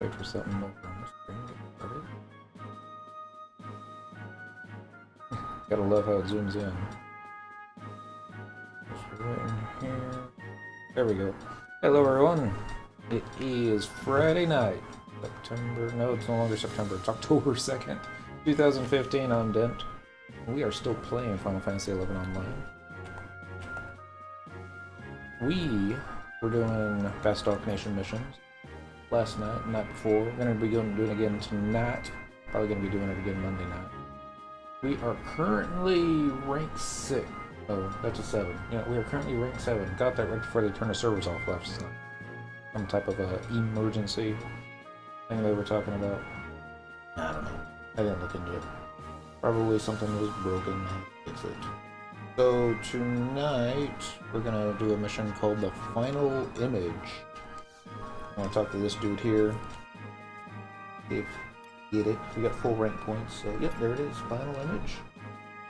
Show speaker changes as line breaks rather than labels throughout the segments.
wait for something over on the screen. Gotta love how it zooms in. Here. There we go. Hello everyone. It is Friday night. September, no, it's no longer September, it's October 2nd, 2015. I'm Dent. We are still playing Final Fantasy XI Online. We were doing Bastok Nation missions last night, the night before. We're going to be doing it again tonight. Probably going to be doing it again Monday night. We are currently rank 6. Oh, that's a 7. Yeah, we are currently rank 7. Got that right before they turned the servers off last night. Some type of a emergency thing they were talking about. I don't know. I didn't look into it. Probably something was broken. Fix it. So tonight we're gonna do a mission called the Final Image. I want to talk to this dude here. If get it, we got full rank points. So yep, there it is. Final Image.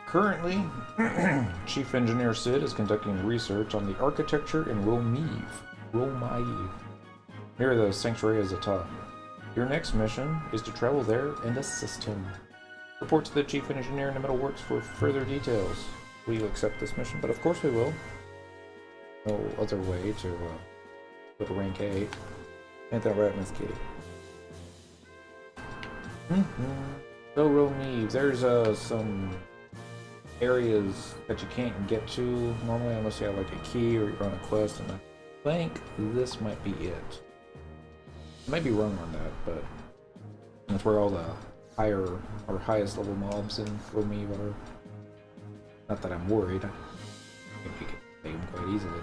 Currently, Chief Engineer Sid is conducting research on the architecture in Romaev, near the Sanctuary of Zata. Your next mission is to travel there and assist him. Report to the Chief Engineer in the Middle Works for further details. Will you accept this mission? But of course we will. No other way to go to rank 8. Ain't that right, Miss Kitty? So Romaev, there's some areas that you can't get to normally unless you have like a key or you're on a quest, and I think this might be it. I might be wrong on that, but that's where all the higher or highest level mobs in Romaev are. Not that I'm worried. I think we can take them quite easily.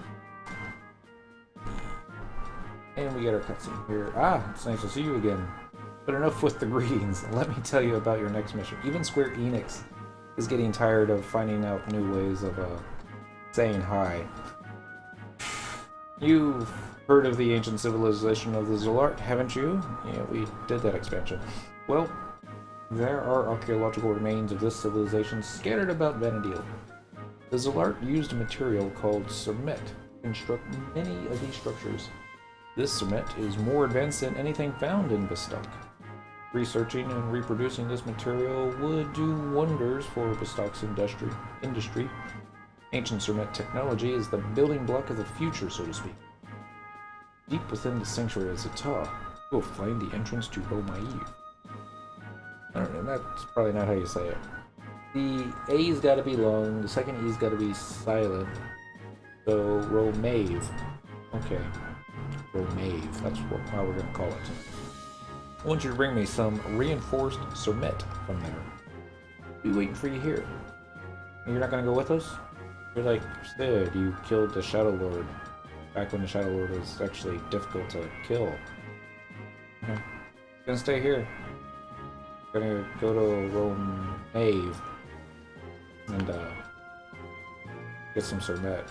And we get our cutscene here. Ah, it's nice to see you again. But enough with the greetings. Let me tell you about your next mission. Even Square Enix is getting tired of finding out new ways of saying hi. You've heard of the ancient civilization of the Zolart, haven't you? Yeah, we did that expansion. Well, there are archaeological remains of this civilization scattered about Vanadil. The Zolart used a material called cermet to construct many of these structures. This cermet is more advanced than anything found in Bastok. Researching and reproducing this material would do wonders for Bastok's industry. Ancient cermet technology is the building block of the future, so to speak. Deep within the Sanctuary of Zata, you will find the entrance to Romaev. I don't know, that's probably not how you say it. The A's gotta be long, the second E's gotta be silent. So, Romaev. Okay. Romaev, that's how we're gonna call it. I want you to bring me some reinforced cermet from there. I'll be waiting for you here. You're not gonna go with us? You're like, Sid, you killed the Shadow Lord. Back when the Shadow Lord was actually difficult to kill. Okay. Gonna stay here. Gonna go to Romaev and get some cermet.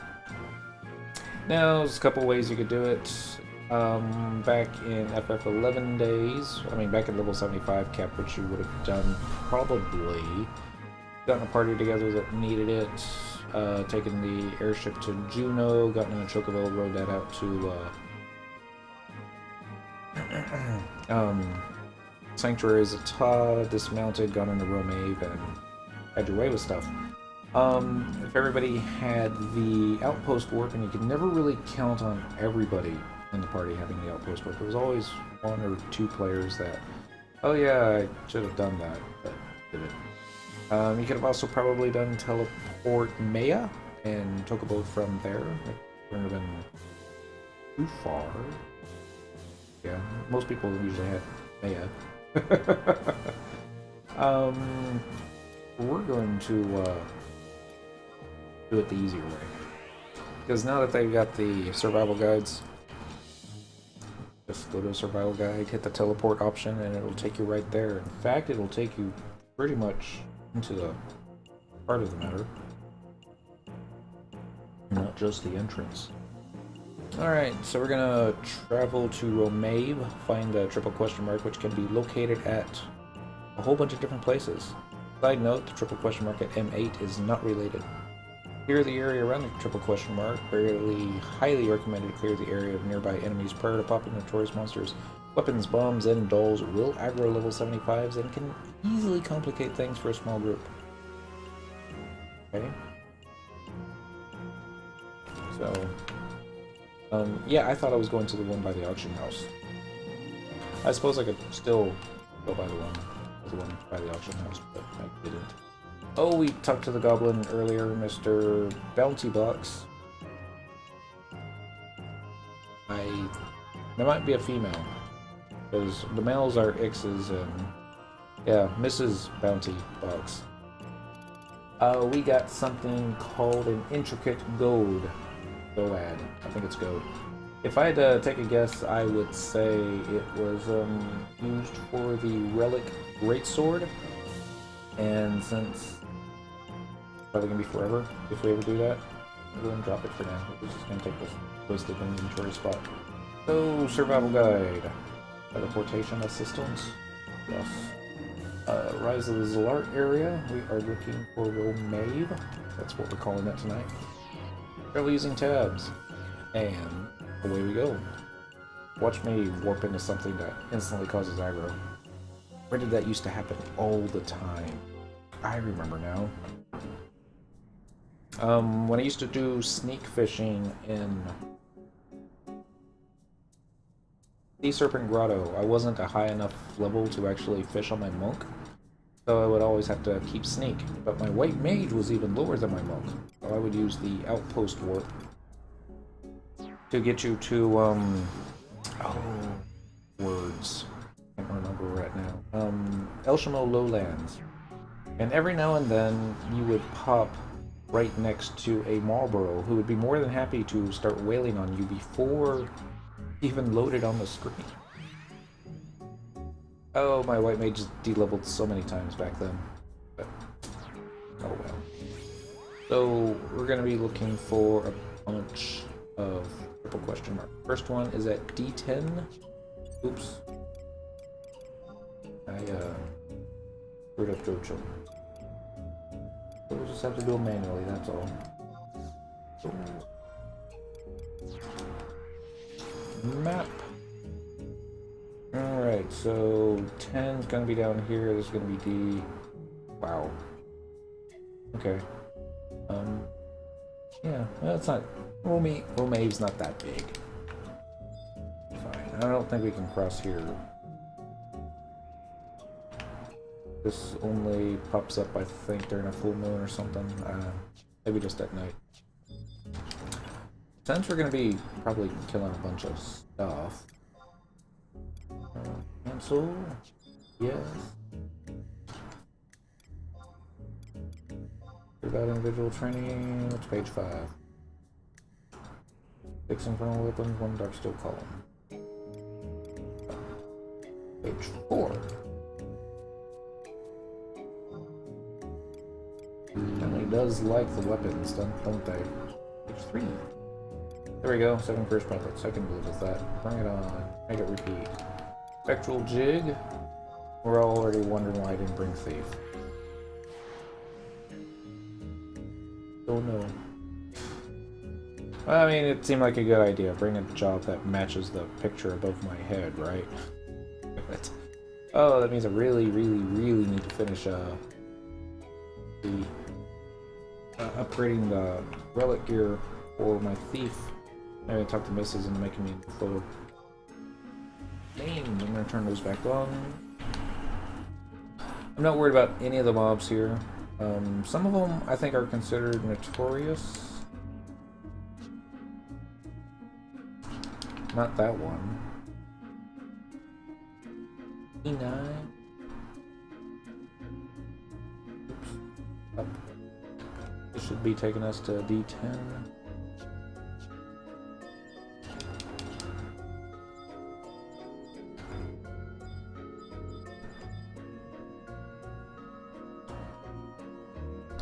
Now, there's a couple ways you could do it. Back in FF11 days, I mean back in level 75 cap, which you would have done probably, gotten a party together that needed it, taken the airship to Juno, gotten in a chocobo, rode that out to Sanctuary Zata, dismounted, gone into Romaev, and had your way with stuff. If everybody had the outpost work, and you could never really count on everybody in the party having the outpost work. There was always one or two players that, oh yeah, I should have done that, but didn't. You could have also probably done teleport Maya and Chocobo from there. It wouldn't have been too far. Yeah, most people usually had Maya. We're going to do it the easier way. Because now that they've got the survival guides, just go to a survival guide, hit the teleport option, and it'll take you right there. In fact, it'll take you pretty much into the heart of the matter. Not just the entrance. Alright, so we're gonna travel to Romaev, find the triple question mark, which can be located at a whole bunch of different places. Side note, the triple question mark at M8 is not related. Clear the area around the triple question mark. Highly recommended to clear the area of nearby enemies prior to popping notorious monsters. Weapons, bombs, and dolls will aggro level 75s and can easily complicate things for a small group. Okay. So, yeah, I thought I was going to the one by the auction house. I suppose I could still go by the one by the auction house, but I didn't. Oh, we talked to the goblin earlier, Mr. Bounty Box. There might be a female, because the males are X's and, yeah, Mrs. Bounty Box. We got something called an intricate goad. Goad. I think it's goad. If I had to take a guess, I would say it was used for the relic greatsword. And since it's probably gonna be forever if we ever do that, I'll go and drop it for now. We're just gonna take this wasted inventory spot. So, survival guide. Teleportation assistance. Yes. Rise of the Zalart area. We are looking for Romave. That's what we're calling it tonight. Barely using tabs. And away we go. Watch me warp into something that instantly causes aggro. Where did that used to happen all the time? I remember now. When I used to do sneak fishing in Sea Serpent Grotto, I wasn't a high enough level to actually fish on my monk, so I would always have to keep sneak. But my white mage was even lower than my monk, so I would use the outpost warp to get you to, words. I can't remember right now. Elshamo Lowlands. And every now and then, you would pop right next to a Marlboro who would be more than happy to start wailing on you before even loaded on the screen. Oh, my white mage de-leveled so many times back then. But, oh well. So, we're going to be looking for a bunch of triple question mark. First one is at D10. Oops. I screwed up Jojo. So we'll just have to do them manually, that's all. Map. Alright, so 10's gonna be down here, this is gonna be D. Wow. Okay. Yeah, that's not... Romave's not that big. Fine, I don't think we can cross here. This only pops up, I think, during a full moon or something. Maybe just at night. Since we're gonna be probably killing a bunch of stuff. Cancel. Yes. About individual training. What's page 5? 6 infernal weapons, 1 dark steel column. Page 4. Family does like the weapons, don't they? Page 3. There we go, 7 first puppets. I can live with that. Bring it on. Make it repeat. Spectral jig. We're all already wondering why I didn't bring thief. Oh no. Well, I mean, it seemed like a good idea. Bring a job that matches the picture above my head, right? Oh, that means I really need to finish upgrading the relic gear for my thief. Maybe I talked to Mrs. into making me a photo. Name. I'm gonna turn those back on. I'm not worried about any of the mobs here. Some of them I think are considered notorious. Not that one. E9. Oops. Up. This should be taking us to D10.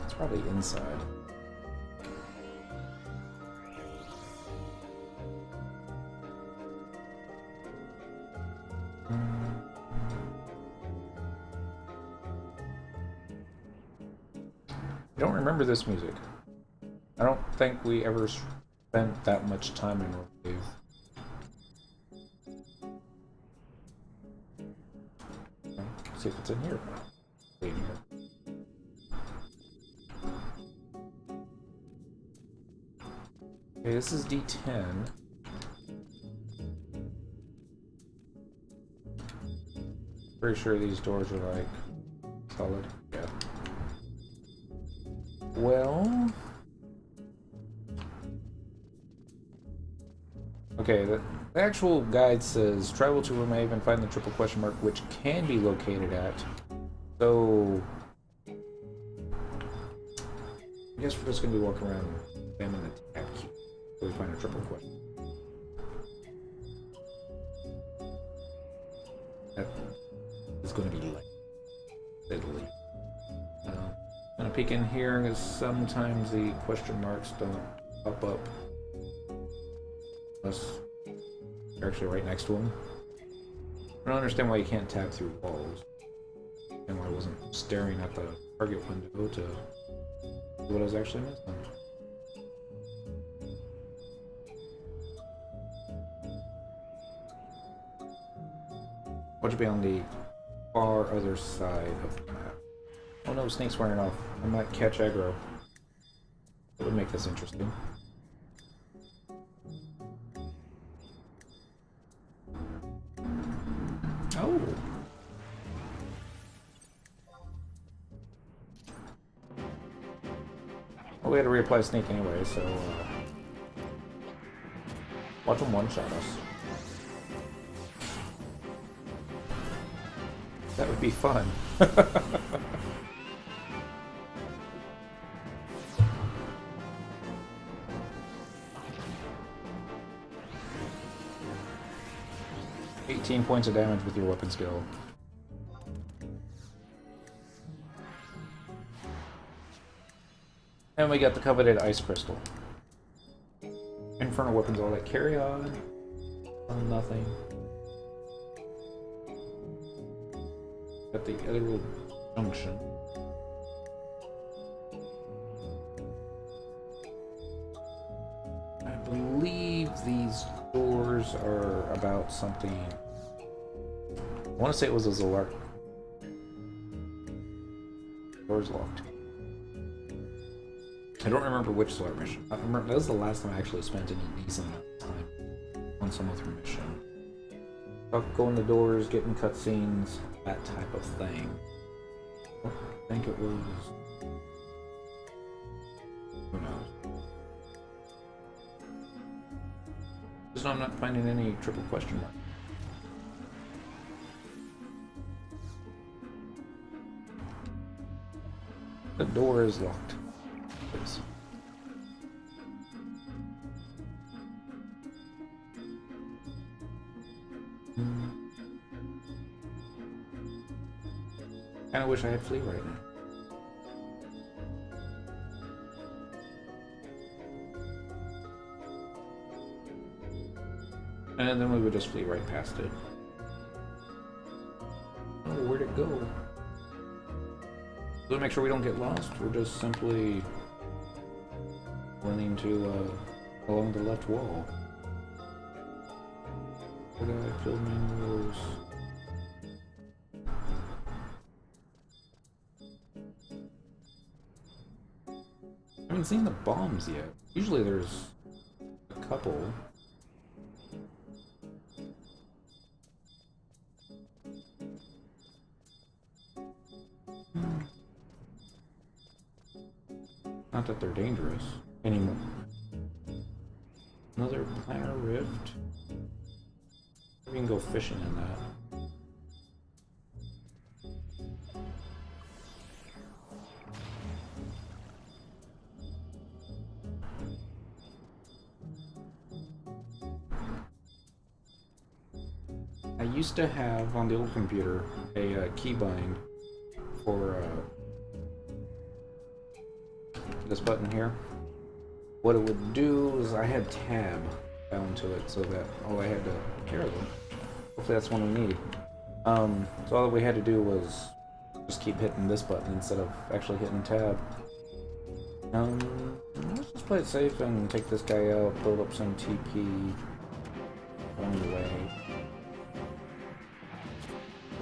It's probably inside. I don't remember this music. I don't think we ever spent that much time in Rave. see if it's in here. In here. Okay, this is D10. Pretty sure these doors are like solid. Yeah. Well. Okay, the actual guide says travel to Remaeve and find the triple question mark, which can be located at. So I guess we're just gonna be walking around spamming the tab key until we find a triple question. That is going to be late. Italy. I'm gonna peek in here because sometimes the question marks don't pop up unless they're actually right next to them. I don't understand why you can't tab through walls, and why I wasn't staring at the target window to see what I was actually missing. What should be on the far other side of the map? Oh no, snake's wearing off. I might catch aggro. That would make this interesting. Oh! Well, we had to reapply sneak anyway, so watch them one-shot us. That would be fun. 18 points of damage with your weapon skill. And we got the coveted ice crystal. Infernal weapons, all that. Carry on. Nothing. At the other junction. I believe these doors are about something. I want to say it was a Zolar. Door's locked. I don't remember which Zolar mission. I remember that was the last time I actually spent any decent amount of time on some other mission. Going the doors, getting cutscenes, that type of thing. I think it was. Who knows? Just know I'm not finding any triple question mark. The door is locked. Please. Kinda wish I had flee right now. And then we would just flee right past it. Oh, where'd it go? So to make sure we don't get lost, we're just simply running to along the left wall. Where did I fill menus? I haven't seen the bombs yet. Usually there's a couple. Not that they're dangerous anymore. Another planar rift. We can go fishing in that. I used to have on the old computer a keybind for this button here. What it would do is I had tab bound to it so that all I had to care of them. Hopefully that's one we need. So all we had to do was just keep hitting this button instead of actually hitting tab. Let's just play it safe and take this guy out, build up some TP along the way.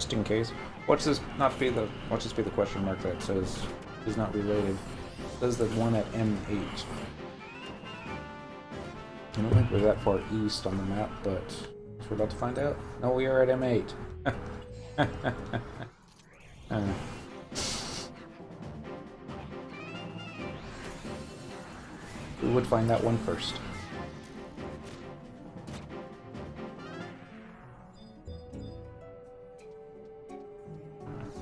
just in case. Watch this be the question mark that says is not related. It says the one at M8. I don't think we're that far east on the map, but we're about to find out. No, we are at M8. We would find that one first.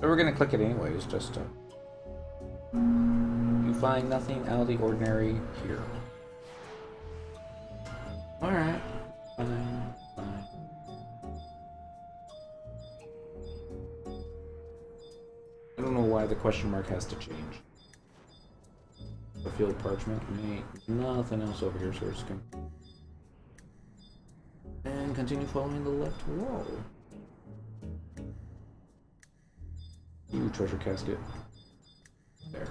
So we're gonna click it anyways, just to... You find nothing out of the ordinary here. Alright. Fine. I don't know why the question mark has to change. The field parchment, nothing else over here, so we're just gonna... And continue following the left wall. Ooh, treasure casket. There.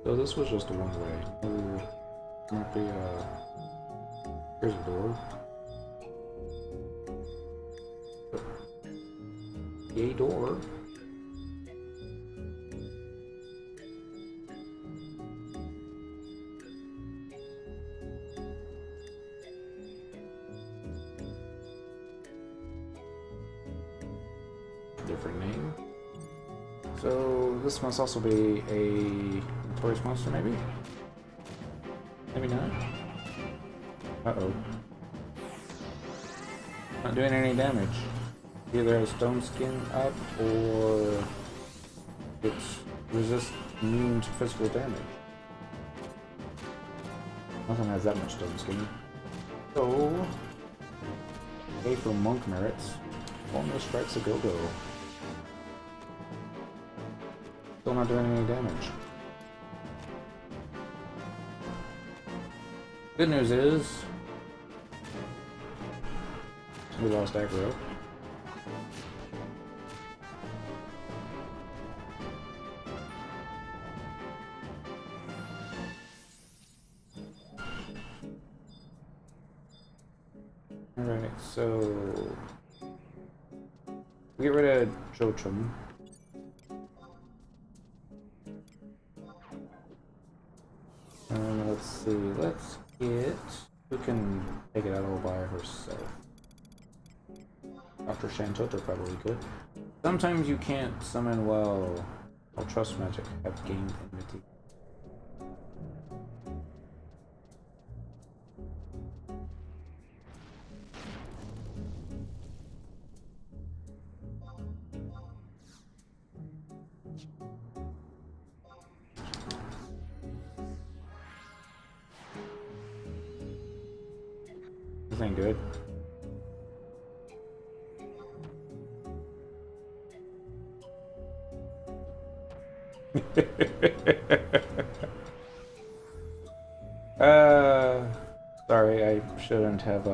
So this was just a one-way. Oh, might be here's a door. Yay, door. Different name. So this must also be a notorious monster, maybe? Maybe not. Uh-oh. Not doing any damage. Either a stone skin up or it's immune to physical damage. Nothing has that much stone skin. So, pay for monk merits. Almost strikes a go-go. Still not doing any damage. Good news is we lost aggro. Alright, so we get rid of Jochum. Let's see, let's get... Who can take it out all by herself? Dr. Shantota probably could. Sometimes you can't summon while trust magic have gained enmity. This ain't good. Sorry, I shouldn't have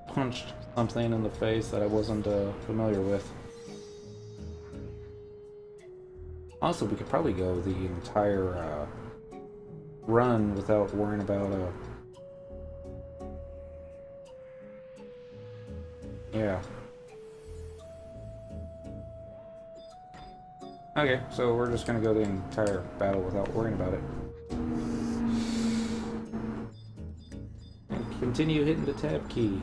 punched something in the face that I wasn't familiar with. Also, we could probably go the entire run without worrying about yeah. Okay, so we're just gonna go the entire battle without worrying about it. And continue hitting the tab key.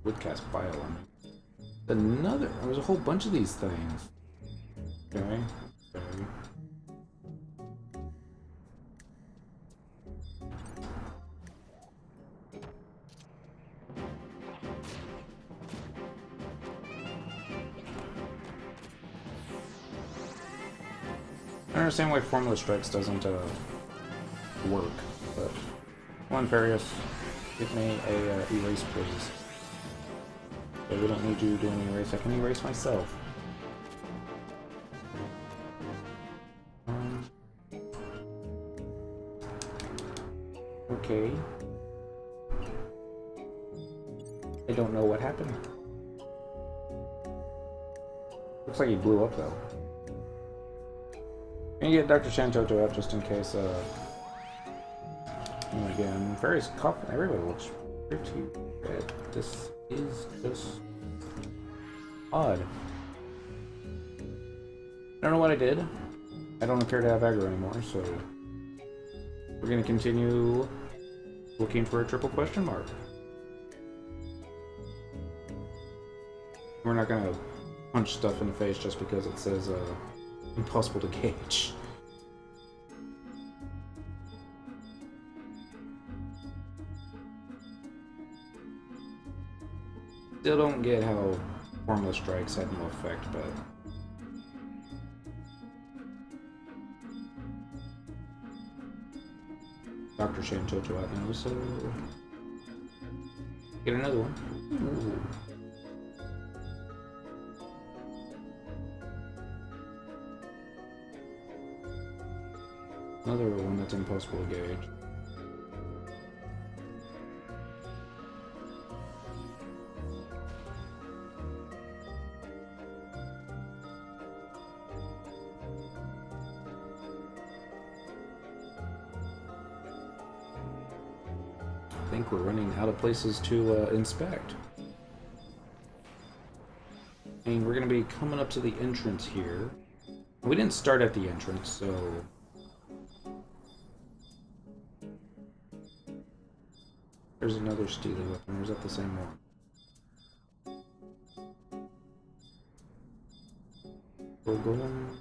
Woodcast Bioelement. Another, there's a whole bunch of these things. Okay, okay. I understand why Formula Strikes doesn't work, but one Farius, give me a erase, please. Okay, we don't need you doing erase. I can erase myself. Okay. I don't know what happened. Looks like he blew up though. Can you get Dr. Shantoto out just in case, and again, various coffin, everybody looks pretty red. This is just odd. I don't know what I did. I don't appear to have aggro anymore, so we're gonna continue looking for a triple question mark. We're not gonna punch stuff in the face just because it says impossible to gauge. Still don't get how formless strikes had no effect, but Dr. Shantoto out now, so get another one. Ooh. Another one that's impossible to gauge. I think we're running out of places to inspect. And we're going to be coming up to the entrance here. We didn't start at the entrance, so there's another steely weapon, or is that the same one? We're going.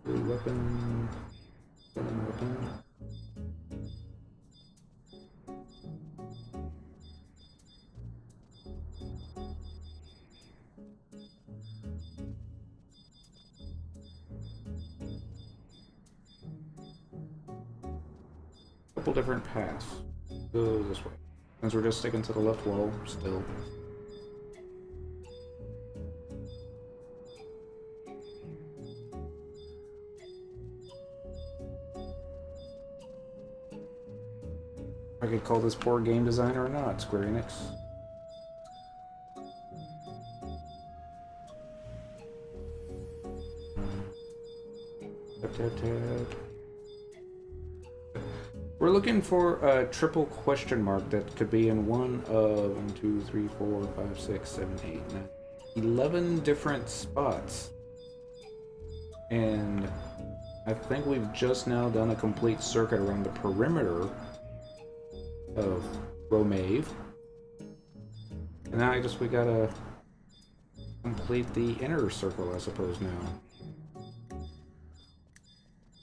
Steely weapon. Golden weapon. Couple different paths. Go this way. Since we're just sticking to the left wall still. I could call this poor game design or not, Square Enix. Tap. We're looking for a triple question mark that could be in one of 1, 2, 3, 4, 5, 6, 7, 8, 9, 11 different spots. And I think we've just now done a complete circuit around the perimeter of Romave. And now we gotta complete the inner circle, I suppose, now.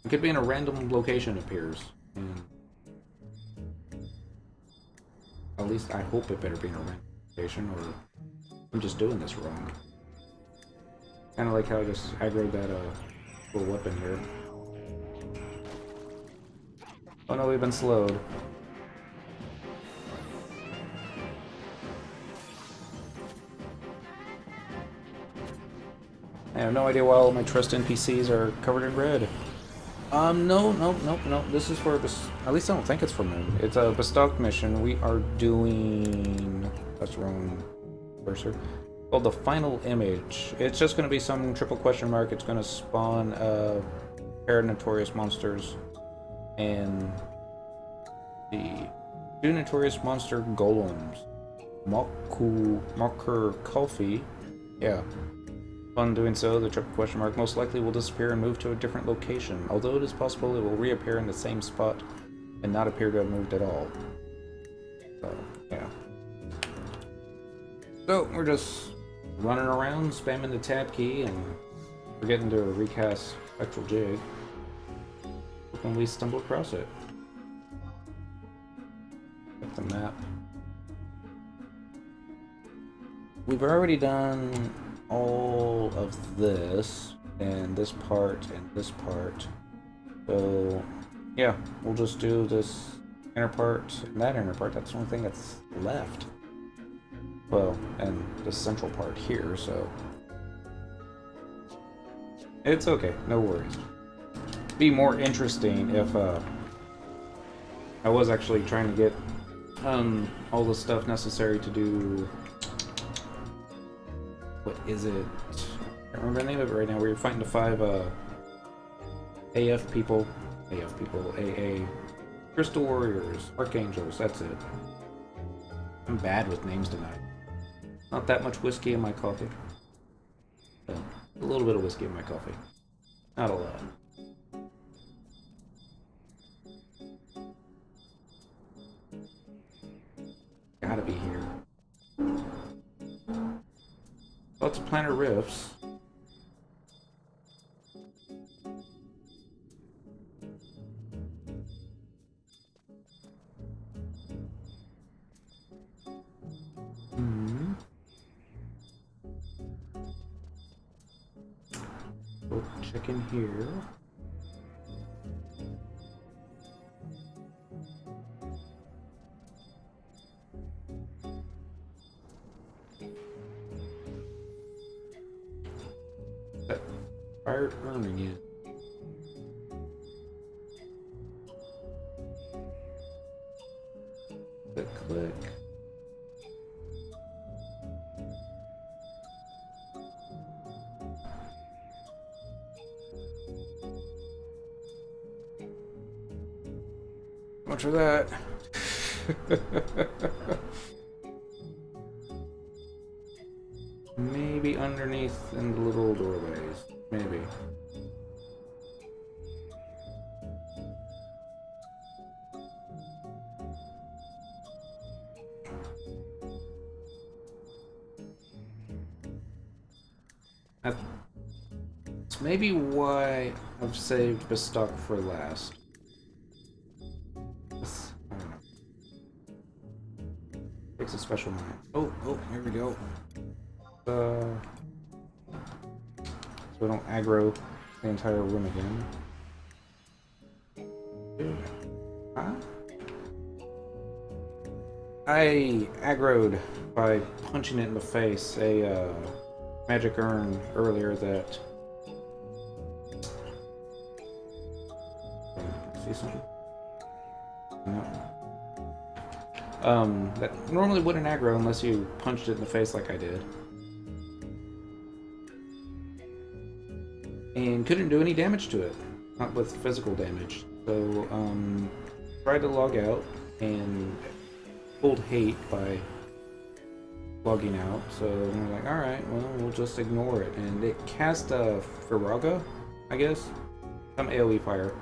It could be in a random location, it appears. And at least I hope it better be in a random location, or I'm just doing this wrong. Kind of like how I just aggroed that little weapon here. Oh no, we've been slowed. I have no idea why all my trust NPCs are covered in red. No. This is for at least I don't think it's for Moon. It's a Bastok mission. We are doing. That's the wrong cursor. Well, the final image. It's just going to be some triple question mark. It's going to spawn a pair of notorious monsters and the 2 notorious monster golems. Marker Kulfi. Yeah. Upon doing so, the triple question mark most likely will disappear and move to a different location, although it is possible it will reappear in the same spot and not appear to have moved at all. So, yeah. So, we're just running around, spamming the tab key, and forgetting to recast Spectral Jig when we stumble across it. Get the map. We've already done all of this, and this part, and this part. So, yeah, we'll just do this inner part and that inner part. That's the only thing that's left. Well, and the central part here, so it's okay, no worries. Be more interesting if I was actually trying to get all the stuff necessary to do... What is it? I can't remember the name of it right now. We're fighting the 5 AF people, AA, Crystal Warriors, Archangels, that's it. I'm bad with names tonight. Not that much whiskey in my coffee. A little bit of whiskey in my coffee. Not a lot. Gotta be here. Lots of planar rifts. We'll check in here. That fired urn again. Click. Much for that. Maybe underneath in the little doorways. Maybe. That's maybe why I've saved Bastok for last. I don't know. Takes a special mind. Oh, here we go. So we don't aggro the entire room again. Huh? I aggroed by punching it in the face a magic urn earlier that... See something? No. That normally wouldn't aggro unless you punched it in the face like I did. And couldn't do any damage to it. Not with physical damage. So, tried to log out and pulled hate by logging out. So I'm like, alright, well, we'll just ignore it. And it cast a Firaga, I guess? Some AoE fire.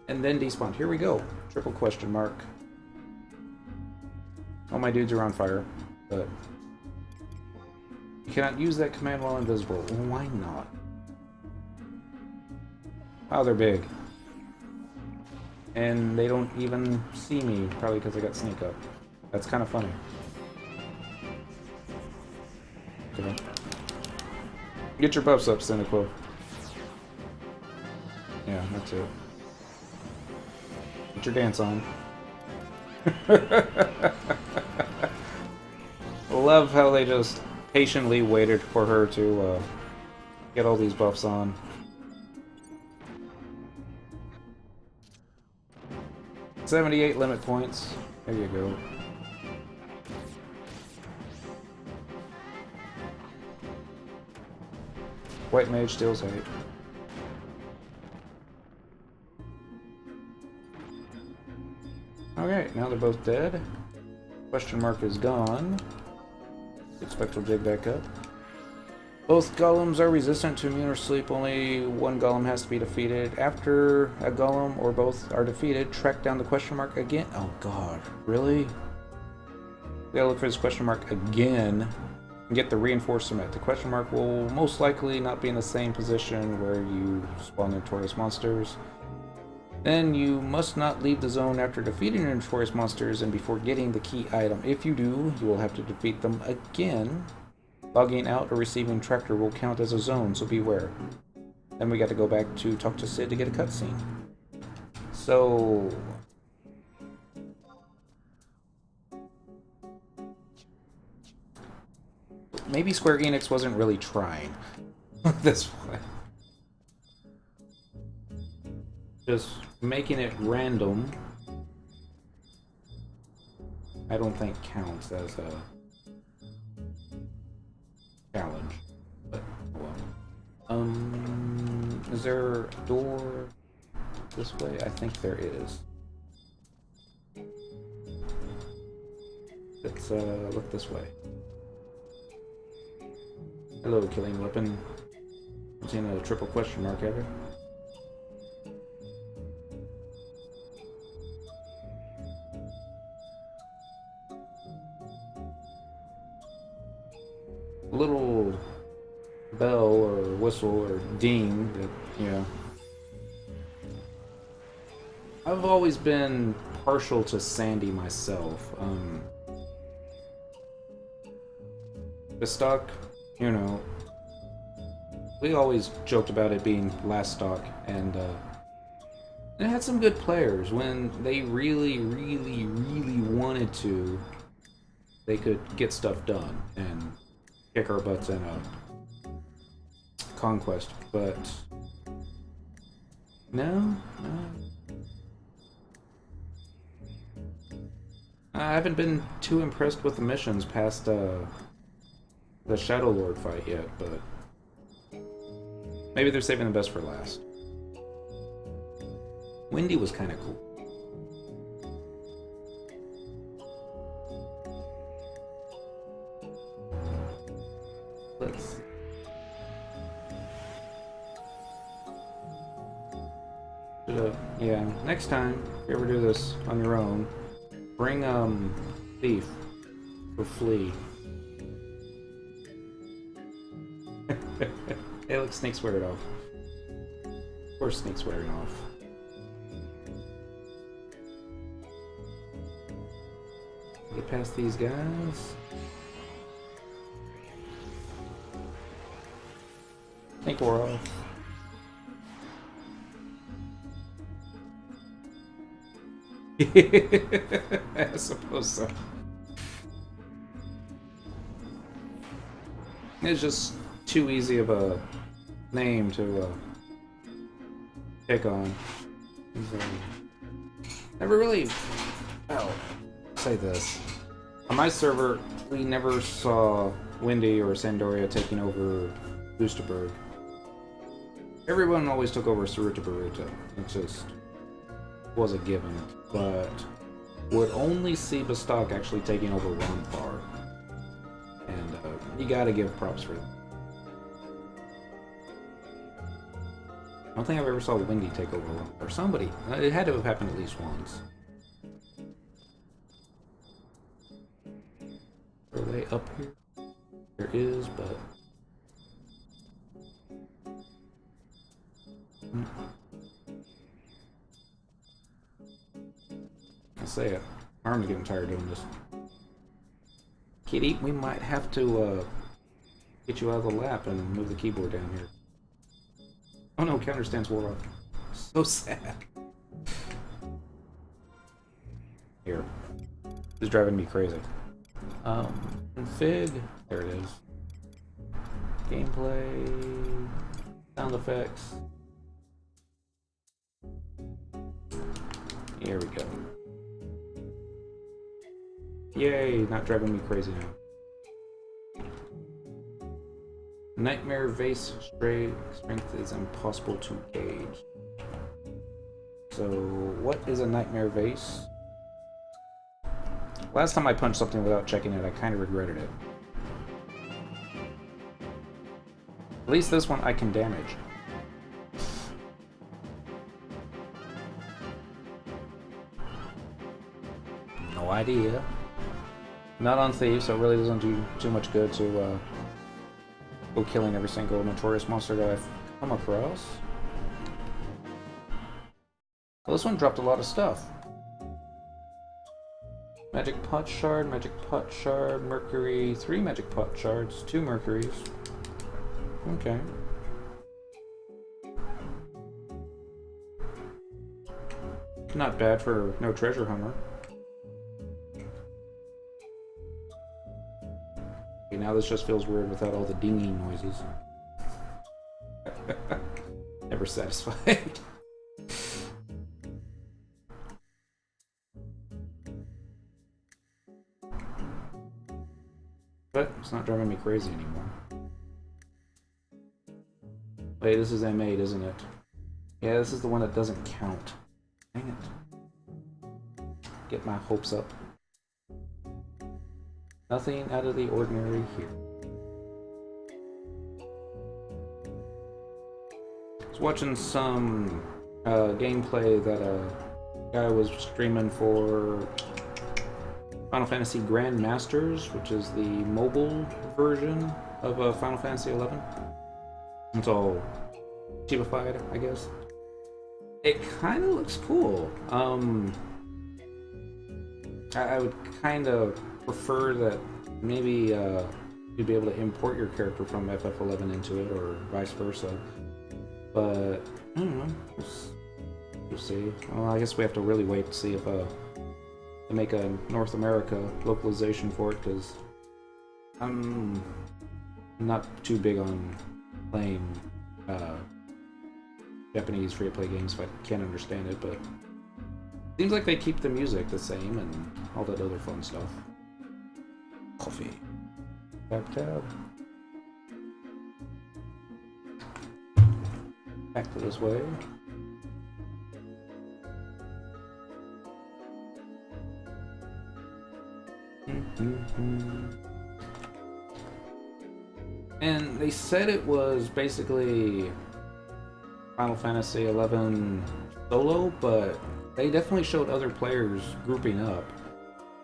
And then despawned. Here we go. Triple question mark. All my dudes are on fire, but you cannot use that command while invisible. Why not? Wow, they're big. And they don't even see me, probably because I got sneak up. That's kind of funny. Okay. Get your buffs up, Cynical. Yeah, that's it. Get your dance on. Love how they just patiently waited for her to get all these buffs on. $78 limit points. There you go. White mage steals hate. Okay, now they're both dead. Question mark is gone. Get Spectral Jig back up. Both golems are resistant to immune or sleep. Only one golem has to be defeated. After a golem or both are defeated, track down the question mark again. Oh god, really? We gotta look for this question mark again and get the reinforcement. The question mark will most likely not be in the same position where you spawn notorious monsters. Then you must not leave the zone after defeating your notorious monsters and before getting the key item. If you do, you will have to defeat them again. Logging out or receiving tractor will count as a zone, so beware. Then we got to go back to talk to Sid to get a cutscene. So... maybe Square Enix wasn't really trying. This one. Just making it random I don't think counts as a challenge. But, well. Is there a door this way? I think there is. Let's look this way. Hello, killing weapon. I'm seeing a triple question mark ever. Little bell or whistle or ding that, you know. I've always been partial to Sandy myself. Bastok, you know, we always joked about it being last stock, and it had some good players. When they really, really, really wanted to, they could get stuff done and kick our butts in a conquest, but no. I haven't been too impressed with the missions past the Shadow Lord fight yet, but maybe they're saving the best for last. Windy was kind of cool. Let's see. Yeah, next time, if you ever do this on your own, bring, Thief. Or Flea. Hey, look, Snake's wearing off. Of course Snake's wearing off. Get past these guys. I think we're off. I suppose so. It's just too easy of a name to pick on. Never really. Well, say this. On my server, we never saw Windy or Sandoria taking over Boosterberg. Everyone always took over Saruta Baruta. It just was a given. But would only see Bastok actually taking over Ronfar. And you gotta give props for that. I don't think I've ever saw Windy take over Ronfar. Somebody. It had to have happened at least once. Are they up here? There is, but... I say it. My arm's getting tired doing this. Kitty, we might have to get you out of the lap and move the keyboard down here. Oh no, counterstance wore off. So sad. Here. This is driving me crazy. Config. There it is. Gameplay. Sound effects. Here we go. Yay, not driving me crazy now. Nightmare Vase strength is impossible to gauge. So, what is a Nightmare Vase? Last time I punched something without checking it, I kind of regretted it. At least this one I can damage. No idea. Not on Thief, so it really doesn't do too much good to go killing every single notorious monster that I've come across. Well, this one dropped a lot of stuff. Magic Pot Shard, Mercury, 3 Magic Pot Shards, 2 Mercuries. Okay. Not bad for no treasure hunter. Okay, now this just feels weird without all the dinging noises. Never satisfied. But it's not driving me crazy anymore. Wait, this is M8, isn't it? Yeah, this is the one that doesn't count. Dang it. Get my hopes up. Nothing out of the ordinary here. I was watching some gameplay that a guy was streaming for Final Fantasy Grand Masters, which is the mobile version of Final Fantasy XI. It's all cheapified, I guess. It kind of looks cool. I would kind of prefer that maybe you'd be able to import your character from FF11 into it, or vice versa. But I don't know. We'll see. Well, I guess we have to really wait to see if they make a North America localization for it, because I'm not too big on playing Japanese free-to-play games if I can't understand it, but seems like they keep the music the same and all that other fun stuff. Coffee. Tab. Back to this way. And they said it was basically Final Fantasy XI solo, but they definitely showed other players grouping up.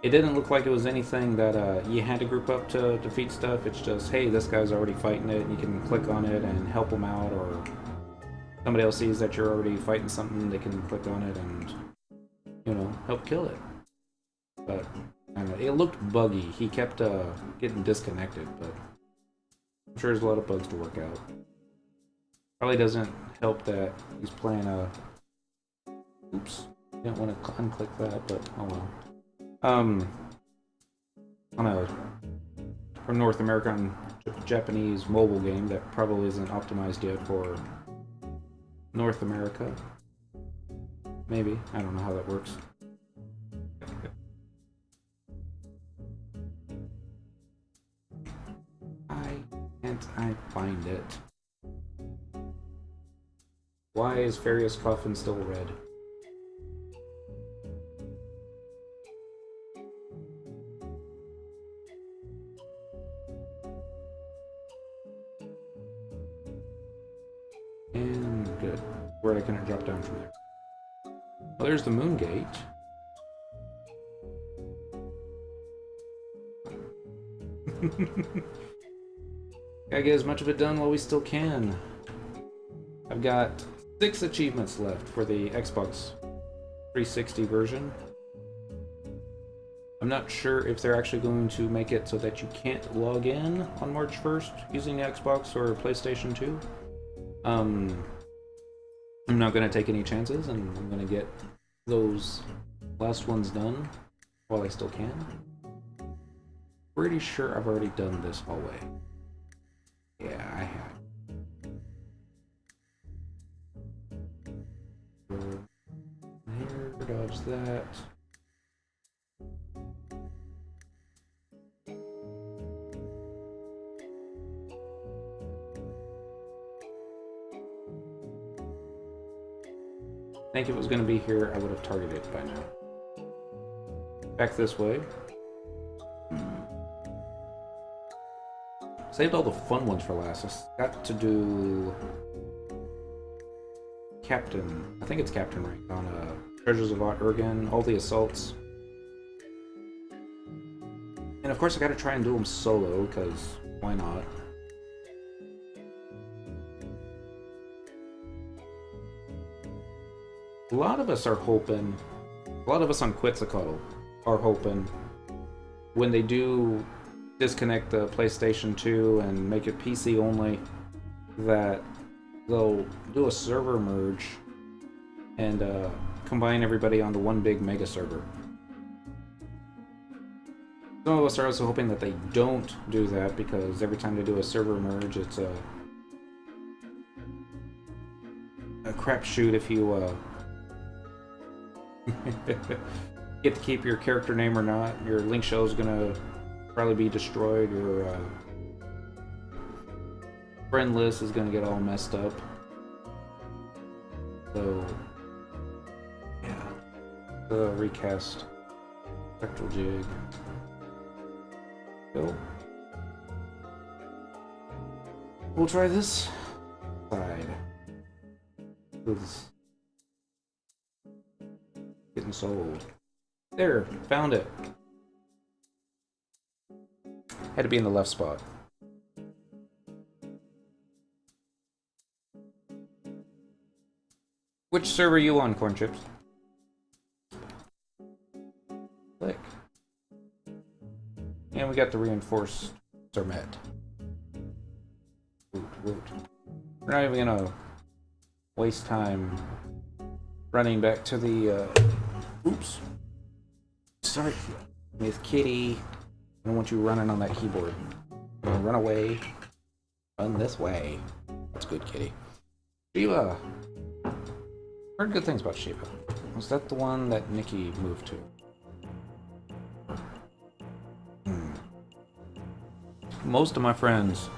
It didn't look like it was anything that you had to group up to defeat stuff. It's just, hey, this guy's already fighting it, and you can click on it and help him out, or somebody else sees that you're already fighting something, they can click on it and, you know, help kill it. But I don't know, it looked buggy. He kept getting disconnected, but I'm sure there's a lot of bugs to work out. Probably doesn't help that he's playing a... Oops. Didn't want to unclick that, but oh well. On a North American Japanese mobile game that probably isn't optimized yet for North America. Maybe. I don't know how that works. I find it. Why is Farius Coffin still red? And good. Where can I drop down from there? Well, there's the moon gate. Gotta get as much of it done while we still can. I've got 6 achievements left for the Xbox 360 version. I'm not sure if they're actually going to make it so that you can't log in on March 1st using the Xbox or PlayStation 2. I'm not going to take any chances, and I'm going to get those last ones done while I still can. Pretty sure I've already done this hallway. Yeah, I have. Here, dodge that. I think if it was going to be here, I would have targeted it by now. Back this way. Saved all the fun ones for last. I got to do Captain. I think it's Captain rank on Treasures of Ot Urgen, all the assaults. And of course I gotta try and do them solo, because why not? A lot of us are hoping, a lot of us on Quetzalcoatl are hoping when they do disconnect the PlayStation 2 and make it PC only, that they'll do a server merge and combine everybody onto one big mega server. Some of us are also hoping that they don't do that, because every time they do a server merge, it's a crapshoot if you get to keep your character name or not. Your link show is gonna probably be destroyed. Your friend list is gonna get all messed up. So, yeah. The recast spectral jig. Go. We'll try this side. It's getting sold. There, found it. Had to be in the left spot. Which server are you on, Corn Chips? Click. And we got the reinforced Zermet. We're not even gonna waste time running back to the oops. Sorry. With Kitty. I don't want you running on that keyboard. Run away. Run this way. That's good, Kitty. Shiva. Heard good things about Shiva. Was that the one that Nikki moved to? Most of my friends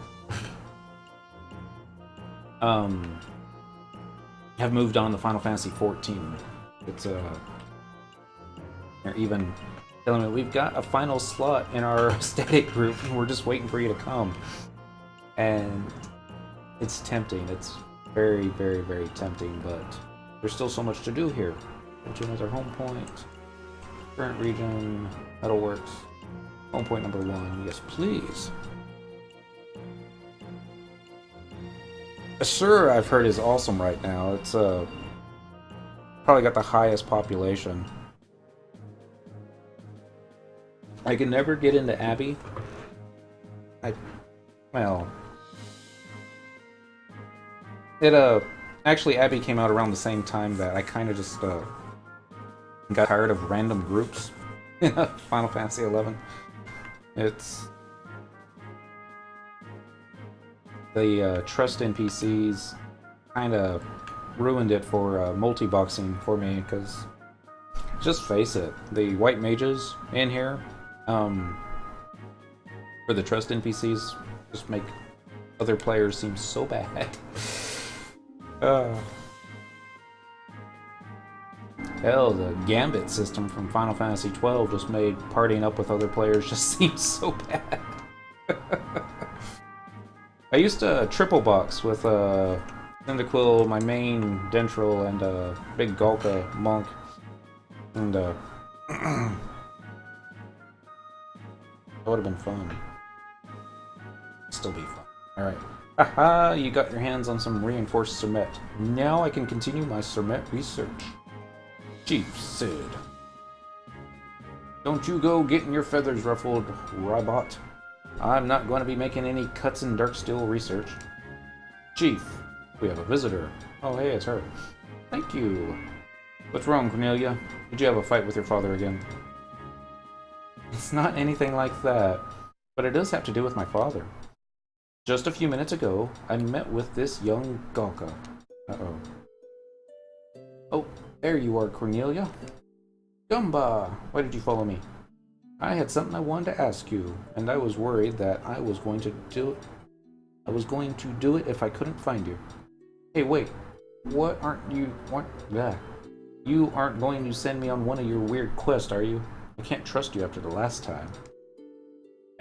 have moved on to Final Fantasy 14. It's they're even telling me we've got a final slot in our static group and we're just waiting for you to come. And it's tempting. It's very, very, very tempting, but there's still so much to do here. Fortune is our home point. Current region, Metalworks. Home point number 1. Yes, please. Asura, I've heard, is awesome right now. It's probably got the highest population. I can never get into Abbey. Well, it actually Abbey came out around the same time that I kind of just got tired of random groups in Final Fantasy 11. It's the trust NPCs kind of ruined it for multi-boxing for me, because just face it, the white mages in here for the trust NPCs just make other players seem so bad. Hell, the Gambit system from Final Fantasy 12 just made partying up with other players just seem so bad. I used to triple box with Cyndaquil, my main Dentril, and Big Galka monk, and that would have been fun. Still be fun. Alright. Aha! You got your hands on some reinforced Zermet. Now I can continue my Zermet research. Chief Sid. Don't you go getting your feathers ruffled, Rybot. I'm not going to be making any cuts in Darksteel research. Chief, we have a visitor. Oh, hey, it's her. Thank you. What's wrong, Cornelia? Did you have a fight with your father again? It's not anything like that, but it does have to do with my father. Just a few minutes ago, I met with this young Galka. Uh-oh. Oh, there you are, Cornelia. Gumba! Why did you follow me? I had something I wanted to ask you, and I was worried that I was going to do it. I was going to do it if I couldn't find you. Hey, wait. What aren't you... What? Yeah. You aren't going to send me on one of your weird quests, are you? I can't trust you after the last time.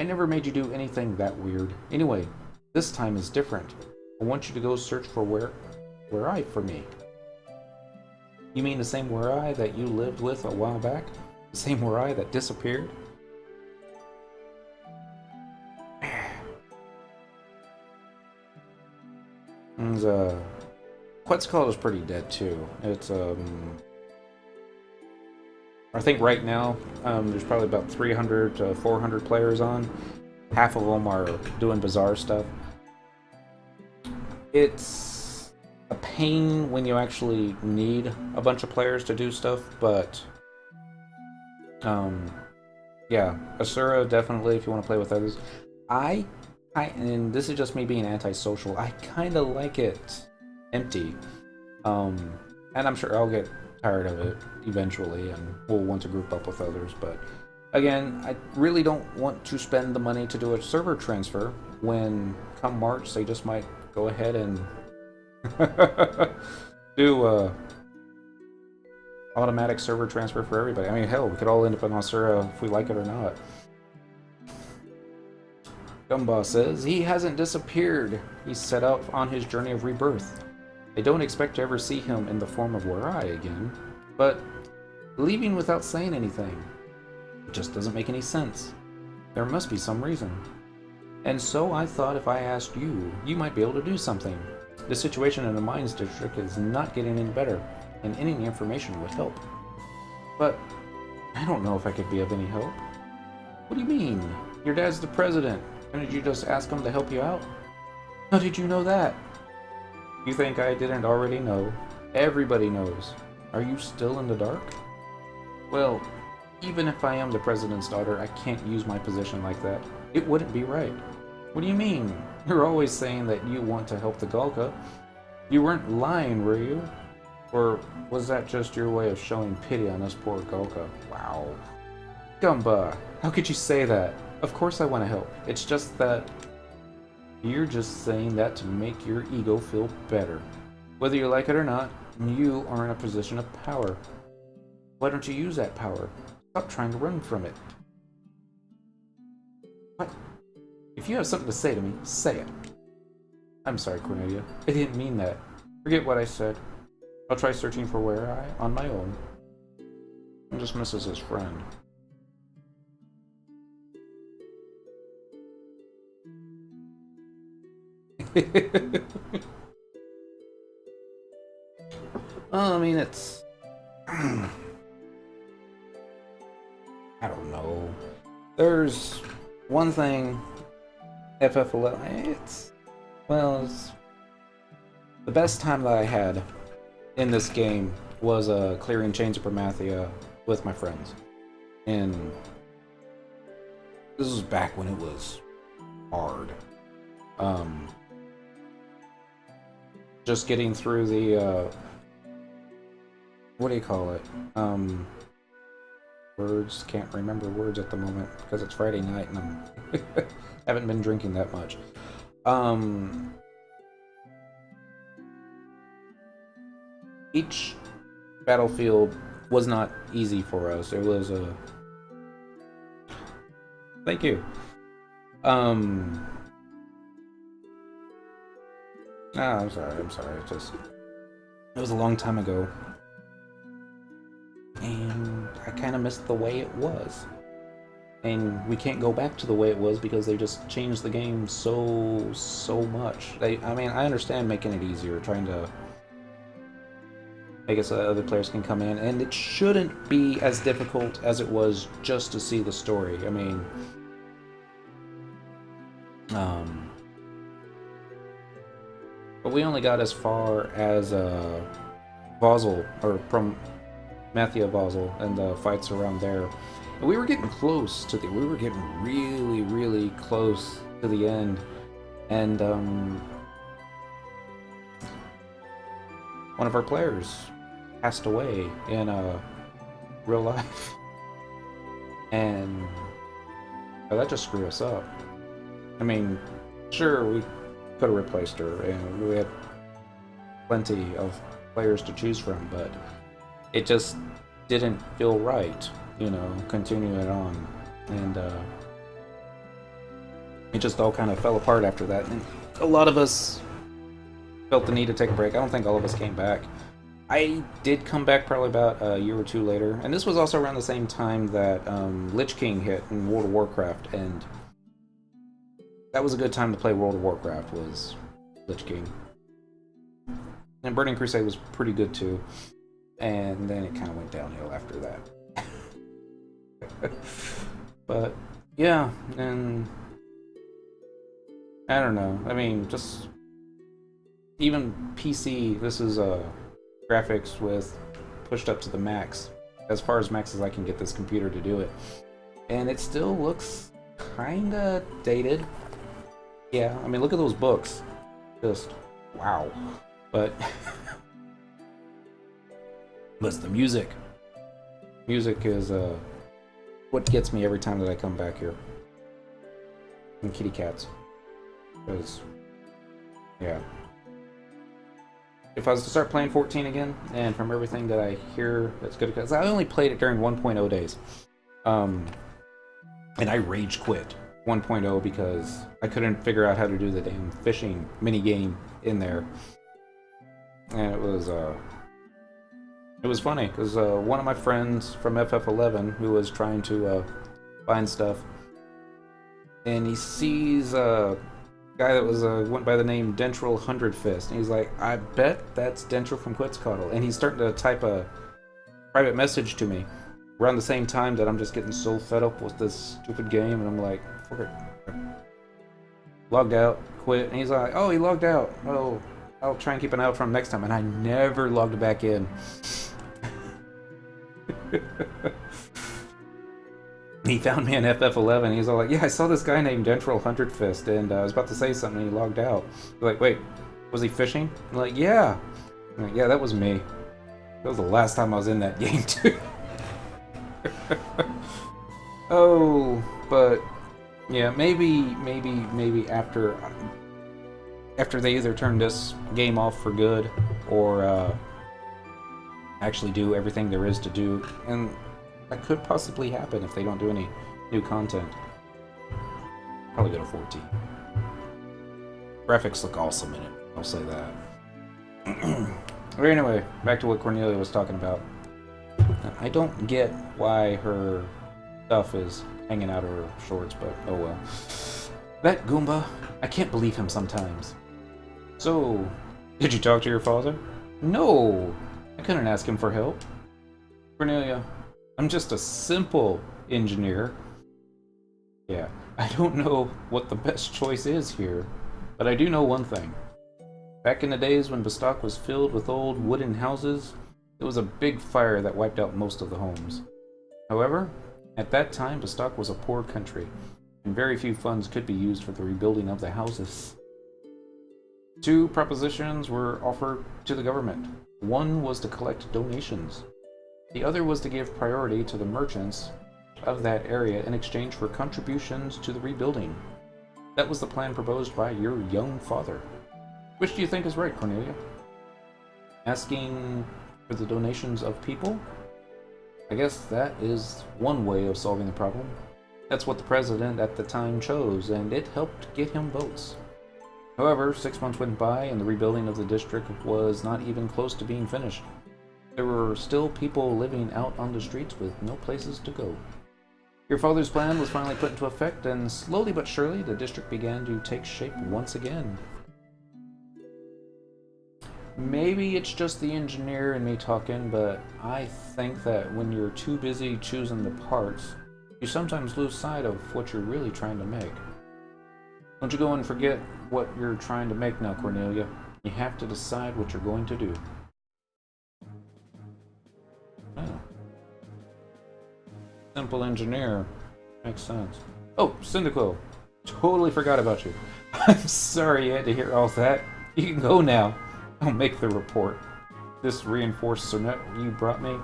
I never made you do anything that weird. Anyway, this time is different. I want you to go search for Where-I for me. You mean the same Where-I that you lived with a while back? The same Where-I that disappeared? And, Quetzalcoatl is pretty dead too. It's, I think right now, there's probably about 300 to 400 players on. Half of them are doing bizarre stuff. It's a pain when you actually need a bunch of players to do stuff, but yeah, Asura definitely if you want to play with others. And this is just me being antisocial, I kind of like it empty. And I'm sure I'll get tired of it eventually and we'll want to group up with others, but Again, I really don't want to spend the money to do a server transfer when come March they just might go ahead and do automatic server transfer for everybody. I mean, hell, we could all end up in Osura if we like it or not. Gumba says, he hasn't disappeared. He's set out on his journey of rebirth. I don't expect to ever see him in the form of Warai again, but leaving without saying anything, it just doesn't make any sense. There must be some reason. And so I thought if I asked you, you might be able to do something. The situation in the mines district is not getting any better, and any information would help. But I don't know if I could be of any help. What do you mean? Your dad's the president. Couldn't you just ask him to help you out? How did you know that? You think I didn't already know? Everybody knows. Are you still in the dark? Well, even if I am the president's daughter, I can't use my position like that. It wouldn't be right. What do you mean? You're always saying that you want to help the Gulka. You weren't lying, were you? Or was that just your way of showing pity on us poor Gulka? Wow. Gumba, how could you say that? Of course I want to help. It's just that you're just saying that to make your ego feel better. Whether you like it or not, you are in a position of power. Why don't you use that power? Stop trying to run from it. What? If you have something to say to me, say it. I'm sorry, Cornelia. I didn't mean that. Forget what I said. I'll try searching for Warai on my own. He just misses his friend. Well, I mean, it's... I don't know. There's one thing... FFXI, it's... Well, it's... The best time that I had in this game was clearing Chains of Promathia with my friends. And... This was back when it was hard. Just getting through the, what do you call it? Words, can't remember words at the moment because it's Friday night and I'm haven't been drinking that much. Each battlefield was not easy for us. It was a... Thank you. I'm sorry. It was a long time ago. And I kind of missed the way it was. And we can't go back to the way it was because they just changed the game so much. I mean, I understand making it easier, trying to make it so that other players can come in, and it shouldn't be as difficult as it was just to see the story. I mean, but we only got as far as Basel, or from Mathia Basel, and the fights around there. And we were getting close to we were getting really close to the end. And one of our players passed away in real life. And that just screwed us up. I mean, sure, we could have replaced her, and we had plenty of players to choose from, but it just didn't feel right, you know, continuing it on. And it just all kind of fell apart after that. And a lot of us felt the need to take a break. I don't think all of us came back. I did come back probably about a year or two later, and this was also around the same time that Lich King hit in World of Warcraft, and that was a good time to play World of Warcraft, was Lich King. And Burning Crusade was pretty good too, and then it kind of went downhill after that. But yeah, and I don't know. I mean, just even PC, this is graphics with pushed up to the max, as far as max as I can get this computer to do it, and it still looks kinda dated. Yeah, I mean, look at those books, just wow. But the music is what gets me every time that I come back here. And kitty cats. Because, yeah. If I was to start playing 14 again, and from everything that I hear that's good, because I only played it during 1.0 days. And I rage quit 1.0 because I couldn't figure out how to do the damn fishing mini game in there. And it was funny, because one of my friends from FF11 who was trying to find stuff, and he sees a guy that was went by the name Dentral 100 Fist, and he's like, I bet that's Dentral from Quetzalcoatl, and he's starting to type a private message to me around the same time that I'm just getting so fed up with this stupid game, and I'm like, fuck it. Logged out, quit, and he's like, oh, he logged out. Oh, I'll try and keep an eye out for him next time, and I never logged back in. He found me in FF11. He's all like, yeah, I saw this guy named Dentral 100 Fist, and I was about to say something, and he logged out. Like, wait, was he fishing? I'm like, yeah. I'm like, yeah, that was me. That was the last time I was in that game, too. Oh, but yeah, maybe after they either turn this game off for good, or actually do everything there is to do, and that could possibly happen if they don't do any new content. Probably go to 14. Graphics look awesome in it, I'll say that. But anyway, back to what Cornelia was talking about. I don't get why her stuff is hanging out of her shorts, but oh well. That Goomba, I can't believe him sometimes. So, did you talk to your father? No, I couldn't ask him for help. Cornelia, I'm just a simple engineer. Yeah, I don't know what the best choice is here, but I do know one thing. Back in the days when Bastok was filled with old wooden houses, there was a big fire that wiped out most of the homes. However, at that time, Bastok was a poor country, and very few funds could be used for the rebuilding of the houses. Two propositions were offered to the government. One was to collect donations. The other was to give priority to the merchants of that area in exchange for contributions to the rebuilding. That was the plan proposed by your young father. Which do you think is right, Cornelia? Asking for the donations of people? I guess that is one way of solving the problem. That's what the president at the time chose, and it helped get him votes. However, 6 months went by and the rebuilding of the district was not even close to being finished. There were still people living out on the streets with no places to go. Your father's plan was finally put into effect, and slowly but surely the district began to take shape once again. Maybe it's just the engineer and me talking, but I think that when you're too busy choosing the parts, you sometimes lose sight of what you're really trying to make. Don't you go and forget what you're trying to make now, Cornelia. You have to decide what you're going to do. Oh. Simple engineer. Makes sense. Oh, Syndico. Totally forgot about you. I'm sorry you had to hear all that. You can go now. I'll make the report. This reinforced sonnet you brought me,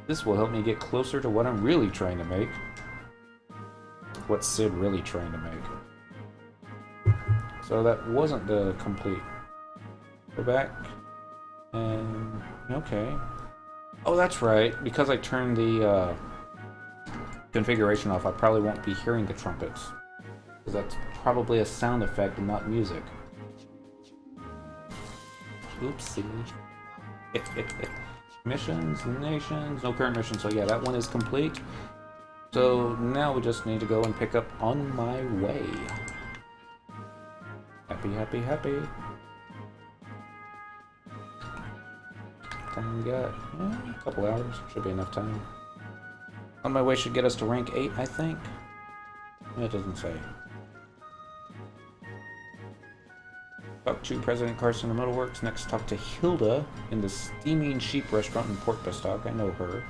this will help me get closer to what I'm really trying to make. What's Sid really trying to make? So that wasn't the complete. Go back. And okay. Oh, that's right. Because I turned the configuration off, I probably won't be hearing the trumpets. Because that's probably a sound effect and not music. Oopsie. Missions, nations, no current mission, so yeah, that one is complete. So now we just need to go and pick up On My Way. Happy, happy, happy. Time we got a couple hours, should be enough time. On My Way should get us to rank 8, I think. It doesn't say. Talk to President Carson of Metalworks. Next, talk to Hilda in the Steaming Sheep restaurant in Port Bastok. I know her.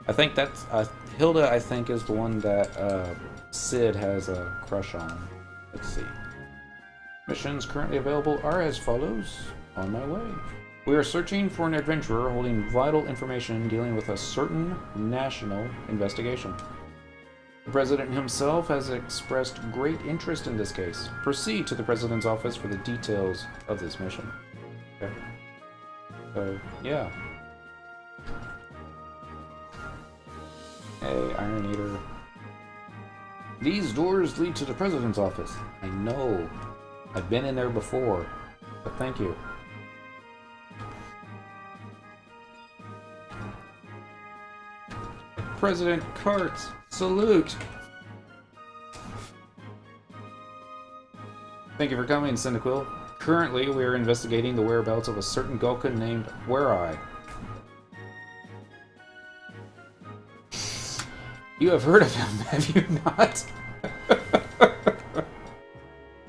I think that's Hilda. I think is the one that Sid has a crush on. Let's see. Missions currently available are as follows. On My Way. We are searching for an adventurer holding vital information dealing with a certain national investigation. The President himself has expressed great interest in this case. Proceed to the President's office for the details of this mission. Okay. So, yeah. Hey, Iron Eater. These doors lead to the President's office. I know. I've been in there before. But thank you. President Karts, salute! Thank you for coming, Cyndaquil. Currently, we are investigating the whereabouts of a certain Gulka named Where-I. You have heard of him, have you not?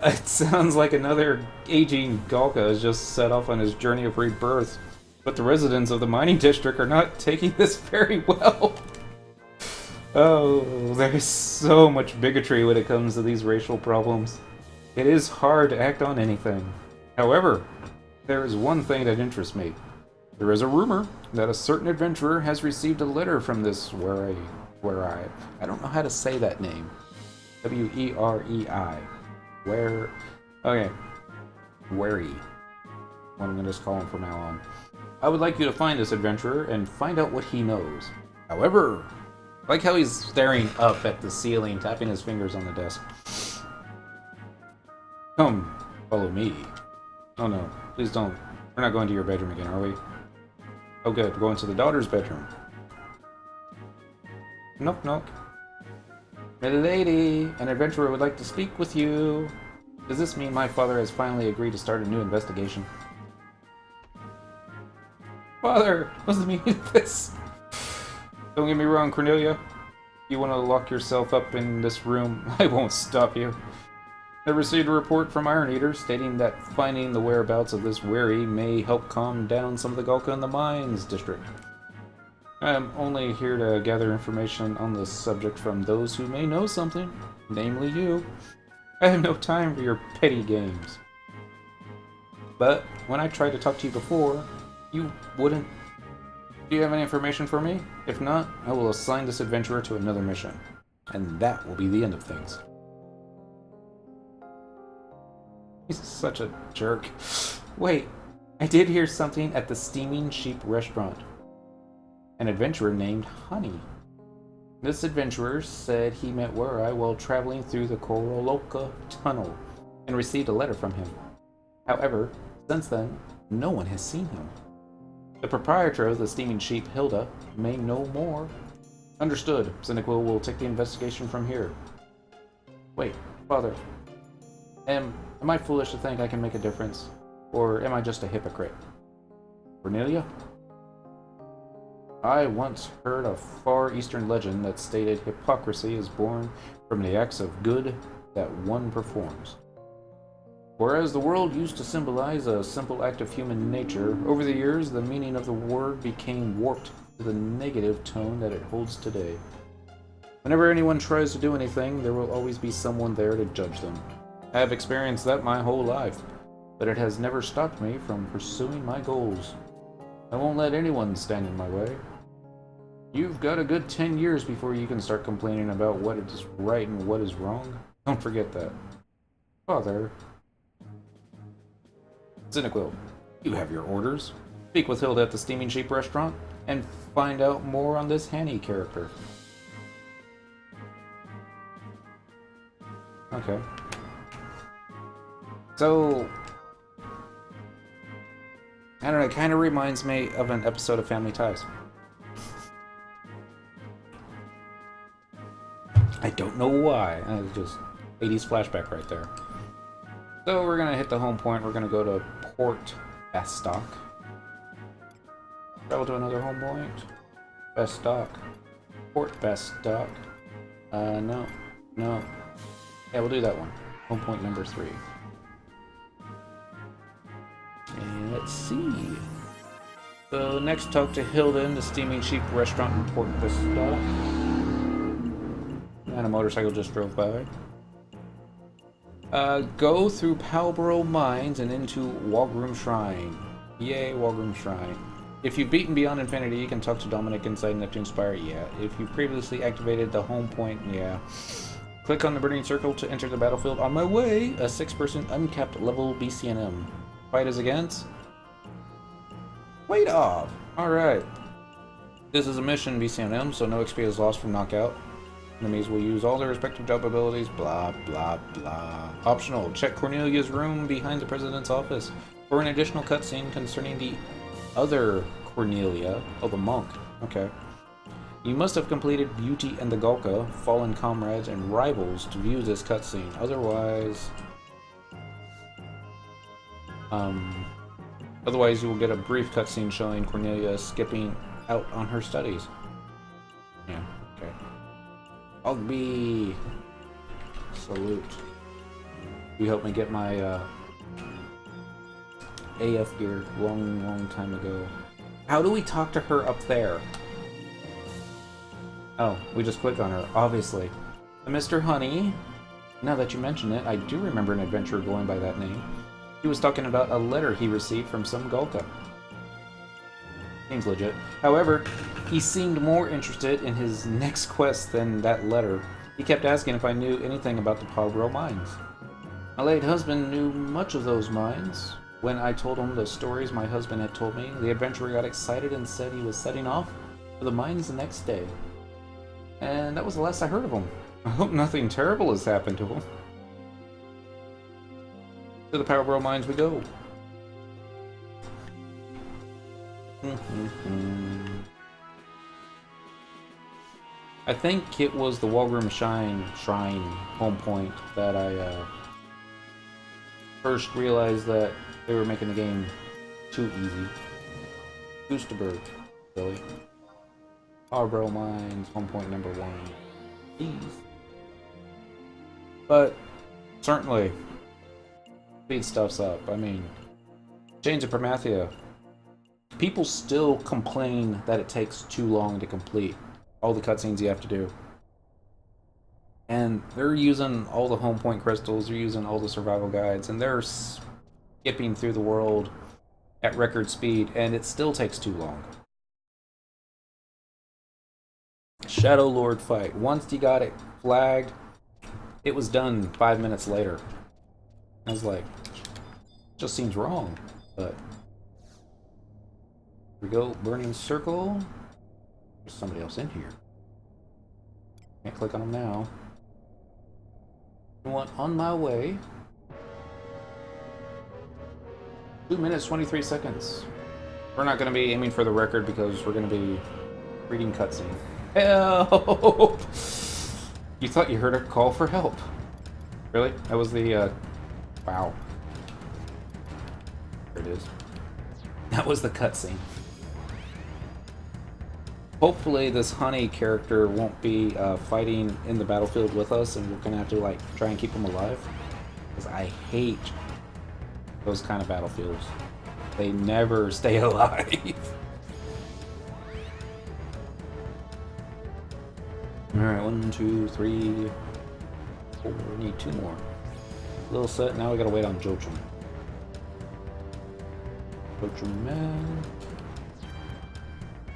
It sounds like another aging Gulka has just set off on his journey of rebirth, but the residents of the mining district are not taking this very well. Oh, there's so much bigotry when it comes to these racial problems. It is hard to act on anything. However, there is one thing that interests me. There is a rumor that a certain adventurer has received a letter from this Where-I. I don't know how to say that name. W-E-R-E-I. Where... Okay. Where-I. What I'm going to just call him from now on. I would like you to find this adventurer and find out what he knows. However... I like how he's staring up at the ceiling, tapping his fingers on the desk. Come, follow me. Oh no, please don't. We're not going to your bedroom again, are we? Oh good, we're going to the daughter's bedroom. Knock knock. Milady, an adventurer would like to speak with you. Does this mean my father has finally agreed to start a new investigation? Father, what's the meaning of this? Don't get me wrong, Cornelia. You want to lock yourself up in this room, I won't stop you. I received a report from Iron Eater stating that finding the whereabouts of this Wary may help calm down some of the Gulka in the Mines district. I am only here to gather information on this subject from those who may know something, namely you. I have no time for your petty games. But when I tried to talk to you before, you wouldn't. Do you have any information for me? If not, I will assign this adventurer to another mission. And that will be the end of things. He's such a jerk. Wait, I did hear something at the Steaming Sheep restaurant. An adventurer named Honey. This adventurer said he met Where-I while traveling through the Koroloka Tunnel and received a letter from him. However, since then, no one has seen him. The proprietor of the Steaming Sheep, Hilda, may know more. Understood. Cyndaquil will take the investigation from here. Wait, Father. Am I foolish to think I can make a difference? Or am I just a hypocrite? Cornelia? I once heard a far eastern legend that stated hypocrisy is born from the acts of good that one performs. Whereas the world used to symbolize a simple act of human nature, over the years the meaning of the word became warped to the negative tone that it holds today. Whenever anyone tries to do anything, there will always be someone there to judge them. I have experienced that my whole life, but it has never stopped me from pursuing my goals. I won't let anyone stand in my way. You've got a good 10 years before you can start complaining about what is right and what is wrong. Don't forget that. Father... Cyndaquil, you have your orders. Speak with Hilda at the Steaming Sheep restaurant and find out more on this Hanny character. Okay. So, I don't know, it kind of reminds me of an episode of Family Ties. I don't know why. It's just 80s flashback right there. So we're going to hit the home point. We're going to go to Port Bastok. Travel to another home point. Bastok. Port Bastok. No. Yeah, we'll do that one. Home point number 3. And let's see. So next, talk to Hilda in the Steaming Sheep restaurant in Port Bastok. And a motorcycle just drove by. Go through Palborough Mines and into Walgrim Shrine. Yay, Walgrim Shrine. If you've beaten Beyond Infinity, you can talk to Dominic inside Neptune Spire. Yeah. If you previously activated the home point, yeah. Click on the burning circle to enter the battlefield. On my way, a 6-person uncapped level BCNM. Fight is against. Wait off. Alright. This is a mission BCNM, so no XP is lost from knockout. Enemies will use all their respective job abilities, blah, blah, blah. Optional. Check Cornelia's room behind the president's office for an additional cutscene concerning the other Cornelia. Oh, the monk. Okay. You must have completed Beauty and the Golka, fallen comrades, and rivals to view this cutscene. Otherwise... Otherwise, you will get a brief cutscene showing Cornelia skipping out on her studies. Yeah, okay. Ogby! Salute. You helped me get my AF gear long time ago. How do we talk to her up there? Oh, we just click on her, obviously. Mr. Honey. Now that you mention it, I do remember an adventurer going by that name. He was talking about a letter he received from some Golka. Seems legit. However, he seemed more interested in his next quest than that letter. He kept asking if I knew anything about the Pogro mines. My late husband knew much of those mines. When I told him the stories my husband had told me, the adventurer got excited and said he was setting off for the mines the next day. And that was the last I heard of him. I hope nothing terrible has happened to him. To the Pogro mines we go. I think it was the Walgrim Shrine home point that I first realized that they were making the game too easy. Boosterberg, really. Pogro Mines, home point number 1. Please. But certainly, speed stuff's up. I mean, Chains of Promathia. People still complain that it takes too long to complete all the cutscenes you have to do. And they're using all the home point crystals, they're using all the survival guides, and they're skipping through the world at record speed, and it still takes too long. Shadow Lord fight. Once you got it flagged, it was done 5 minutes later. I was like, just seems wrong, but... Here we go, Burning Circle. There's somebody else in here. Can't click on him now. On my way. 2 minutes, 23 seconds. We're not going to be aiming for the record because we're going to be reading cutscene. Help! You thought you heard a call for help. Really? That was the, wow. There it is. That was the cutscene. Hopefully this Honey character won't be fighting in the battlefield with us, and we're gonna have to like try and keep him alive. Because I hate those kind of battlefields. They never stay alive. Alright, 1, 2, 3, 4. We need 2 more. Little set, now we gotta wait on Joachim. Joachim man.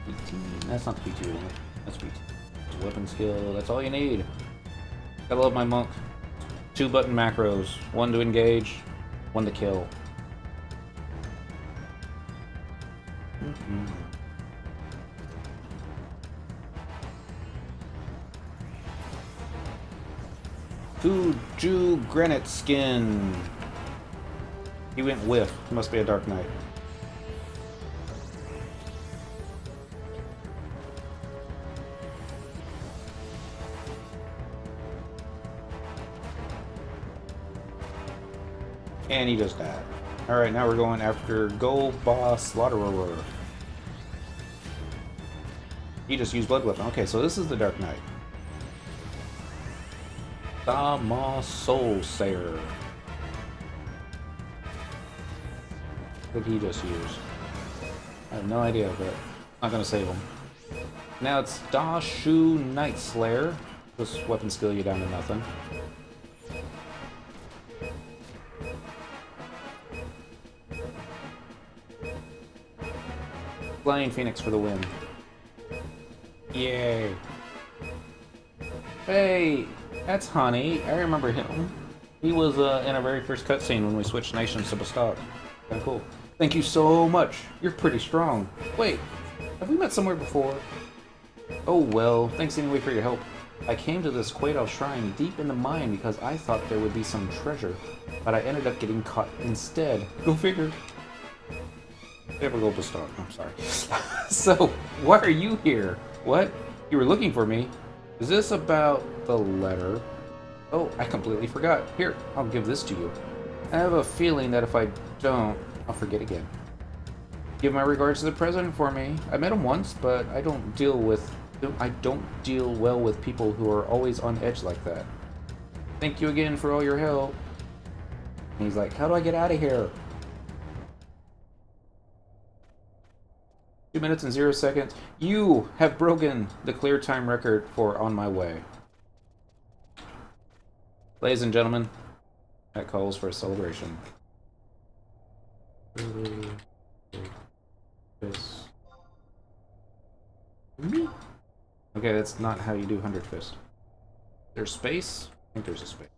PT. That's not the P2, is it? That's PT. It's weapon skill, that's all you need. Gotta love my monk. 2 button macros. 1 to engage, 1 to kill. Jew granite skin. He went whiff. Must be a Dark Knight. And he just died. Alright, now we're going after Gold Boss Slaughterer. He just used Blood Weapon. Okay, so this is the Dark Knight. Dama Soul Sayer. What did he just use? I have no idea, but I'm not gonna save him. Now it's Da Shu Night Slayer. This weapon skill you down to nothing. Flying Phoenix for the win. Yay. Hey, that's Honey. I remember him. He was in our very first cutscene when we switched nations to Bastok. Kinda cool. Thank you so much. You're pretty strong. Wait, have we met somewhere before? Oh well, thanks anyway for your help. I came to this Quaidal shrine deep in the mine because I thought there would be some treasure, but I ended up getting caught instead. Go figure. Never go Bastok. I'm sorry. So, why are you here? What? You were looking for me? Is this about the letter? Oh, I completely forgot. Here, I'll give this to you. I have a feeling that if I don't, I'll forget again. Give my regards to the president for me. I met him once, but I don't deal well with people who are always on edge like that. Thank you again for all your help. And he's like, how do I get out of here? 2 minutes and 0 seconds. You have broken the clear time record for On My Way. Ladies and gentlemen, that calls for a celebration. Okay, that's not how you do 100 Fist. There's space? I think there's a space.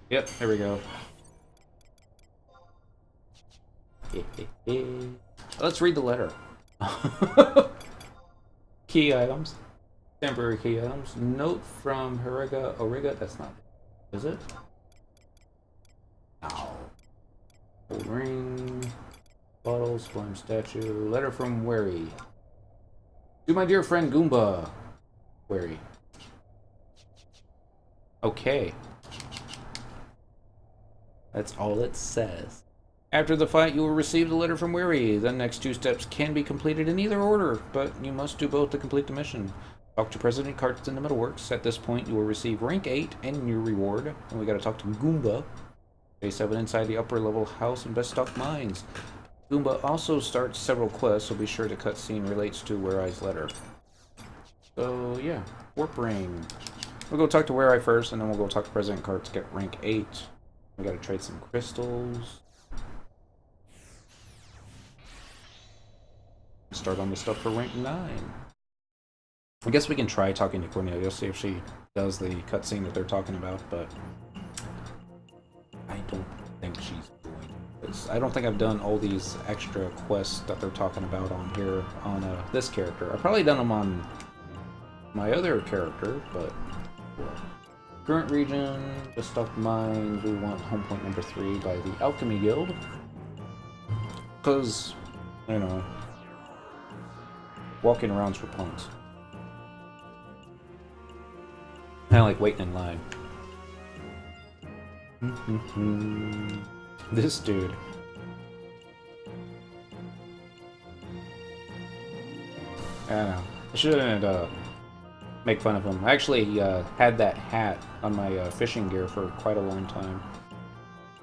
Yep, there we go. Let's read the letter. Key items. Temporary key items. Note from Origa. That's not it. Is it? No. Gold ring. Bottle. Sublime statue. Letter from Wary. To my dear friend Goomba. Wary. Okay. That's all it says. After the fight, you will receive the letter from Weary. The next 2 steps can be completed in either order, but you must do both to complete the mission. Talk to President Karts in the Metalworks. At this point, you will receive rank 8 and your reward. And we gotta talk to Goomba. Base 7 inside the upper level house in Bastok Mines. Goomba also starts several quests, so be sure the cutscene relates to Were-Eye's letter. So, yeah. Warp Ring. We'll go talk to Were-Eye first, and then we'll go talk to President Karts to get rank 8. We gotta trade some crystals. Start on the stuff for rank 9. I guess we can try talking to Cornelia, see if she does the cutscene that they're talking about, but I don't think she's going to. I don't think I've done all these extra quests that they're talking about on here on this character. I've probably done them on my other character, but well. Current region, Bastok Mines. We want home point number 3 by the Alchemy Guild, because you know. Walking around's for points. Kinda like waiting in line. This dude. I don't know. I shouldn't make fun of him. I actually had that hat on my fishing gear for quite a long time.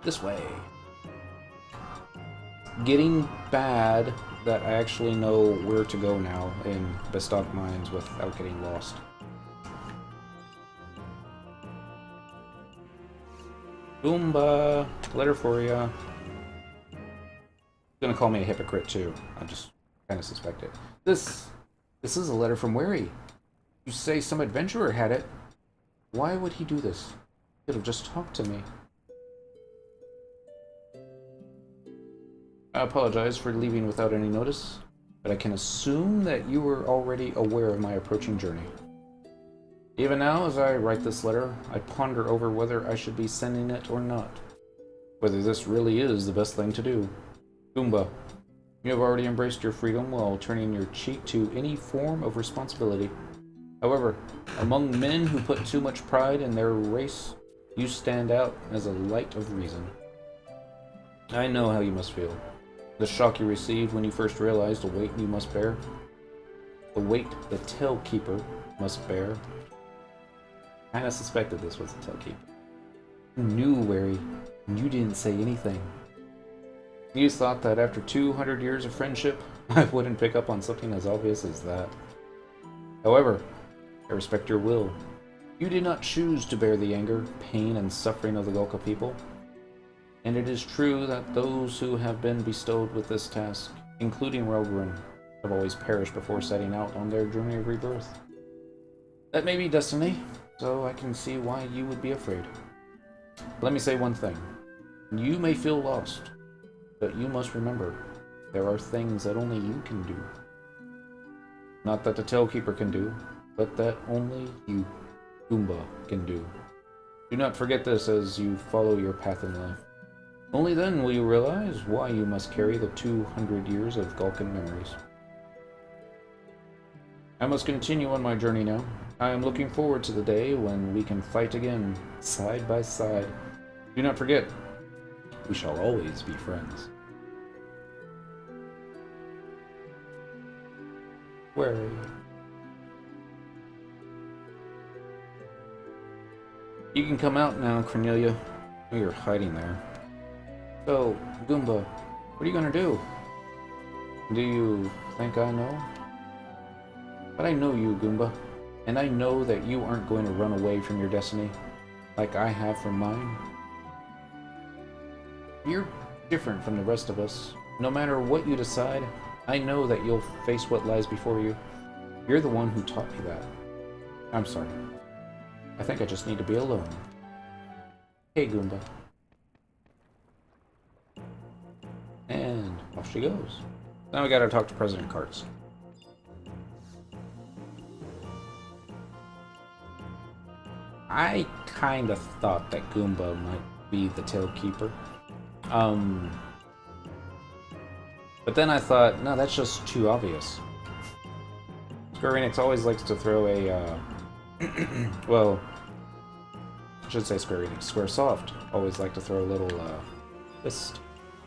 This way. Getting bad that I actually know where to go now in Bastok Mines without getting lost. Goomba, letter for ya. Gonna call me a hypocrite too. I just kind of suspect it. This is a letter from Wary. You say some adventurer had it. Why would he do this? He could have just talked to me. I apologize for leaving without any notice, but I can assume that you were already aware of my approaching journey. Even now, as I write this letter, I ponder over whether I should be sending it or not. Whether this really is the best thing to do. Goomba, you have already embraced your freedom while turning your cheek to any form of responsibility. However, among men who put too much pride in their race, you stand out as a light of reason. I know how you must feel. The shock you received when you first realized the weight you must bear. The weight the Tailkeeper must bear. I kinda suspected this was the Tailkeeper. You knew, Wary, and you didn't say anything. You thought that after 200 years of friendship, I wouldn't pick up on something as obvious as that. However, I respect your will. You did not choose to bear the anger, pain, and suffering of the Golka people. And it is true that those who have been bestowed with this task including Rogren, have always perished before setting out on their journey of rebirth. That may be destiny, so I can see why you would be afraid. Let me say one thing. You may feel lost, but you must remember, there are things that only you can do. Not that the Tailkeeper can do, but that only you, Goomba, can do. Do not forget this as you follow your path in life. Only then will you realize why you must carry the 200 years of Gulkin memories. I must continue on my journey now. I am looking forward to the day when we can fight again, side by side. Do not forget, we shall always be friends. Where are you? You can come out now, Cornelia. Oh, you're hiding there. So, Goomba, what are you gonna do? Do you think I know? But I know you, Goomba, and I know that you aren't going to run away from your destiny, like I have from mine. You're different from the rest of us. No matter what you decide, I know that you'll face what lies before you. You're the one who taught me that. I'm sorry. I think I just need to be alone. Hey, Goomba. And off she goes. Now we gotta talk to President Karts. I kinda thought that Goomba might be the Tailkeeper. But then I thought, no, that's just too obvious. Square Enix always likes to throw a, well, I should say Square Enix. Squaresoft always like to throw a little, twist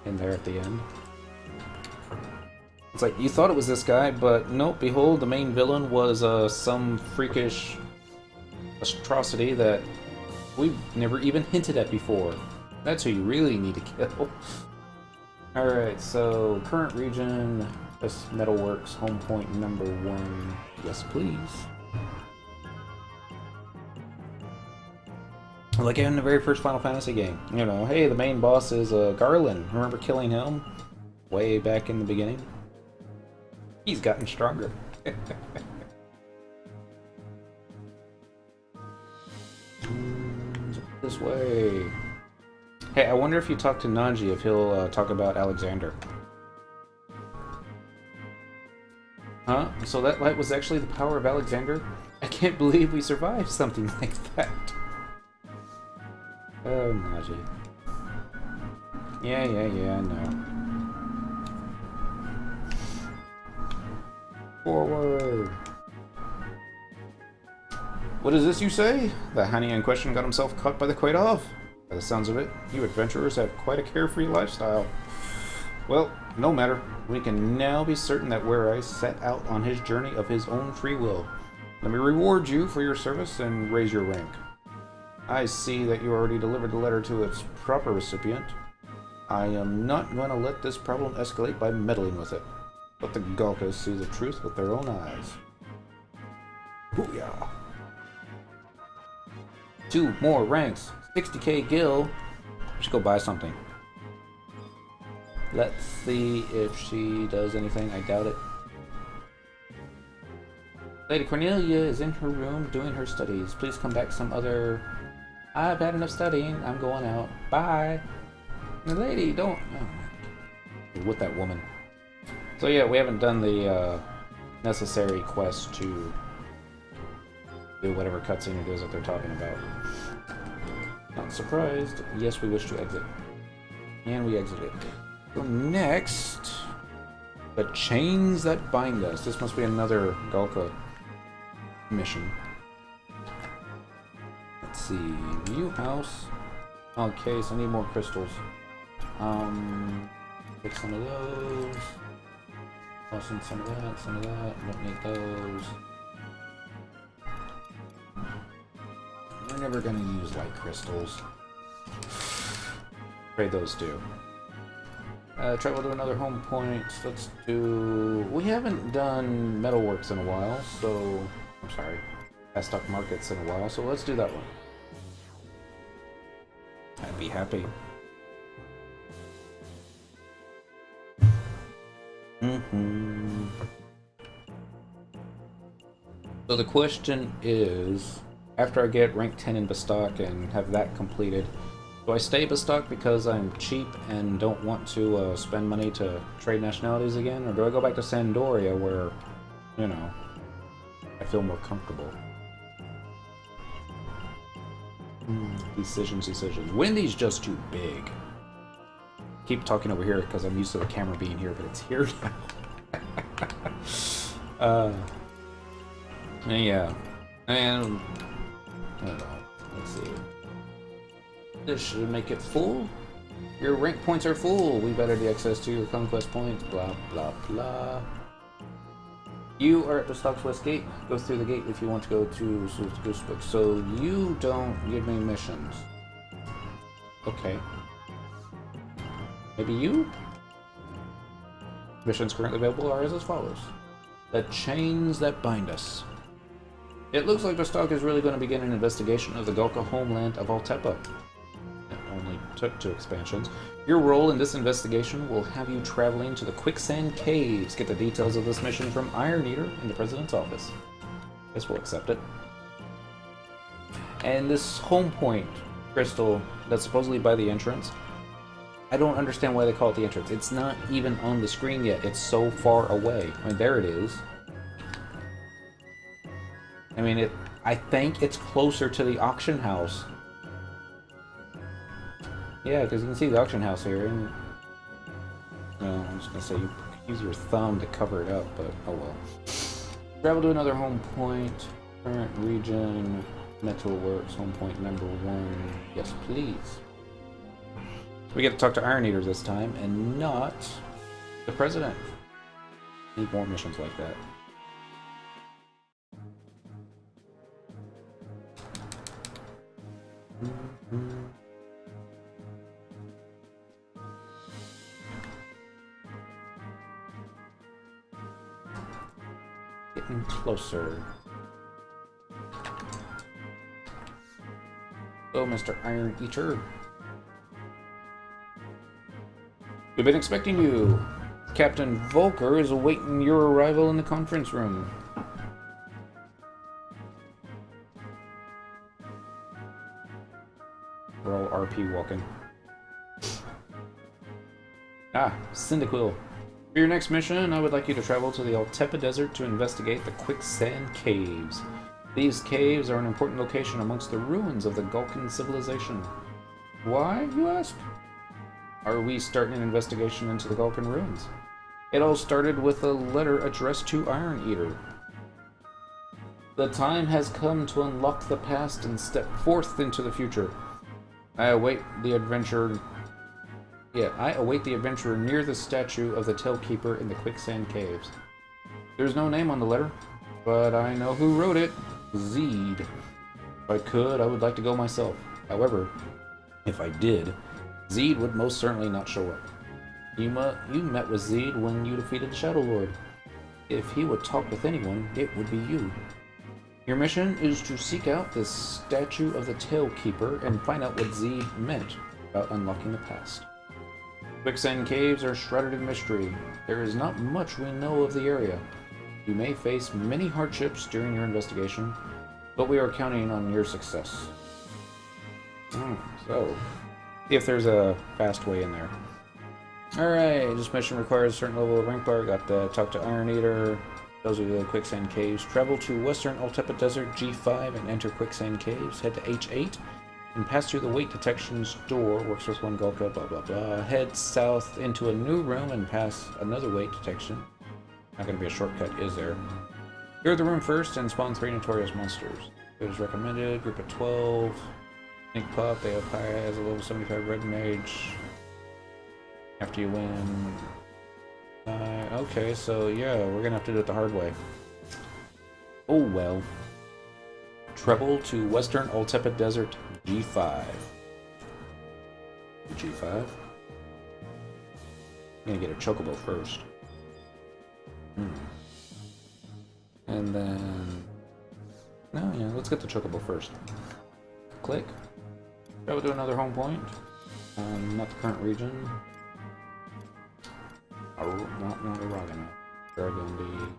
in there at the end. It's like, you thought it was this guy, but nope, behold, the main villain was, some freakish atrocity that we've never even hinted at before. That's who you really need to kill. Alright, so current region, this Metalworks, home point number 1. Yes, please. Like in the very first Final Fantasy game. You know, hey, the main boss is Garland. Remember killing him? Way back in the beginning? He's gotten stronger. This way. Hey, I wonder if you talk to Nanji, if he'll talk about Alexander. Huh? So that light was actually the power of Alexander? I can't believe we survived something like that. Oh, Nanji. Yeah, I know. Forward. What is this you say? The honey in question got himself caught by the Quaidov? By the sounds of it, you adventurers have quite a carefree lifestyle. Well, no matter. We can now be certain that Were set out on his journey of his own free will. Let me reward you for your service and raise your rank. I see that you already delivered the letter to its proper recipient. I am not going to let this problem escalate by meddling with it. Let the Gulkas see the truth with their own eyes. Booyah! 2 more ranks. 60k gil. I should go buy something. Let's see if she does anything. I doubt it. Lady Cornelia is in her room doing her studies. Please come back some other... I've had enough studying. I'm going out. Bye. The lady, don't... Oh, with that woman. So yeah, we haven't done the necessary quest to do whatever cutscene it is that they're talking about. Not surprised. Yes, we wish to exit. And we exited. So next, the chains that bind us. This must be another Gulka mission. Let's see. View house. Okay, so I need more crystals. Take some of those. Toss in some of that, some of that. Don't need those. We're never gonna use light crystals. Afraid those do. Travel to another home point. Let's do... We haven't done Metalworks in a while, so... I'm sorry. Bastok Markets in a while, so let's do that one. I'd be happy. So the question is, after I get rank 10 in Bastok and have that completed, do I stay Bastok because I'm cheap and don't want to spend money to trade nationalities again? Or do I go back to Sandoria where, you know, I feel more comfortable? Decisions. Wendy's just too big. Keep talking over here because I'm used to the camera being here, but it's here now. Yeah. And I don't know. Let's see. This should make it full. Your rank points are full. We better the access to your conquest points. Blah blah blah. You are at the Stock's West Gate. Go through the gate if you want to go to Goosebook. So you don't give me missions. Okay. Maybe you? Missions currently available are as follows. The chains that bind us. It looks like Bastok is really going to begin an investigation of the Gulka homeland of Altepa. It only took 2 expansions. Your role in this investigation will have you traveling to the Quicksand Caves. Get the details of this mission from Iron Eater in the President's office. Guess we'll accept it. And this home point crystal that's supposedly by the entrance, I don't understand why they call it the entrance. It's not even on the screen yet. It's so far away. I mean, there it is. I mean, I think it's closer to the auction house. Yeah, because you can see the auction house here. And, well, I'm just going to say you use your thumb to cover it up, but oh well. Travel to another home point. Current region. Metalworks. Home point number 1. Yes, please. We get to talk to Iron Eaters this time, and not the President. Need more missions like that. Getting closer. Oh, Mr. Iron Eater. We've been expecting you. Captain Volker is awaiting your arrival in the conference room. We're all RP walking. Ah, Cyndaquil. For your next mission, I would like you to travel to the Altepa Desert to investigate the Quicksand Caves. These caves are an important location amongst the ruins of the Gulkan civilization. Why, you ask? Are we starting an investigation into the Gulkan ruins? It all started with a letter addressed to Iron Eater. The time has come to unlock the past and step forth into the future. I await the adventurer near the statue of the Tailkeeper in the Quicksand Caves. There's no name on the letter, but I know who wrote it. Zeed. If I could, I would like to go myself. However, if I did, Zeed would most certainly not show up. You met with Zeed when you defeated the Shadow Lord. If he would talk with anyone, it would be you. Your mission is to seek out the statue of the Tailkeeper and find out what Zeed meant about unlocking the past. Quicksand Caves are shrouded in mystery. There is not much we know of the area. You may face many hardships during your investigation, but we are counting on your success. So, see if there's a fast way in there. Alright, this mission requires a certain level of rank bar. Got to talk to Iron Eater. Those are the Quicksand Caves. Travel to Western Altepa Desert G5 and enter Quicksand Caves. Head to H8 and pass through the weight detection's door. Works with 1 Gulka, blah blah blah. Head south into a new room and pass another weight detection. Not going to be a shortcut, is there? Clear the room first and spawn 3 notorious monsters. It is recommended. Group of 12. Sneak Pup, Aeopire has a level 75 red mage. After you win. Okay, so yeah, we're gonna have to do it the hard way. Oh well. Travel to Western Altepa Desert G5. G5? I'm gonna get a chocobo first. And then... No, yeah, let's get the chocobo first. Click. Travel to another home point. Not the current region. Not a Ragavan. Burgundy.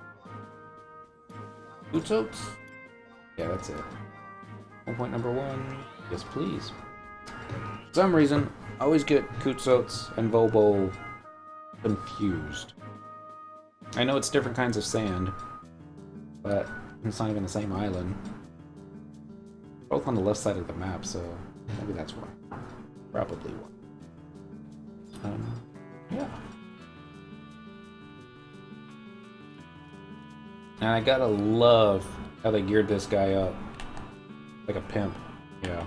Boots? Yeah, that's it. 1.1. Yes, please. For some reason, I always get Kutzots and Vobo confused. I know it's different kinds of sand, but it's not even the same island. Both on the left side of the map, so maybe that's why. Probably why. Yeah. And I gotta love how they geared this guy up. Like a pimp. Yeah.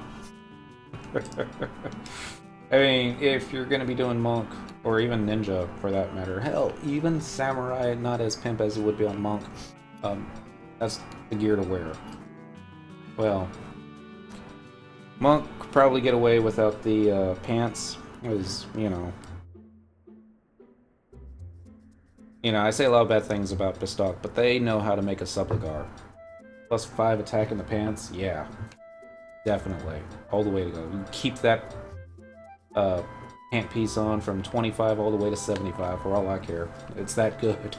I mean, if you're gonna be doing monk, or even ninja for that matter, hell, even samurai, not as pimp as it would be on monk, that's the gear to wear. Well, monk could probably get away without the pants, because, you know, I say a lot of bad things about Bastok, but they know how to make a subligar. +5 attack in the pants, yeah. Definitely. All the way to go. You keep that pant piece on from 25 all the way to 75, for all I care. It's that good.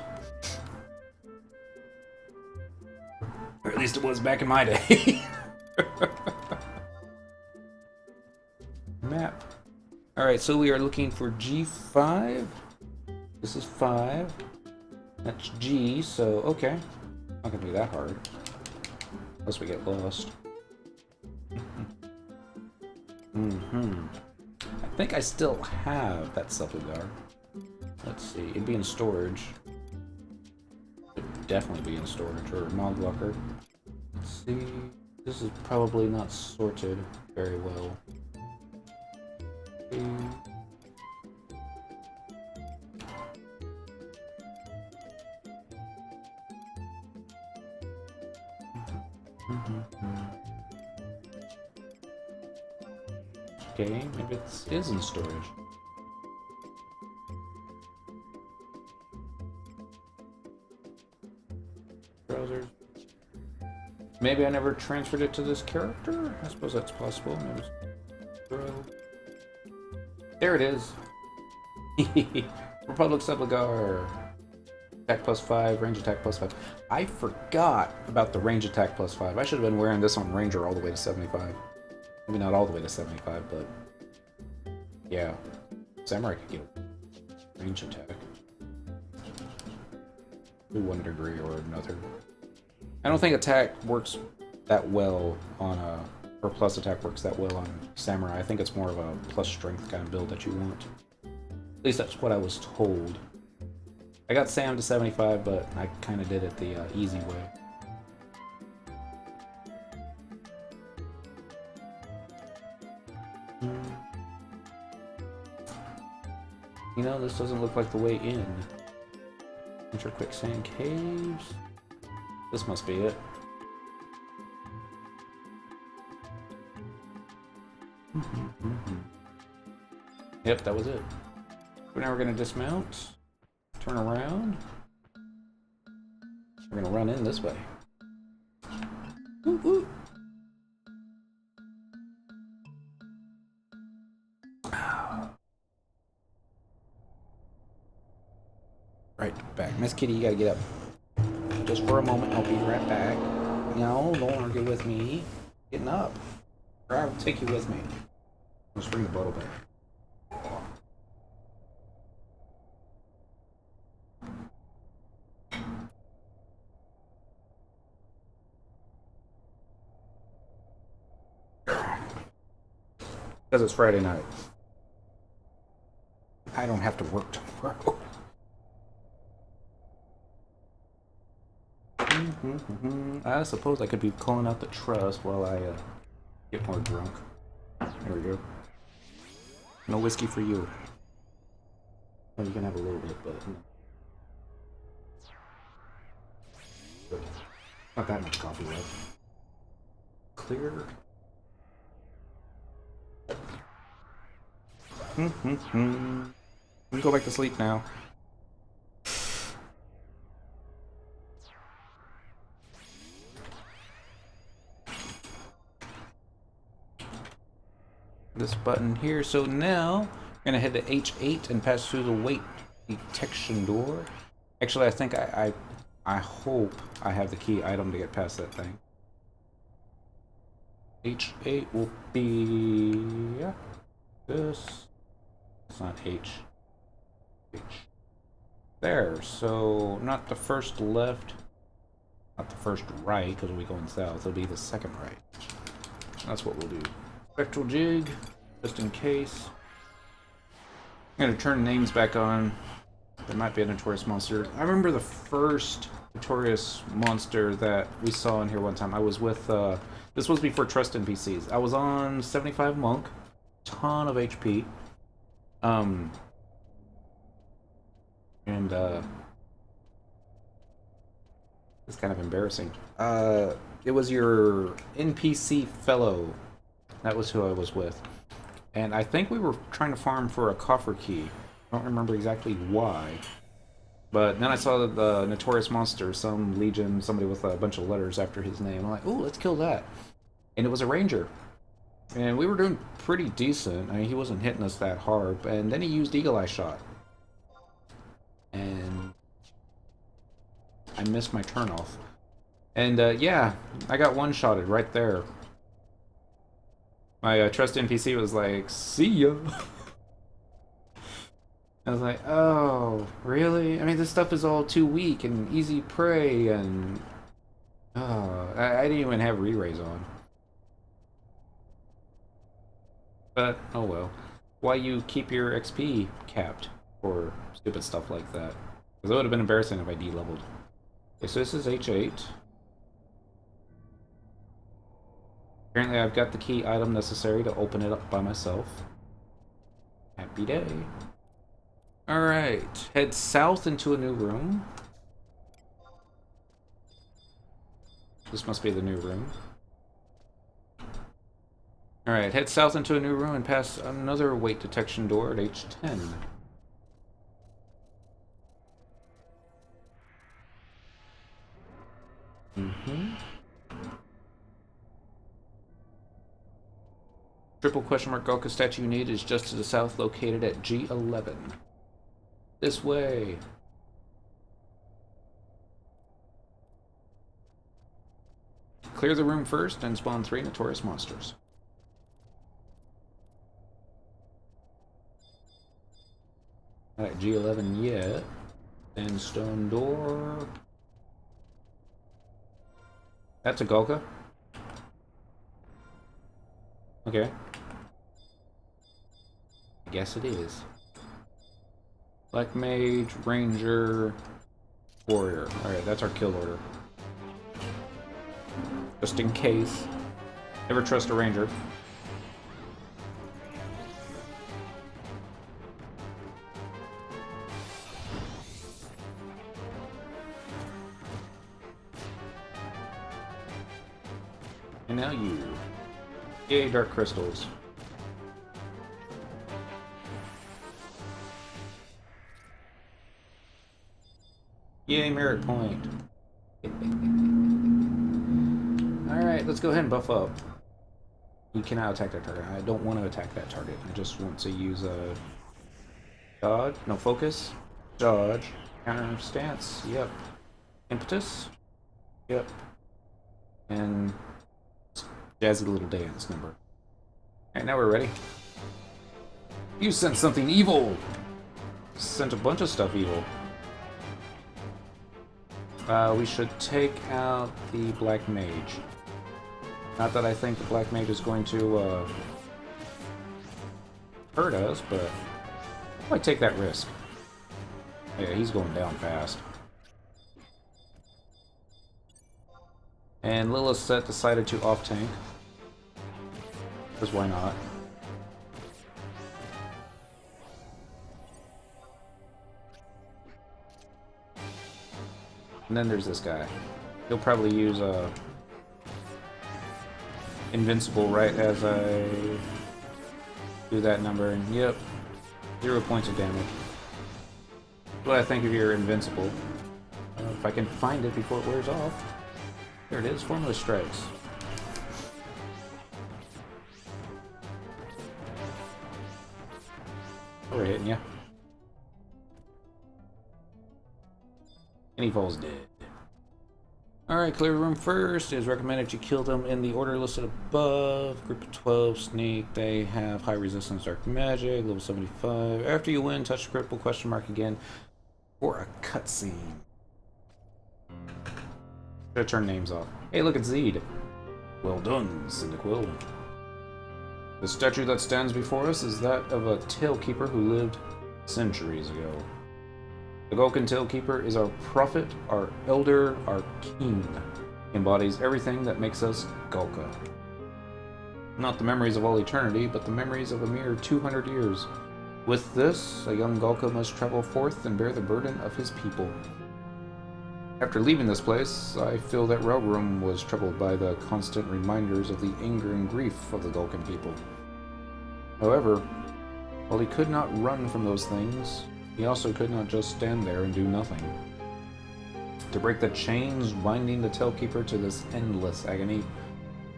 Or at least it was back in my day. Map. Alright, so we are looking for G5. This is 5. That's G, so okay. Not gonna be that hard. Unless we get lost. I think I still have that subligar. Let's see. It'd be in storage. It'd definitely be in storage, or mod locker. Let's see. This is probably not sorted very well. Okay, maybe it is in storage. Browsers. Maybe I never transferred it to this character? I suppose that's possible. Maybe there it is. Republic Subligar. Attack +5, range attack +5. I forgot about the range attack +5. I should have been wearing this on Ranger all the way to 75. Maybe not all the way to 75, but yeah. Samurai could get a range attack. To one degree or another. I don't think attack works that well on a... or plus attack works that well on Samurai. I think it's more of a plus strength kind of build that you want. At least that's what I was told. I got Sam to 75, but I kind of did it the easy way. You know, this doesn't look like the way in. Enter quicksand caves. This must be it. Yep, that was it. So now we're gonna dismount, turn around. We're gonna run in this way. Ooh, ooh. Right back. Miss Kitty, you gotta get up. Just for a moment, I'll be right back. No, don't argue with me. Getting up. Or I'll take you with me. Let's bring the bottle back. Because it's Friday night. I don't have to work tomorrow. I suppose I could be calling out the trust while I get more drunk. There we go. No whiskey for you. Well, you can have a little bit, but not that much coffee left. Clear. We can go back to sleep now. This button here. So now we're gonna head to H8 and pass through the Detection door. Actually, I think I hope I have the key item to get past that thing. H8 will be, yeah, this. It's not H. There, so not the first left, not the first right, because we'll be going south. It'll be the second right. That's what we'll do. Spectral jig, just in case. I'm gonna turn names back on. There might be a notorious monster. I remember the first notorious monster that we saw in here one time. I was with, this was before Trust NPCs. I was on 75 Monk, ton of HP. It's kind of embarrassing. It was your NPC fellow. That was who I was with. And I think we were trying to farm for a coffer key. I don't remember exactly why. But then I saw the notorious monster, some legion, somebody with a bunch of letters after his name. I'm like, ooh, let's kill that. And it was a ranger. And we were doing pretty decent. I mean, he wasn't hitting us that hard. And then he used Eagle Eye Shot. And I missed my turn off. And yeah, I got one-shotted right there. My trust NPC was like, see ya. I was like, oh, really? I mean, this stuff is all too weak and easy prey, and I didn't even have re-raise on. But, oh well. Why you keep your XP capped for stupid stuff like that? Because it would have been embarrassing if I de-leveled. Okay, so this is H8. Apparently I've got the key item necessary to open it up by myself. Happy day. Alright, head south into a new room. This must be the new room. Alright, head south into a new room and pass another weight detection door at H10. Triple question mark Gulka statue you need is just to the south, located at G11. This way. Clear the room first and spawn 3 notorious monsters. Alright, G11 yet. Sandstone door. That's a Gulka. Okay. I guess it is. Black Mage, Ranger, Warrior. Alright, that's our kill order. Just in case. Never trust a Ranger. And now you. Yay, Dark Crystals. Yay, merit point. Alright, let's go ahead and buff up. You cannot attack that target. I don't want to attack that target. I just want to use a dodge. No, focus. Dodge. Counter stance. Yep. Impetus. Yep. And jazzy little dance number. Alright, now we're ready. You sent something evil! Sent a bunch of stuff evil. We should take out the Black Mage. Not that I think the Black Mage is going to hurt us, but I might take that risk. Yeah, he's going down fast. And Lilith Set decided to off-tank. Because why not? And then there's this guy. He'll probably use Invincible right as I do that number, and yep, 0 points of damage. What I think of your Invincible. If I can find it before it wears off. There it is, Formless Strikes. We're hitting ya. And he falls dead. Alright, clear the room first. It is recommended you kill them in the order listed above. Group of 12, sneak. They have high resistance dark magic, level 75. After you win, touch the critical question mark again for a cutscene. Should turn names off. Hey, look, it's Zeed. Well done, Cyndaquil. The statue that stands before us is that of a Tailkeeper who lived centuries ago. The Golkan Tailkeeper is our prophet, our elder, our king. He embodies everything that makes us Golka. Not the memories of all eternity, but the memories of a mere 200 years. With this, a young Golka must travel forth and bear the burden of his people. After leaving this place, I feel that Realm was troubled by the constant reminders of the anger and grief of the Golkan people. However, while he could not run from those things, he also could not just stand there and do nothing. To break the chains binding the Tailkeeper to this endless agony,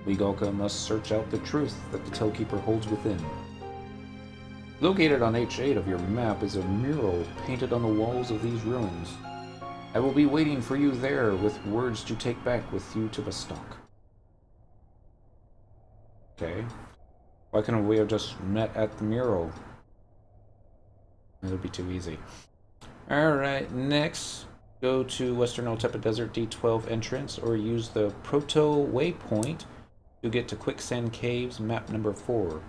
we Golka must search out the truth that the Tailkeeper holds within. Located on H8 of your map is a mural painted on the walls of these ruins. I will be waiting for you there with words to take back with you to Bastok. Okay. Why couldn't we have just met at the mural? It would be too easy. Alright, next, go to Western Altepa Desert D12 entrance or use the Proto Waypoint to get to Quicksand Caves, map number 4.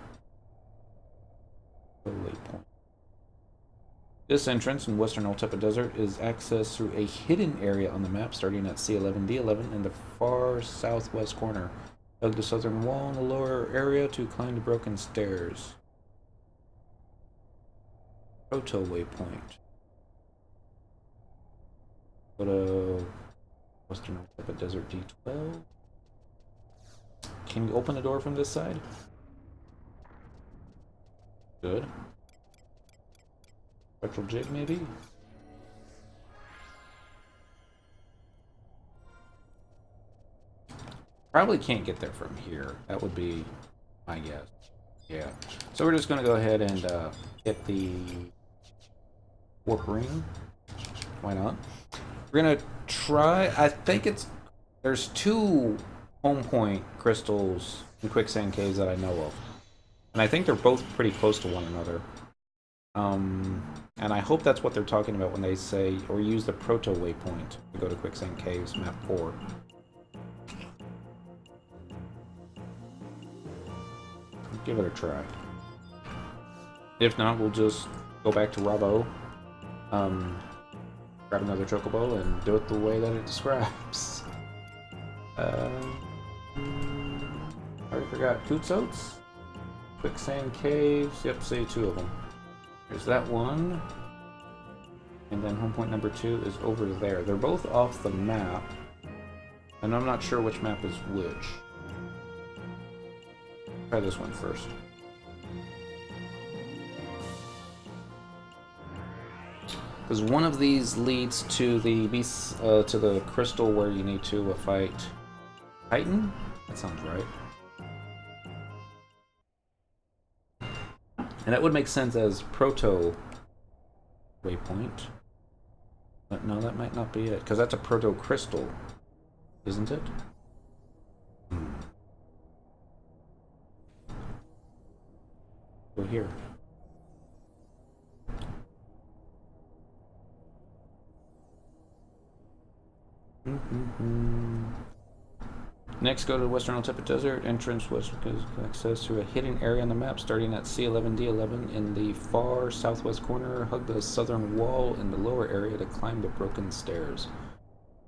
Waypoint. This entrance in Western Altepa Desert is accessed through a hidden area on the map starting at C11D11 in the far southwest corner. Hug the southern wall in the lower area to climb the broken stairs. Proto Waypoint. Go to Western Altepa Desert D12. Can you open the door from this side? Good. Spectral jig, maybe? Probably can't get there from here. That would be my guess. Yeah. So we're just going to go ahead and hit the warp ring. Why not? We're going to try... I think it's... There's 2 home point crystals in Quicksand Caves that I know of. And I think they're both pretty close to one another. And I hope that's what they're talking about when they say, or use the Proto Waypoint to go to Quicksand Caves, map 4. Give it a try. If not, we'll just go back to Rabo, grab another chocobo, and do it the way that it describes. I already forgot. Kutsotes? Quicksand Caves. Yep, say 2 of them. There's that one. And then home point number 2 is over there. They're both off the map. And I'm not sure which map is which. Try this one first. Because one of these leads to the beast, to the crystal where you need to fight Titan? That sounds right. And that would make sense as Proto Waypoint. But no, that might not be it. Because that's a Proto Crystal, isn't it? Go here. Next, go to the Western Altepa Desert. Entrance was access to a hidden area on the map starting at C11D11 in the far southwest corner. Hug the southern wall in the lower area to climb the broken stairs.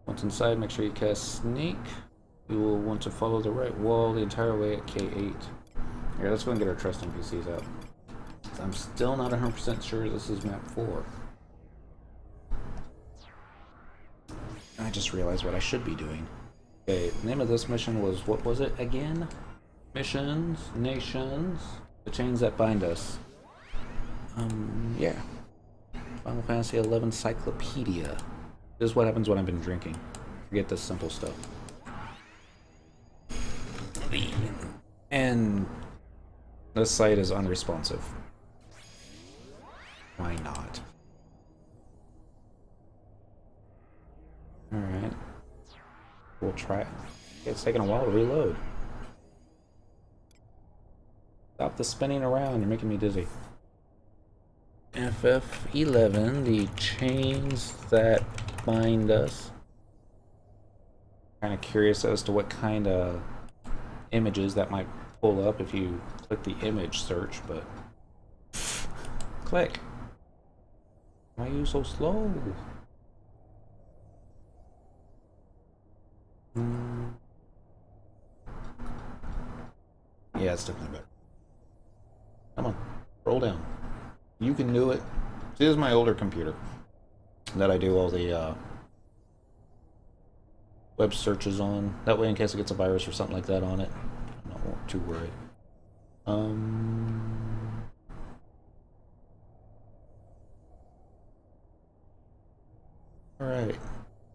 Once inside, make sure you cast Sneak. You will want to follow the right wall the entire way at K8. Here, let's go and get our trust NPCs out. I'm still not 100% sure this is map 4. I just realized what I should be doing. Okay, the name of this mission was, what was it again? Missions, Nations, the chains that bind us. Yeah. Final Fantasy XI Cyclopedia. This is what happens when I've been drinking. Forget this simple stuff. And this site is unresponsive. Why not? We'll try it. It's taking a while to reload. Stop the spinning around, you're making me dizzy. FF11, the chains that bind us. Kind of curious as to what kind of images that might pull up if you click the image search, but click. Why are you so slow? Yeah, it's definitely better. Come on, roll down. You can do it. This is my older computer that I do all the web searches on. That way, in case it gets a virus or something like that on it, I'm not too worried. Alright.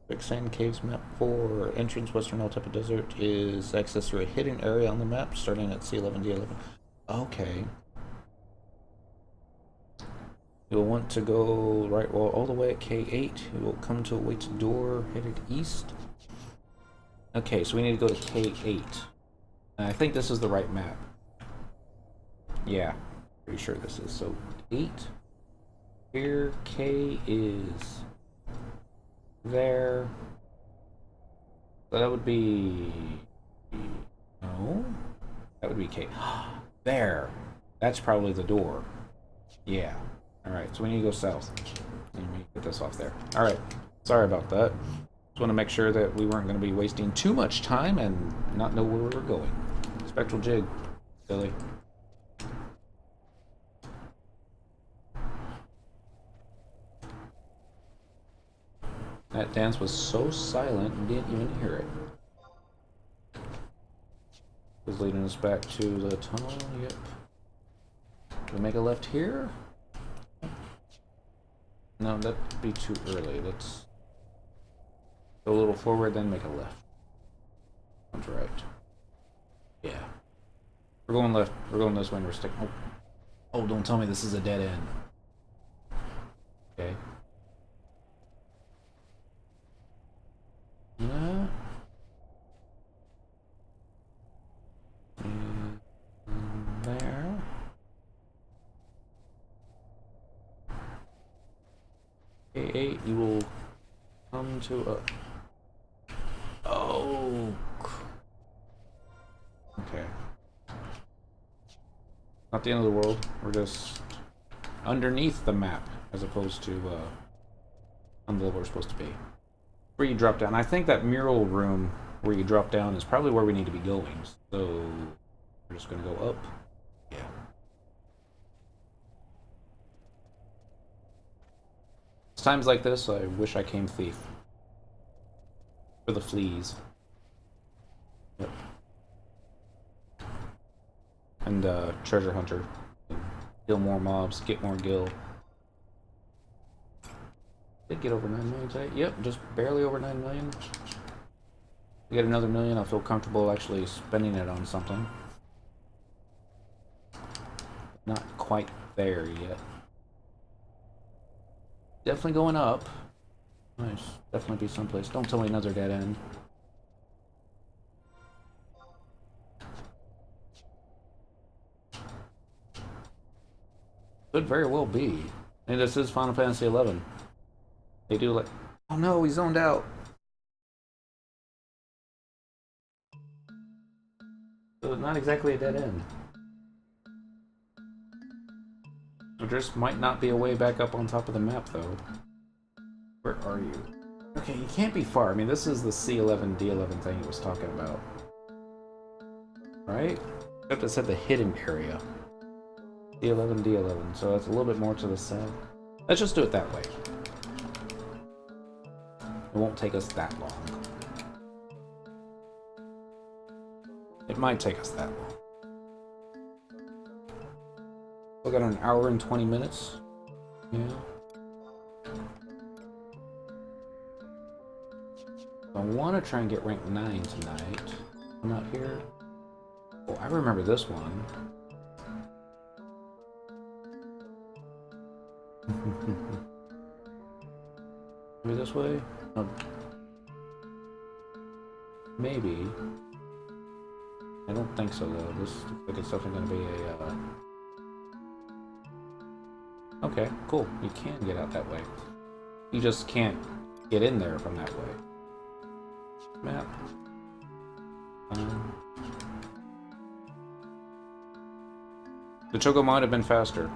Quicksand Caves Map 4. Entrance Western Altepa Desert is accessed through a hidden area on the map starting at C11D11. Okay. You'll want to go right all the way at K8. You will come to a weighted door headed east. Okay, so we need to go to K8. And I think this is the right map. Yeah, pretty sure this is. So 8. Here, K is there. So that would be... No. That would be K. There. That's probably the door. Yeah. Alright, so we need to go south. Let me get this off there. Alright. Sorry about that. Just want to make sure that we weren't going to be wasting too much time and not know where we were going. Spectral jig. Silly. That dance was so silent you didn't even hear it. It's leading us back to the tunnel. Yep. Do we make a left here? No, that'd be too early. Let's go a little forward, then make a left. Sounds right. Yeah. We're going left. We're going this way and we're sticking. Oh. Oh, don't tell me this is a dead end. Okay. Yeah. And there. A8, you will come to a... Oh. Okay. Not the end of the world. We're just underneath the map as opposed to on the level we're supposed to be. Where you drop down. I think that mural room where you drop down is probably where we need to be going. So we're just going to go up. Yeah. It's times like this I wish I came thief. For the fleas. Yep. And treasure hunter. Kill more mobs, get more gil. Did get over 9 million today? Yep, just barely over 9 million. To get another million, I feel comfortable actually spending it on something. Not quite there yet. Definitely going up. Nice. Definitely be someplace. Don't tell me another dead end. Could very well be. And this is Final Fantasy XI. They do like... Oh no, we zoned out. So not exactly a dead end. There just might not be a way back up on top of the map, though. Where are you? Okay, you can't be far. I mean, this is the C11, D11 thing he was talking about. Right? Except it said the hidden area. D11, D11, so that's a little bit more to the south. Let's just do it that way. It won't take us that long. It might take us that long. We got an hour and 20 minutes. Yeah. I want to try and get rank 9 tonight. I'm not here. Oh, I remember this one. Maybe this way? No. Maybe. I don't think so though. This looks like it's definitely gonna be a Okay, cool. You can get out that way. You just can't get in there from that way. Map. The Choco might have been faster.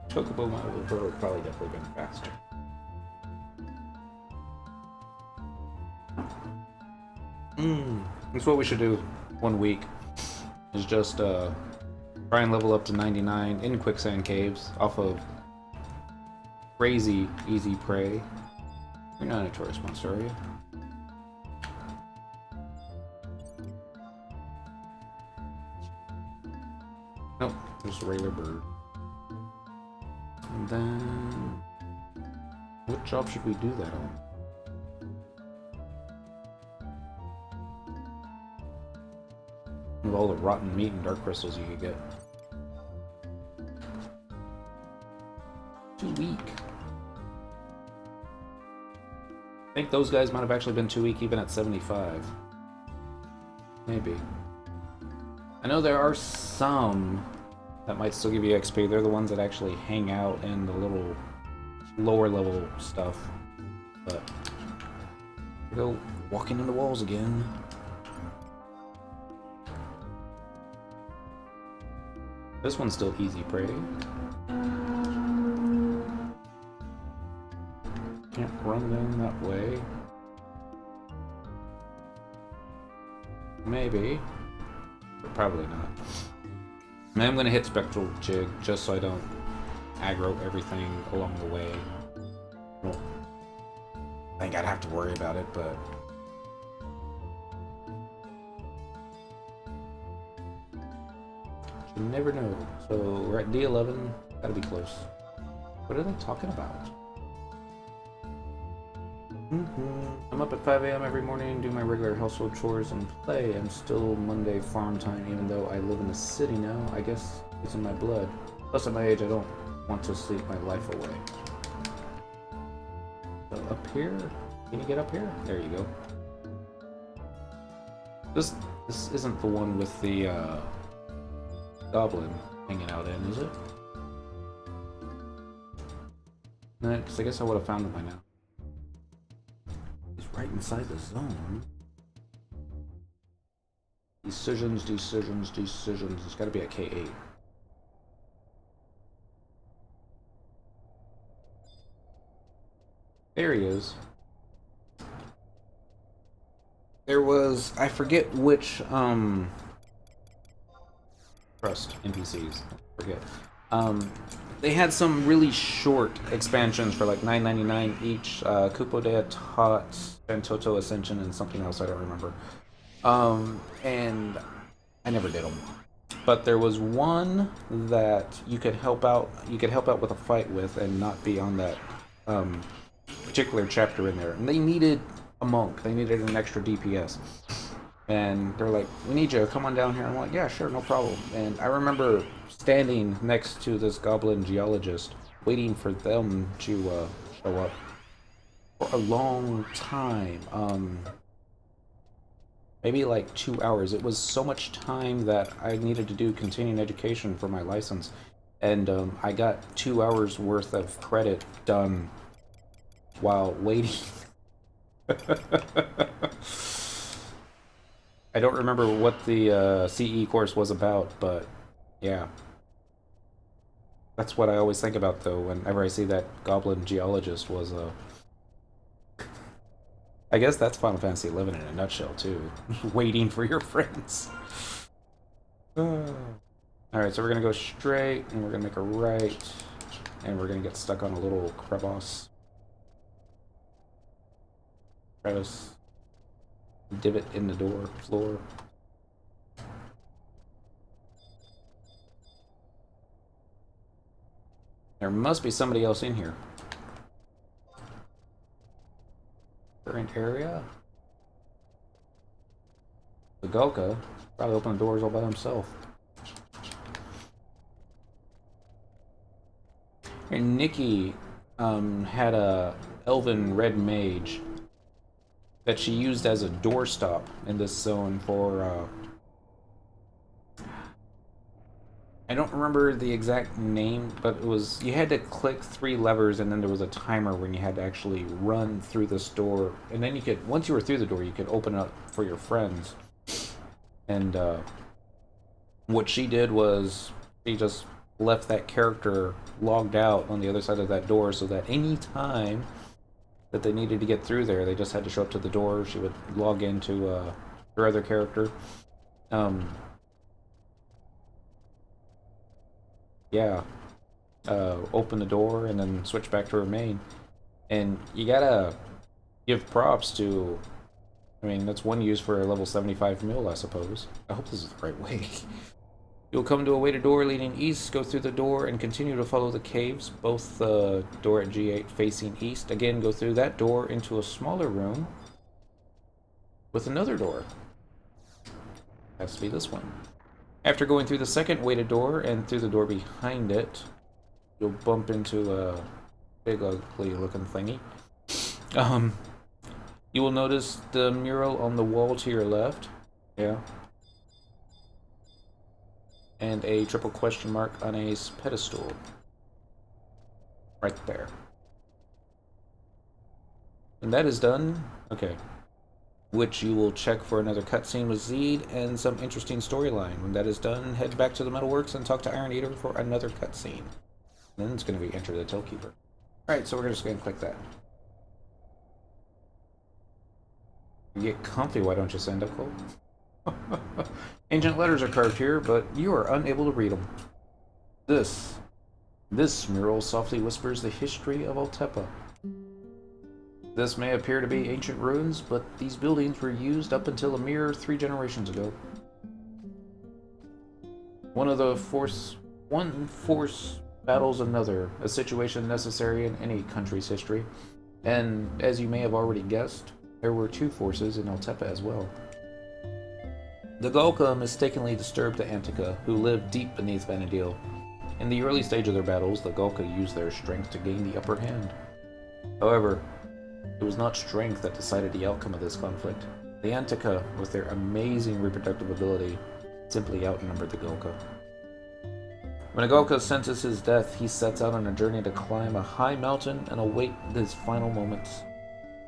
Chocobo might have probably definitely been faster. That's what we should do 1 week. Is just try and level up to 99 in quicksand caves off of crazy easy prey. You're not a tourist monster, are you? Nope, just a regular bird. And then what job should we do that on? With all the rotten meat and dark crystals you could get. Too weak. I think those guys might have actually been too weak even at 75. Maybe. I know there are some that might still give you XP. They're the ones that actually hang out in the little lower level stuff. But we go walking into walls again. This one's still easy prey. Can't run down that way. Maybe. But probably not. I'm gonna hit Spectral Jig just so I don't aggro everything along the way. Well, I think I'd have to worry about it, but you never know. So we're at D11. Gotta be close. What are they talking about? I'm up at 5 a.m. every morning, do my regular household chores and play. I'm still Monday farm time, even though I live in the city now. I guess it's in my blood. Plus, at my age, I don't want to sleep my life away. So up here? Can you get up here? There you go. This isn't the one with the goblin hanging out in, is it? No, because I guess I would have found him by now. He's right inside the zone. Decisions, decisions, decisions. It's got to be at K8. There he is. There was, I forget which trust NPCs. I forget. They had some really short expansions for like $9.99 each. Kupo de Tot, Santoto Ascension, and something else I don't remember. And I never did them. But there was one that you could help out. You could help out with a fight with, and not be on that particular chapter in there. And they needed a monk. They needed an extra DPS. And they're like, we need you, come on down here. I'm like, yeah, sure, no problem. And I remember standing next to this goblin geologist, waiting for them to show up for a long time. Maybe like 2 hours. It was so much time that I needed to do continuing education for my license. And I got 2 hours worth of credit done while waiting. I don't remember what the CE course was about, but yeah. That's what I always think about, though, whenever I see that goblin geologist was I guess that's Final Fantasy XI in a nutshell, too. Waiting for your friends. Alright, so we're gonna go straight, and we're gonna make a right, and we're gonna get stuck on a little crevasse. Crevice. Divot in the door floor. There must be somebody else in here. Current area? The Golka probably opened the doors all by himself. And Nikki had a elven red mage that she used as a doorstop in this zone for, I don't remember the exact name, but it was, you had to click 3 levers and then there was a timer when you had to actually run through this door. And then you could, once you were through the door, you could open it up for your friends. And what she did was she just left that character logged out on the other side of that door so that any time that they needed to get through there, they just had to show up to the door. She would log into her other character. Yeah, open the door and then switch back to her main. And you gotta give props to, I mean, that's one use for a level 75 mule, I suppose. I hope this is the right way. You'll come to a weighted door leading east, go through the door, and continue to follow the caves, both the door at G8 facing east. Again, go through that door into a smaller room with another door. Has to be this one. After going through the second weighted door and through the door behind it, you'll bump into a big ugly looking thingy. You will notice the mural on the wall to your left. Yeah. And a triple question mark on a pedestal. Right there. When that is done, okay, which you will check for another cutscene with Zeed and some interesting storyline. When that is done, head back to the Metalworks and talk to Iron Eater for another cutscene. Then it's going to be Enter the Tailkeeper. Alright, so we're just going to click that. You get comfy, why don't you, Sandoku? Ancient letters are carved here, but you are unable to read them. This mural softly whispers the history of Altepa. This may appear to be ancient ruins, but these buildings were used up until a mere 3 generations ago. One force battles another, a situation necessary in any country's history. And as you may have already guessed, there were 2 forces in Altepa as well. The Golka mistakenly disturbed the Antika, who lived deep beneath Vanadil. In the early stage of their battles, the Golka used their strength to gain the upper hand. However, it was not strength that decided the outcome of this conflict. The Antika, with their amazing reproductive ability, simply outnumbered the Golka. When a Golka senses his death, he sets out on a journey to climb a high mountain and await his final moments.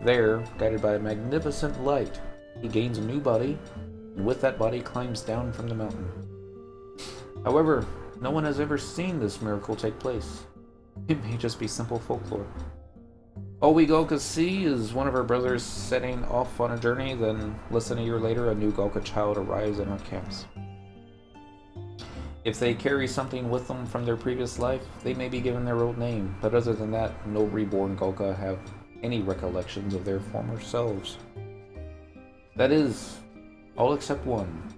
There, guided by a magnificent light, he gains a new body, and with that body climbs down from the mountain. However, no one has ever seen this miracle take place. It may just be simple folklore. All we Golkas see is one of our brothers setting off on a journey, then less than a year later a new Golka child arrives in our camps. If they carry something with them from their previous life, they may be given their old name, but other than that, no reborn Golka have any recollections of their former selves. That is, all except one.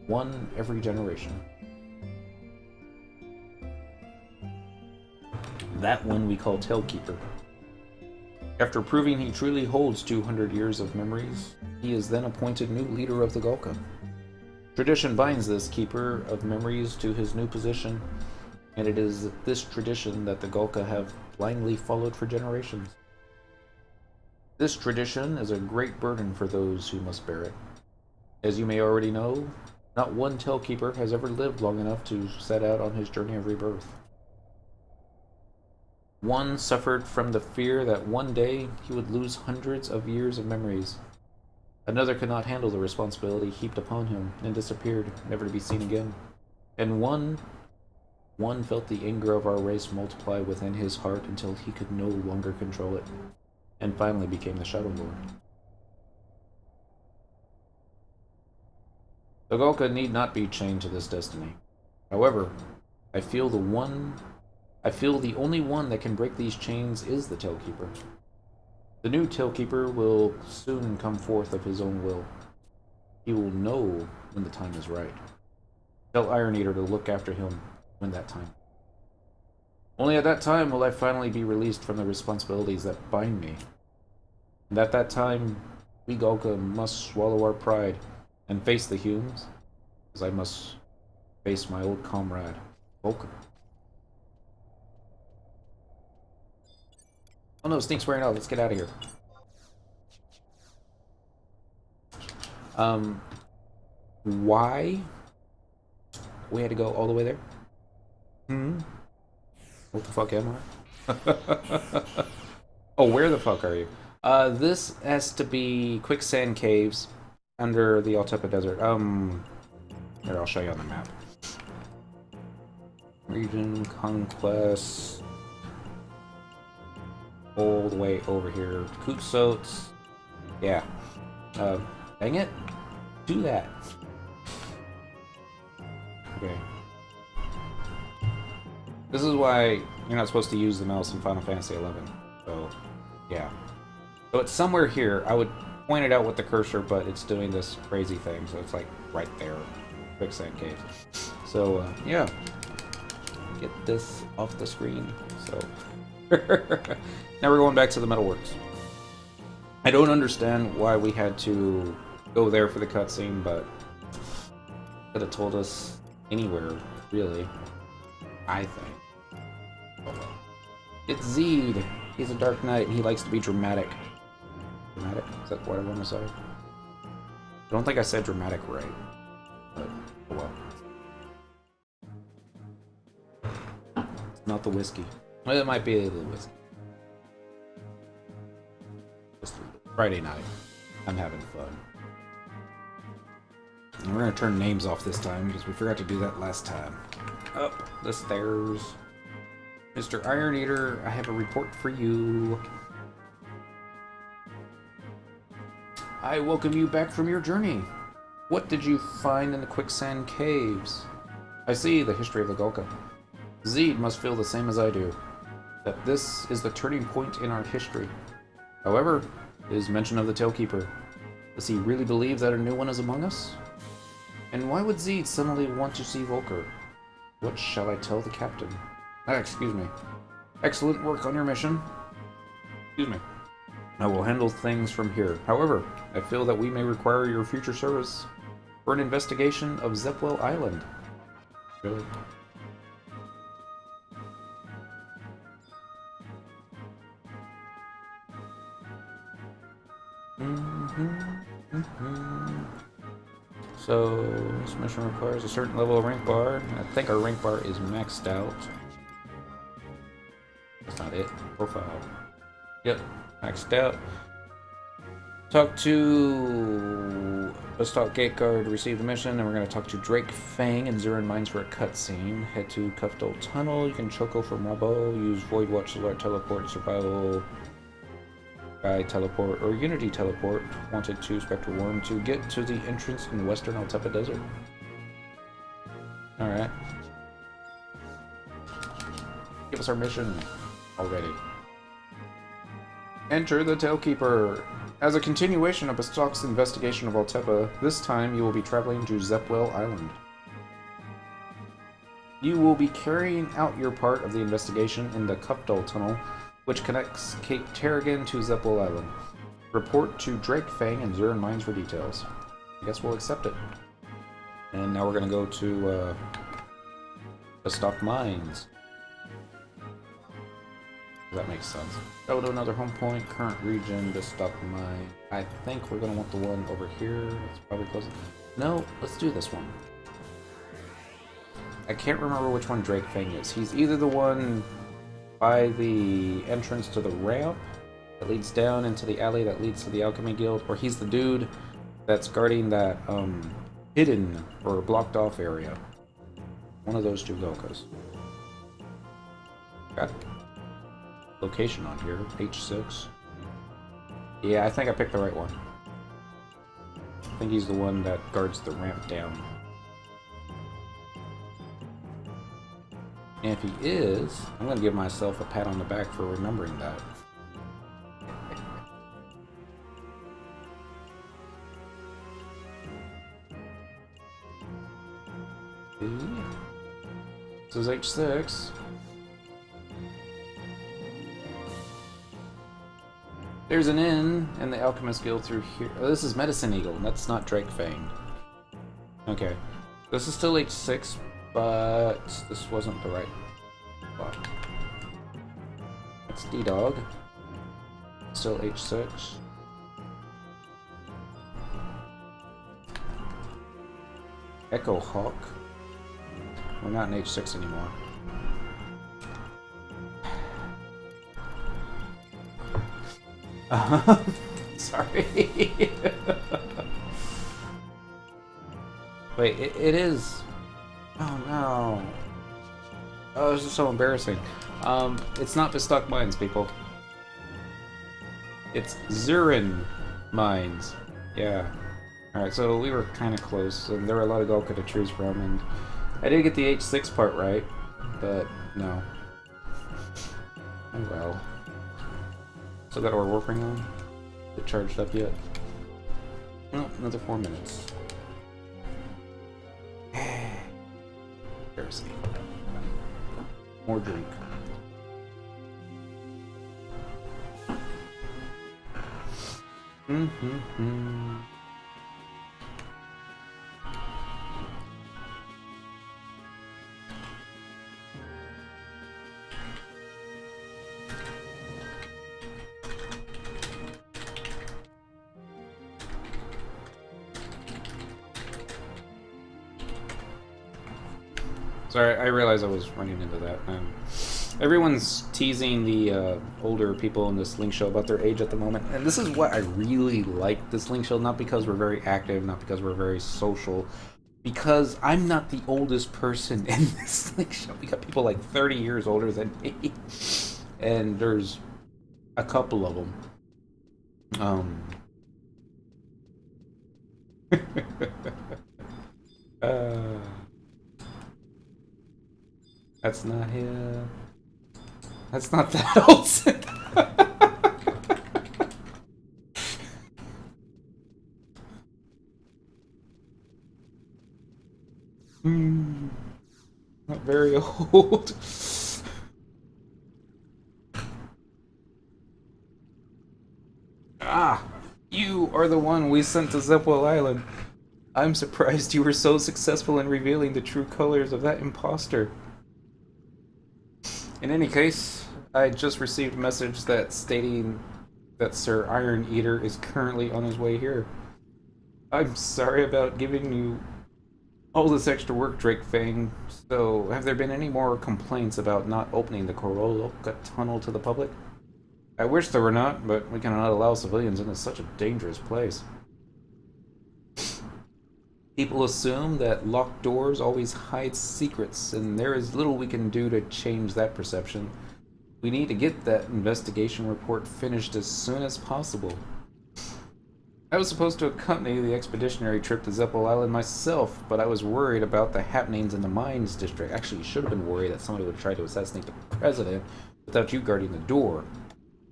One every generation. That one we call Tailkeeper. After proving he truly holds 200 years of memories, he is then appointed new leader of the Golka. Tradition binds this keeper of memories to his new position, and it is this tradition that the Golka have blindly followed for generations. This tradition is a great burden for those who must bear it. As you may already know, not one Tailkeeper has ever lived long enough to set out on his journey of rebirth. One suffered from the fear that one day he would lose hundreds of years of memories. Another could not handle the responsibility heaped upon him and disappeared, never to be seen again. And one felt the anger of our race multiply within his heart until he could no longer control it, and finally became the Shadow Lord. The Golka need not be chained to this destiny. However, I feel the only one that can break these chains is the Tailkeeper. The new Tailkeeper will soon come forth of his own will. He will know when the time is right. Tell Iron Eater to look after him when that time. Only at that time will I finally be released from the responsibilities that bind me. And at that time, we Golka must swallow our pride and face the humans, as I must face my old comrade, Volker. Oh no, Sneak's wearing out. Let's get out of here. Why we had to go all the way there? What the fuck am I? Oh, where the fuck are you? This has to be quicksand caves under the Altepa Desert. Here, I'll show you on the map. Region, conquest, all the way over here. Kutsots. Yeah. Dang it. Do that. Okay. This is why you're not supposed to use the mouse in Final Fantasy XI. So, yeah. So it's somewhere here. I would point it out with the cursor, but it's doing this crazy thing, so it's like right there. Quicksand cave. So, yeah. Get this off the screen. So, now we're going back to the metalworks. I don't understand why we had to go there for the cutscene, but could have told us anywhere, really. I think. Oh, well. It's Zeed. He's a Dark Knight, and he likes to be dramatic. Dramatic? Is that what I want to say? I don't think I said dramatic right. But, oh well. It's not the whiskey. Well, it might be the whiskey. Just Friday night. I'm having fun. And we're going to turn names off this time, because we forgot to do that last time. Up the stairs. Mr. Iron Eater, I have a report for you. I welcome you back from your journey. What did you find in the quicksand caves? I see the history of the Gulka. Zeed must feel the same as I do, that this is the turning point in our history. However, it is mention of the Tailkeeper. Does he really believe that a new one is among us? And why would Zeed suddenly want to see Volker? What shall I tell the captain? Excuse me. Excellent work on your mission. Excuse me. I will handle things from here. However, I feel that we may require your future service for an investigation of Zepwell Island. Really? So, this mission requires a certain level of rank bar. I think our rank bar is maxed out. That's not it. Profile. Yep, maxed out. Talk to Bastok Gate Guard to receive the mission, and we're going to talk to Drake Fang and Zurin Mines for a cutscene. Head to Cuffdole Tunnel. You can Choco from Rabo. Use Void Watch Solar Teleport, Survival Guy Teleport, or Unity Teleport. Wanted to Spectre Worm to get to the entrance in Western Altepa Desert. Alright. Give us our mission already. Enter the Tailkeeper. As a continuation of Bastok's investigation of Altepa, this time you will be traveling to Zepwell Island. You will be carrying out your part of the investigation in the Cuffdole Tunnel, which connects Cape Terrigan to Zepwell Island. Report to Drake Fang and Zurin Mines for details. I guess we'll accept it. And now we're going to go to Bastok Mines. That makes sense. Go to another home point, current region, Bastok Mine. I think we're going to want the one over here. That's probably close. No, let's do this one. I can't remember which one Drake Fang is. He's either the one by the entrance to the ramp that leads down into the alley that leads to the Alchemy Guild, or he's the dude that's guarding that hidden or blocked off area. One of those two Gokas. Got location on here, H6. Yeah, I think I picked the right one. I think he's the one that guards the ramp down. And if he is, I'm going to give myself a pat on the back for remembering that. This is H6. There's an inn in the Alchemist Guild through here. Oh, this is Medicine Eagle. That's not Drake Fang. Okay. This is still H6. But this wasn't the right spot. That's D-Dog. Still H6.
Echo Hawk. We're not in H6 anymore. Sorry. Wait, it is. Oh no. Oh, this is so embarrassing. It's not Bastok Mines, people. It's Zurin Mines. Yeah. Alright, so we were kind of close, and there were a lot of Golka to choose from, and I did get the H6 part right, but no. Oh well. Still got our warp ring on? Is it charged up yet? Well, another 4 minutes. Embarrassing. More drink. Sorry, I realized I was running into that. Everyone's teasing the older people in this Link show about their age at the moment, and this is what I really like this Link show, not because we're very active, not because we're very social, because I'm not the oldest person in this Link show. We got people like 30 years older than me, and there's a couple of them. That's not him. That's not that old. Not very old. Ah, you are the one we sent to Zepwell Island. I'm surprised you were so successful in revealing the true colors of that imposter. In any case, I just received a message that stating that Sir Iron Eater is currently on his way here. I'm sorry about giving you all this extra work, Drake Fang. So, have there been any more complaints about not opening the Koroloka tunnel to the public? I wish there were not, but we cannot allow civilians into such a dangerous place. People assume that locked doors always hide secrets, and there is little we can do to change that perception. We need to get that investigation report finished as soon as possible. I was supposed to accompany the expeditionary trip to Zepwell Island myself, but I was worried about the happenings in the mines district. Actually, you should have been worried that somebody would try to assassinate the president without you guarding the door,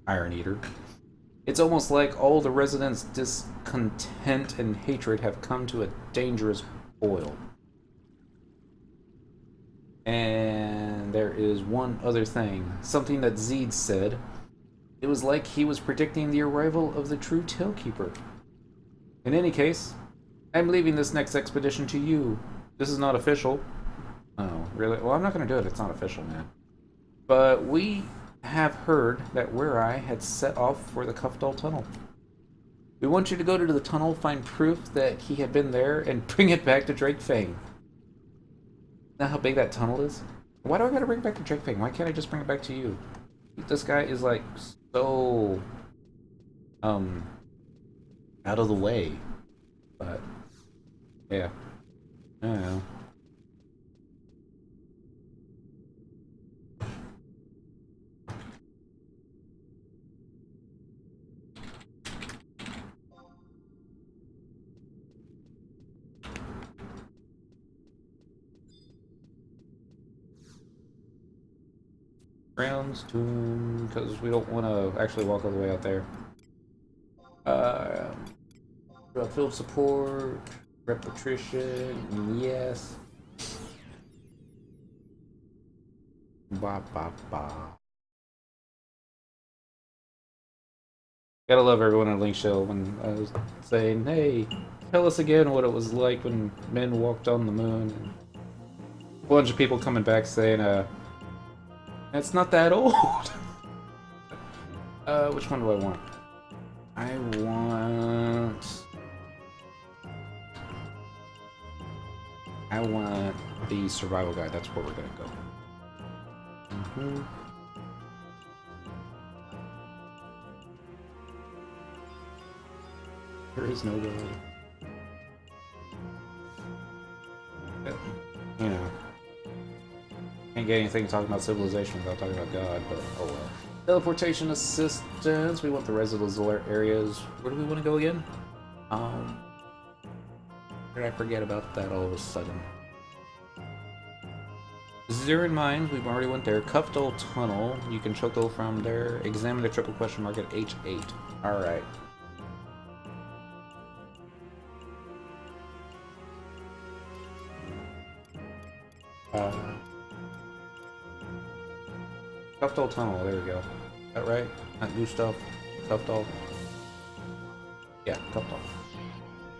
Iron Eater. It's almost like all the residents' discontent and hatred have come to a dangerous boil. And there is one other thing. Something that Zeed said. It was like he was predicting the arrival of the true Tailkeeper. In any case, I'm leaving this next expedition to you. This is not official. Oh, really? Well, I'm not going to do it. It's not official, man. But we have heard that Werai had set off for the Cuffdoll Tunnel. We want you to go to the tunnel, find proof that he had been there, and bring it back to Drake Fang. Know how big that tunnel is? Why do I gotta bring it back to Drake Fang? Why can't I just bring it back to you? This guy is like so out of the way. But yeah. I don't know. Rounds to him, because we don't want to actually walk all the way out there. Field support, rep attrition, yes. Ba ba ba. Gotta love everyone in Link Shell when I was saying, hey, tell us again what it was like when men walked on the moon. And a bunch of people coming back saying, it's not that old. Which one do I want? I want... the survival guide. That's where we're gonna go. There is no way. You know, can't get anything talking about civilization without talking about God, but oh well. Teleportation assistance. We want the residence alert areas. Where do we want to go again? Did I forget about that all of a sudden? Zero in mind, we've already went there. Cuffdole Tunnel, you can choco from there. Examine the triple question mark at H8. Alright. Cuffdole Tunnel, there we go. Is that right? Not new stuff. Cuffdole. Yeah, Cuffdole.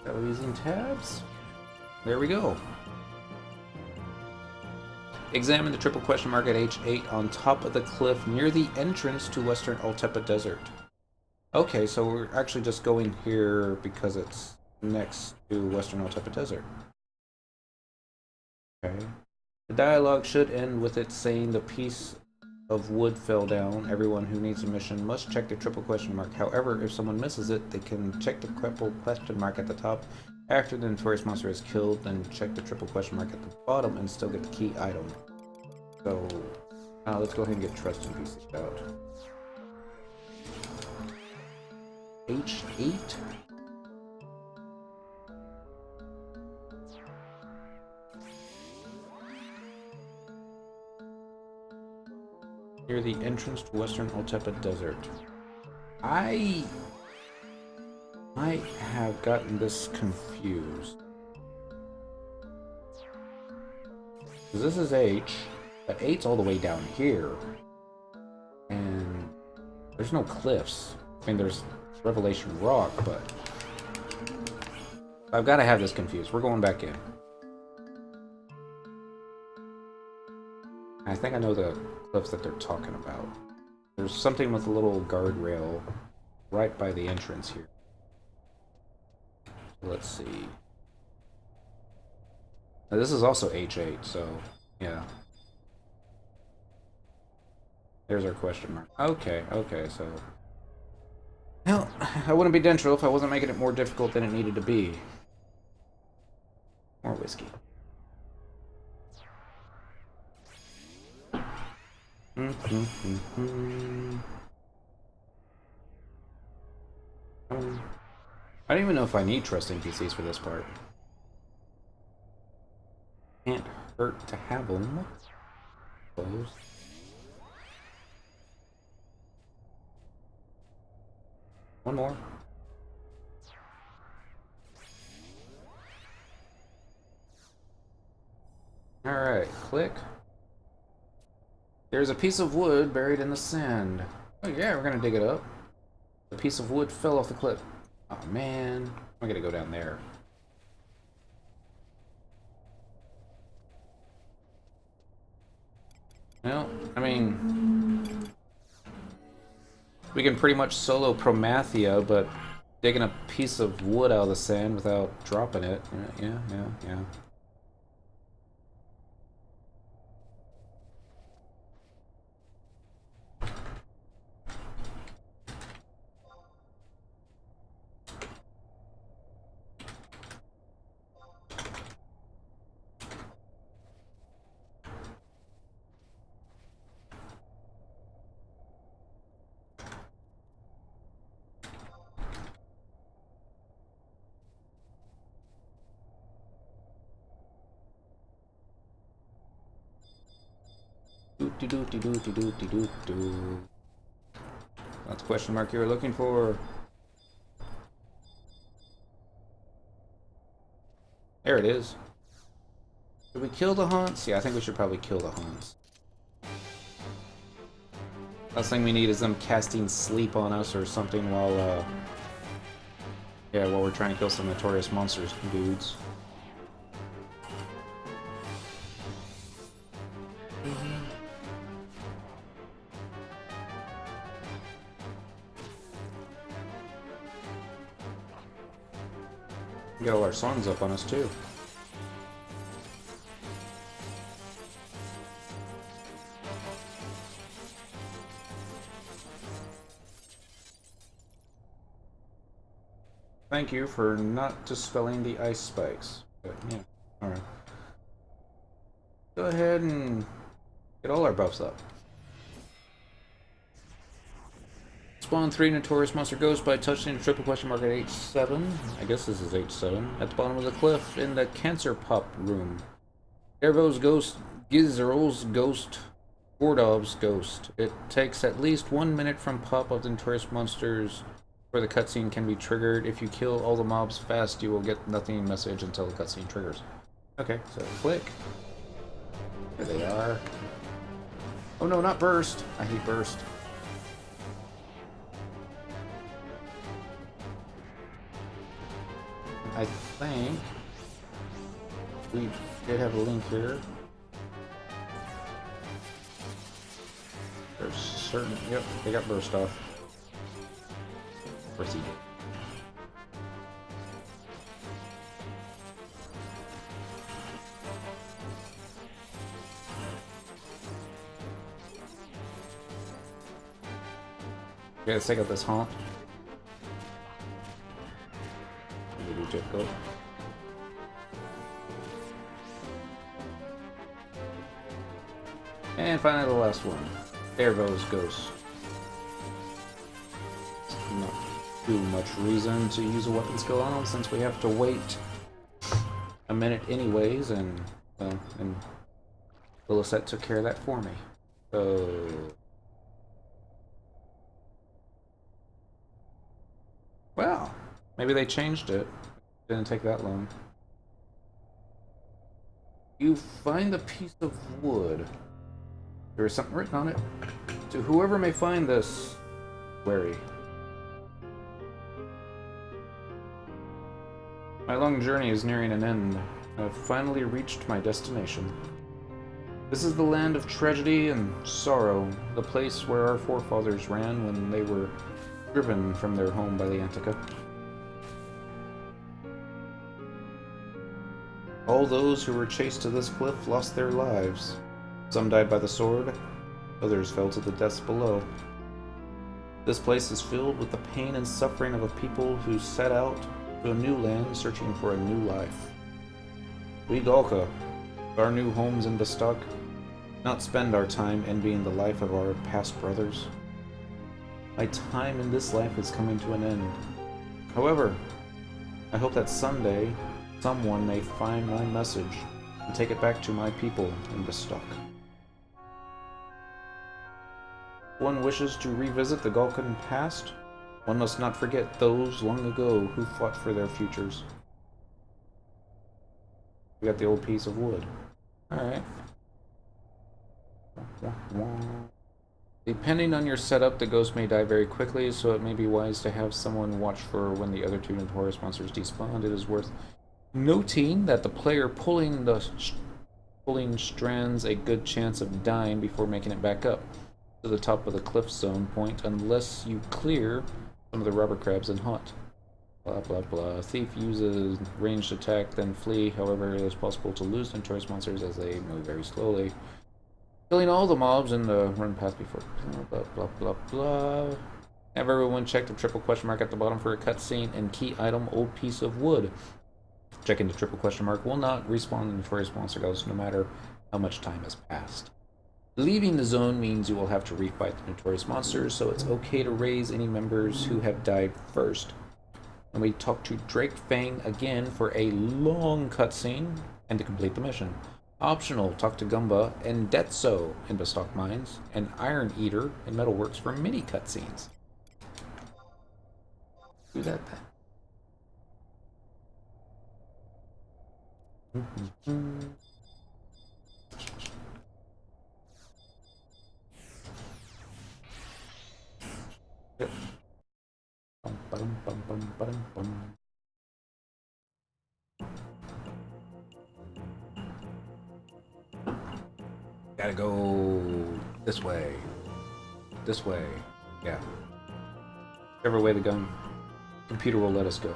Are we using tabs? There we go. Examine the triple question mark at H8 on top of the cliff near the entrance to Western Altepa Desert. Okay, so we're actually just going here because it's next to Western Altepa Desert. Okay. The dialogue should end with it saying the piece of wood fell down. Everyone who needs a mission must check the triple question mark. However, if someone misses it, they can check the triple question mark at the top. After the notorious monster is killed, then check the triple question mark at the bottom and still get the key item. So, let's go ahead and get trust and pieces out. H8? Near the entrance to Western Altepa Desert. I might have gotten this confused. Because this is H, but 8's all the way down here. And there's no cliffs. I mean, there's Revelation Rock, but I've got to have this confused. We're going back in. I think I know the cliffs that they're talking about. There's something with a little guardrail right by the entrance here. Let's see. Now, this is also H8, so yeah. There's our question mark. Okay, okay, so... Well, I wouldn't be Dentro if I wasn't making it more difficult than it needed to be. More whiskey. I don't even know if I need trust NPCs for this part. Can't hurt to have them. Close. One more. Alright, click. There's a piece of wood buried in the sand. Oh yeah, we're gonna dig it up. The piece of wood fell off the cliff. Oh man, I'm gonna go down there. Well, I mean, we can pretty much solo Promathia, but digging a piece of wood out of the sand without dropping it. Yeah. That's the question mark you were looking for. There it is. Should we kill the haunts? Yeah, I think we should probably kill the haunts. Last thing we need is them casting sleep on us or something while, yeah, while we're trying to kill some notorious monsters, dudes. Got all our songs up on us too. Thank you for not dispelling the ice spikes. But, yeah, alright. Go ahead and get all our buffs up. Spawn 3 Notorious Monster Ghost by touching the triple question mark at H7. I guess this is H7. At the bottom of the cliff in the Cancer Pop room. Ervo's Ghost, Gizerol's Ghost, Gordov's Ghost. It takes at least 1 minute from pop of the Notorious Monsters before the cutscene can be triggered. If you kill all the mobs fast, you will get nothing message until the cutscene triggers. Okay, so click. There they are. Oh no, not burst. I hate burst. I think we did have a link here. There's certain. Yep, they got burst off. Of course he did. Okay, let's take out this haunt. Really difficult. And finally the last one. Ervo's Ghost. Not too much reason to use a weapon skill on him since we have to wait a minute anyways, and well, and Lilithette took care of that for me. So well, maybe they changed it. Didn't take that long. You find a piece of wood. There is something written on it. To whoever may find this, wary. My long journey is nearing an end. I've finally reached my destination. This is the land of tragedy and sorrow, the place where our forefathers ran when they were driven from their home by the Antica. All those who were chased to this cliff lost their lives. Some died by the sword, others fell to the depths below. This place is filled with the pain and suffering of a people who set out to a new land searching for a new life. We Galka, our new homes in Bastok, not spend our time envying the life of our past brothers. My time in this life is coming to an end. However, I hope that someday someone may find my message and take it back to my people in Bastok. One wishes to revisit the Galkan past, one must not forget those long ago who fought for their futures. We got the old piece of wood. Alright. Depending on your setup, the ghost may die very quickly, so it may be wise to have someone watch for when the other two notorious monsters despawn. It is worth noting that the player pulling strands a good chance of dying before making it back up to the top of the cliff zone point unless you clear some of the rubber crabs and haunt. Blah blah blah. Thief uses ranged attack, then flee. However, it is possible to lose notorious monsters as they move very slowly. Killing all the mobs in the run path before. Blah blah blah blah. Have everyone check the triple question mark at the bottom for a cutscene and key item old piece of wood. Checking the triple question mark will not respawn the notorious monster ghost no matter how much time has passed. Leaving the zone means you will have to refight the notorious monsters, so it's okay to raise any members who have died first. And we talk to Drake Fang again for a long cutscene and to complete the mission. Optional, talk to Gumba and Detso in Bastok Mines, and Iron Eater in Metalworks for mini cutscenes. Do that then. Gotta go this way. This way. Yeah. Whichever way the computer will let us go.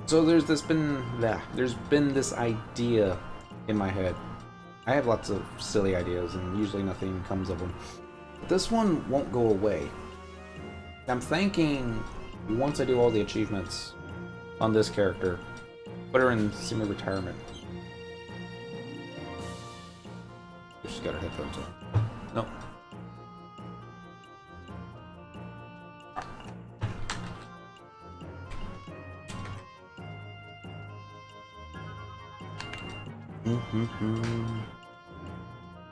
So there's been this idea in my head I have lots of silly ideas, and usually nothing comes of them. But this one won't go away. I'm thinking, once I do all the achievements on this character, put her in semi-retirement. She's got her headphones on. No.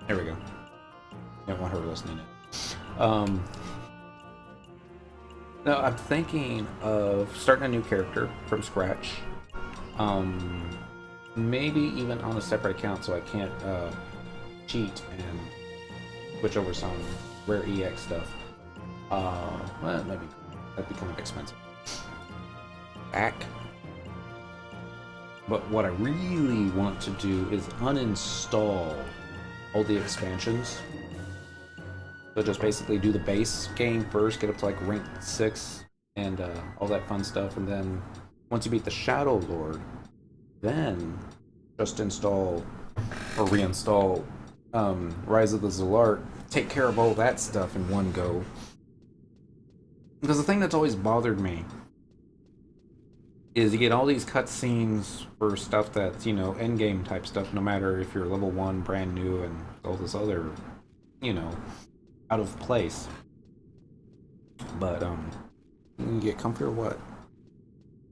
There we go. Don't want her listening in. No, I'm thinking of starting a new character from scratch. Maybe even on a separate account so I can't cheat and switch over some rare EX stuff. Well, maybe that'd be kind of expensive. Back. But what I really want to do is uninstall all the expansions. So just basically do the base game first, get up to like rank 6 and all that fun stuff, and then once you beat the Shadow Lord, then just install or reinstall Rise of the Zalart, take care of all that stuff in one go. Because the thing that's always bothered me is you get all these cutscenes for stuff that's, you know, endgame type stuff, no matter if you're level 1, brand new, and all this other, you know, out of place. But, you get comfy or what?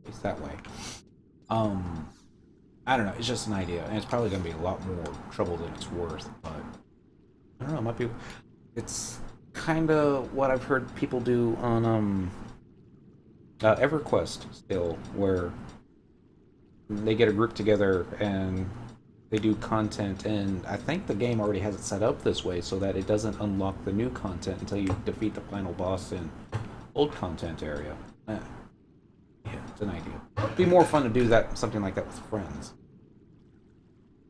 It's that way. I don't know, it's just an idea, and it's probably going to be a lot more trouble than it's worth, but I don't know, it might be... It's kind of what I've heard people do on, EverQuest still, where they get a group together and they do content, and I think the game already has it set up this way so that it doesn't unlock the new content until you defeat the final boss in old content area. Yeah, it's an idea. It'd be more fun to do that, something like that with friends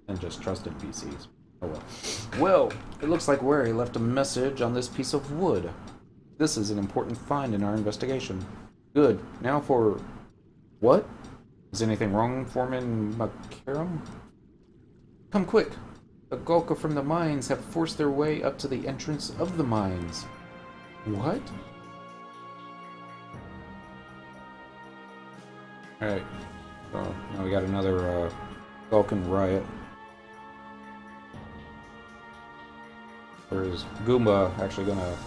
than just trusted PCs. Oh well. Well, it looks like Wary left a message on this piece of wood. This is an important find in our investigation. Good. Now for... What? Is anything wrong, Foreman Makaram? Come quick. The Golka from the mines have forced their way up to the entrance of the mines. What? Alright. So, now we got another, Vulcan riot. Or is Goomba actually gonna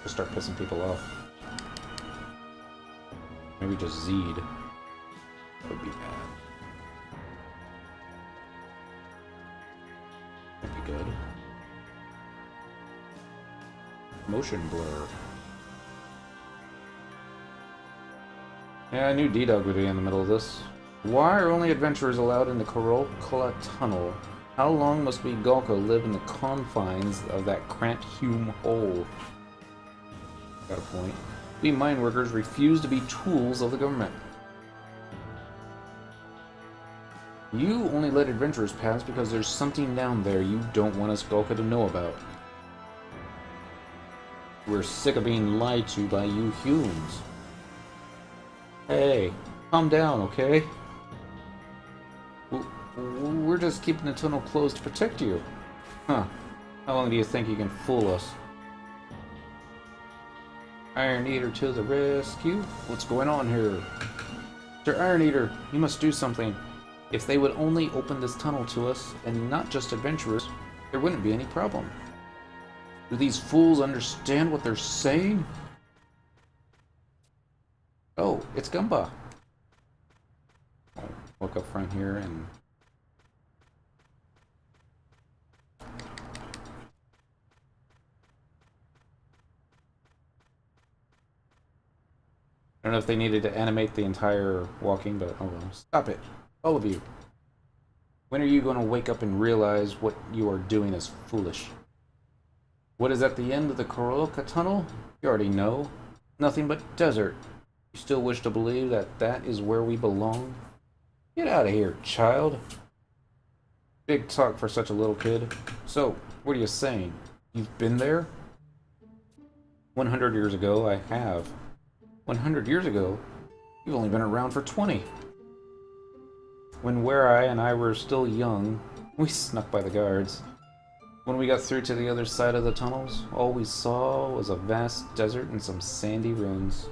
just start pissing people off? Maybe just Zed. That would be bad. That'd be good. Motion blur. Yeah, I knew D-Dog would be in the middle of this. Why are only adventurers allowed in the Korokla Tunnel? How long must we Golko live in the confines of that cramped Hume hole? Got a point. We mine workers refuse to be tools of the government. You only let adventurers pass because there's something down there you don't want us Golka to know about. We're sick of being lied to by you humans. Hey, calm down, okay? We're just keeping the tunnel closed to protect you. Huh. How long do you think you can fool us? Iron Eater to the rescue. What's going on here? Sir Iron Eater, you must do something. If they would only open this tunnel to us, and not just adventurers, there wouldn't be any problem. Do these fools understand what they're saying? Oh, it's Gumba. I'll walk up front here and... I don't know if they needed to animate the entire walking, but oh well. Stop it. All of you. When are you going to wake up and realize what you are doing is foolish? What is at the end of the Korolka tunnel? You already know. Nothing but desert. You still wish to believe that that is where we belong? Get out of here, child. Big talk for such a little kid. So, what are you saying? You've been there? 100 years ago, I have. 100 years ago? You've only been around for 20. When Where and I were still young, We snuck by the guards. When we got through to the other side of the tunnels, all we saw was a vast desert and some sandy ruins.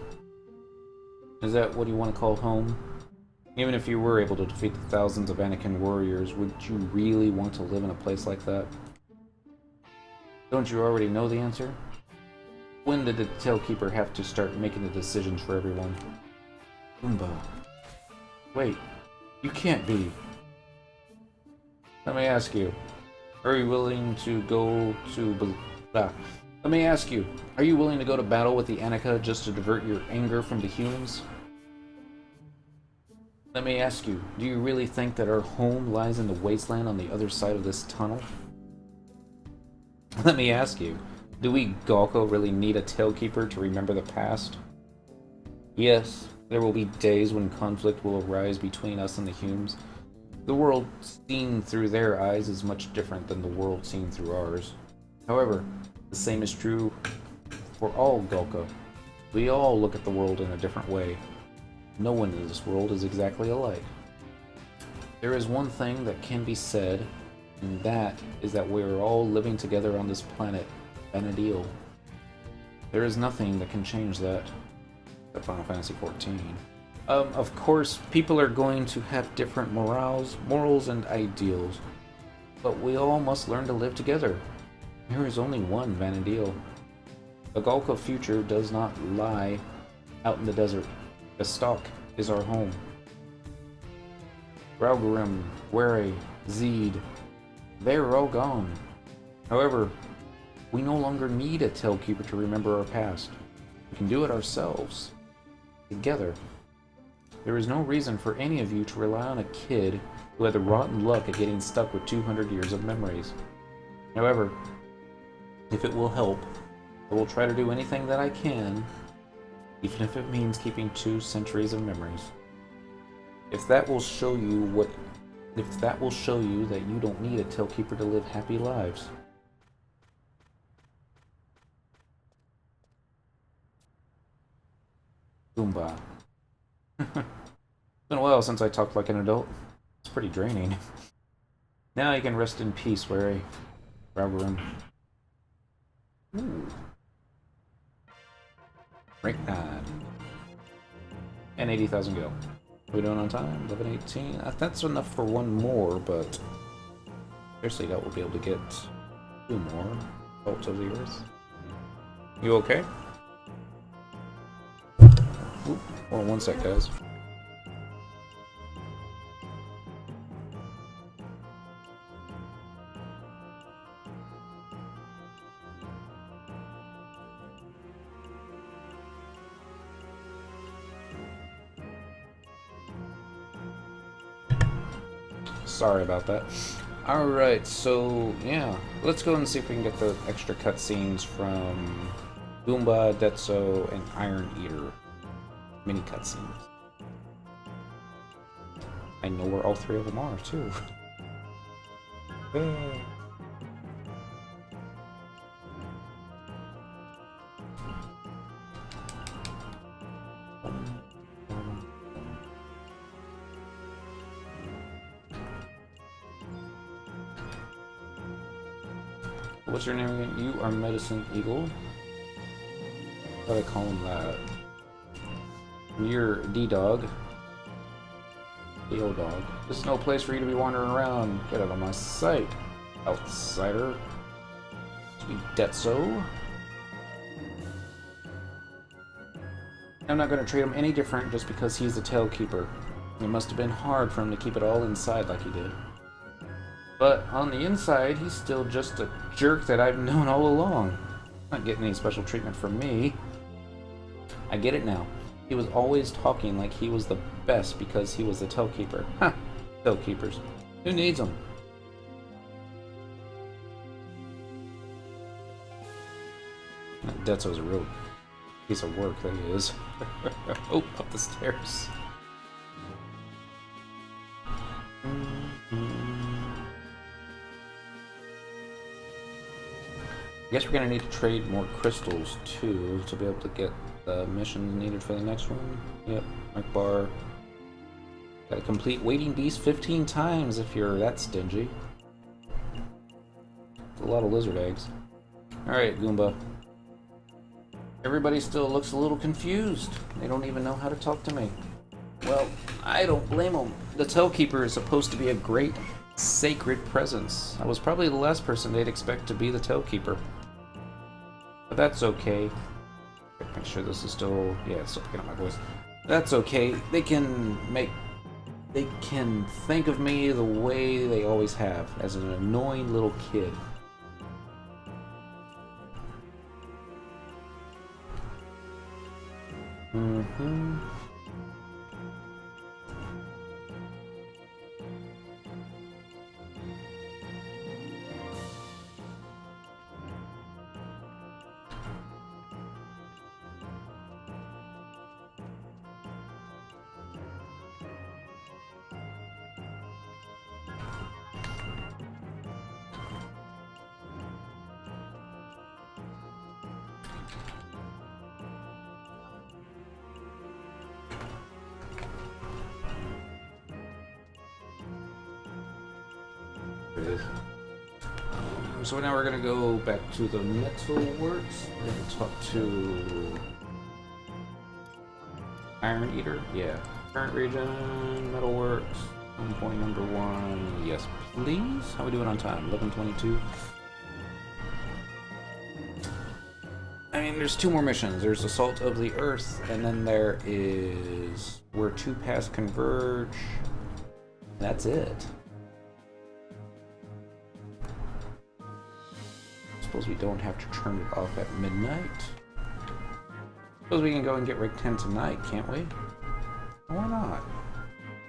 Is that what you want to call home? Even if you were able to defeat the thousands of Anakin warriors, would you really want to live in a place like that? Don't you already know the answer? When did the Tailkeeper have to start making the decisions for everyone? Pumbaa. Wait, you can't be. Let me ask you, are you willing to go to... Let me ask you, are you willing to go to battle with the Anakin just to divert your anger from the humans? Let me ask you, do you really think that our home lies in the wasteland on the other side of this tunnel? Let me ask you, do we Galko really need a Tailkeeper to remember the past? Yes, there will be days when conflict will arise between us and the Humes. The world seen through their eyes is much different than the world seen through ours. However, the same is true for all Galko. We all look at the world in a different way. No one in this world is exactly alike. There is one thing that can be said, and that is that we are all living together on this planet, Vana'diel. There is nothing that can change that. Except Final Fantasy XIV. Of course, people are going to have different morals and ideals, but we all must learn to live together. There is only one Vana'diel. The Galko future does not lie out in the desert. Bastok is our home. Raugarim, Wary, Zeed, they are all gone. However, we no longer need a Tailkeeper to remember our past. We can do it ourselves. Together. There is no reason for any of you to rely on a kid who had the rotten luck of getting stuck with 200 years of memories. However, if it will help, I will try to do anything that I can, even if it means keeping 2 centuries of memories. If that will show you that you don't need a Tailkeeper to live happy lives. Pumbaa. It's been a while since I talked like an adult. It's pretty draining. Now you can rest in peace, Wary. Raugarim. Ooh. Rank 9. And 80,000 gil. Are we doing on time? 11:18. That's enough for one more, but seriously, that we'll be able to get 2 more. Bolts of the Earth. You okay? Oop. Hold on one sec, guys. Sorry about that. Alright, so yeah, let's go and see if we can get the extra cutscenes from Pumbaa, Detso, and Iron Eater. Mini cutscenes. I know where all 3 of them are, too. What's your name again? You are Medicine Eagle. What do I call him that? You're D-Dog. D-O-Dog. This is no place for you to be wandering around. Get out of my sight, outsider. To be Detso. I'm not going to treat him any different just because he's the Tailkeeper. It must have been hard for him to keep it all inside like he did. But on the inside, he's still just a jerk that I've known all along. Not getting any special treatment from me. I get it now. He was always talking like he was the best because he was the Tailkeeper. Ha! Tailkeepers. Who needs them? Detso's a real piece of work, that he is. Oh, up the stairs. I guess we're gonna need to trade more crystals too to be able to get the missions needed for the next one. Yep, Mark Bar. Gotta complete Waiting Beast 15 times if you're that stingy. a lot of lizard eggs. Alright, Goomba. Everybody still looks a little confused. They don't even know how to talk to me. Well, I don't blame them. The Tailkeeper is supposed to be a great, sacred presence. I was probably the last person they'd expect to be the Tailkeeper. But that's okay. Make sure this is still... yeah, it's still picking up my voice. That's okay. They can think of me the way they always have, as an annoying little kid. Mm-hmm. So now we're gonna go back to the metal works. We're gonna talk to Iron Eater. Yeah. Current region, metalworks, point number 1. Yes, please. How we doing on time? 11:22. I mean, there's 2 more missions. There's Assault of the Earth, and then there is Where 2 Paths Converge. That's it. Suppose we don't have to turn it off at midnight. Suppose we can go and get Rig 10 tonight, can't we? Why not?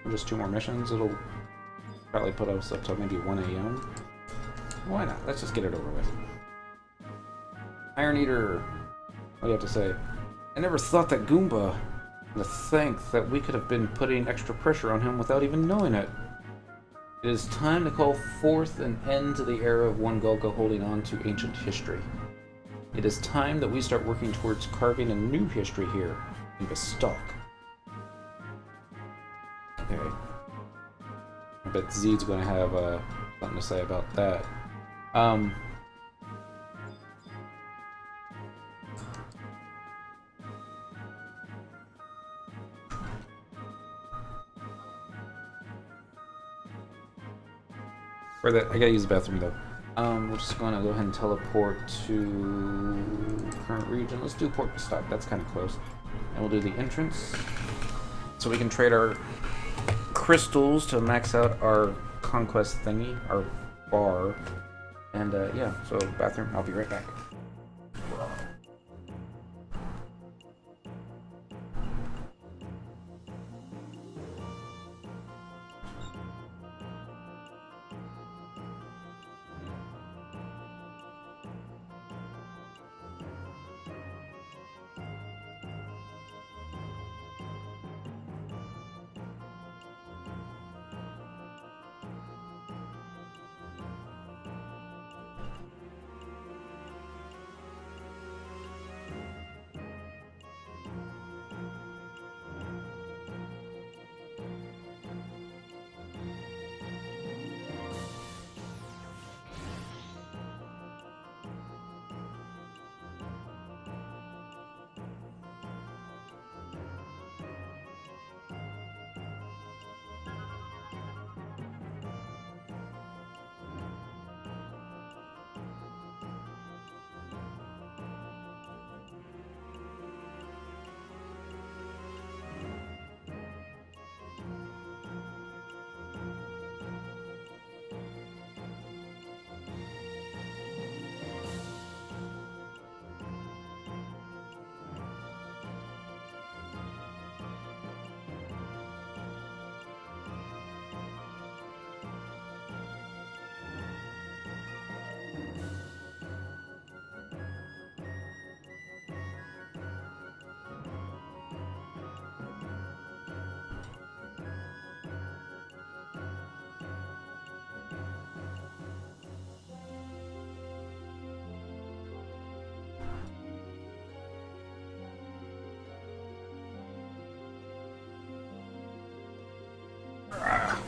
Just 2 more missions. It'll probably put us up to maybe 1 a.m. Why not? Let's just get it over with. Iron Eater. What do you have to say? I never thought that Goomba. To think that we could have been putting extra pressure on him without even knowing it. It is time to call forth an end to the era of one Golga holding on to ancient history. It is time that we start working towards carving a new history here in Bastok. Okay. I bet Zed's going to have something to say about that. For that, I gotta use the bathroom though. We're just gonna go ahead and teleport to current region. Let's do Port Bastok. That's kind of close. And we'll do the entrance, so we can trade our crystals to max out our conquest thingy, our bar. And yeah, so bathroom. I'll be right back.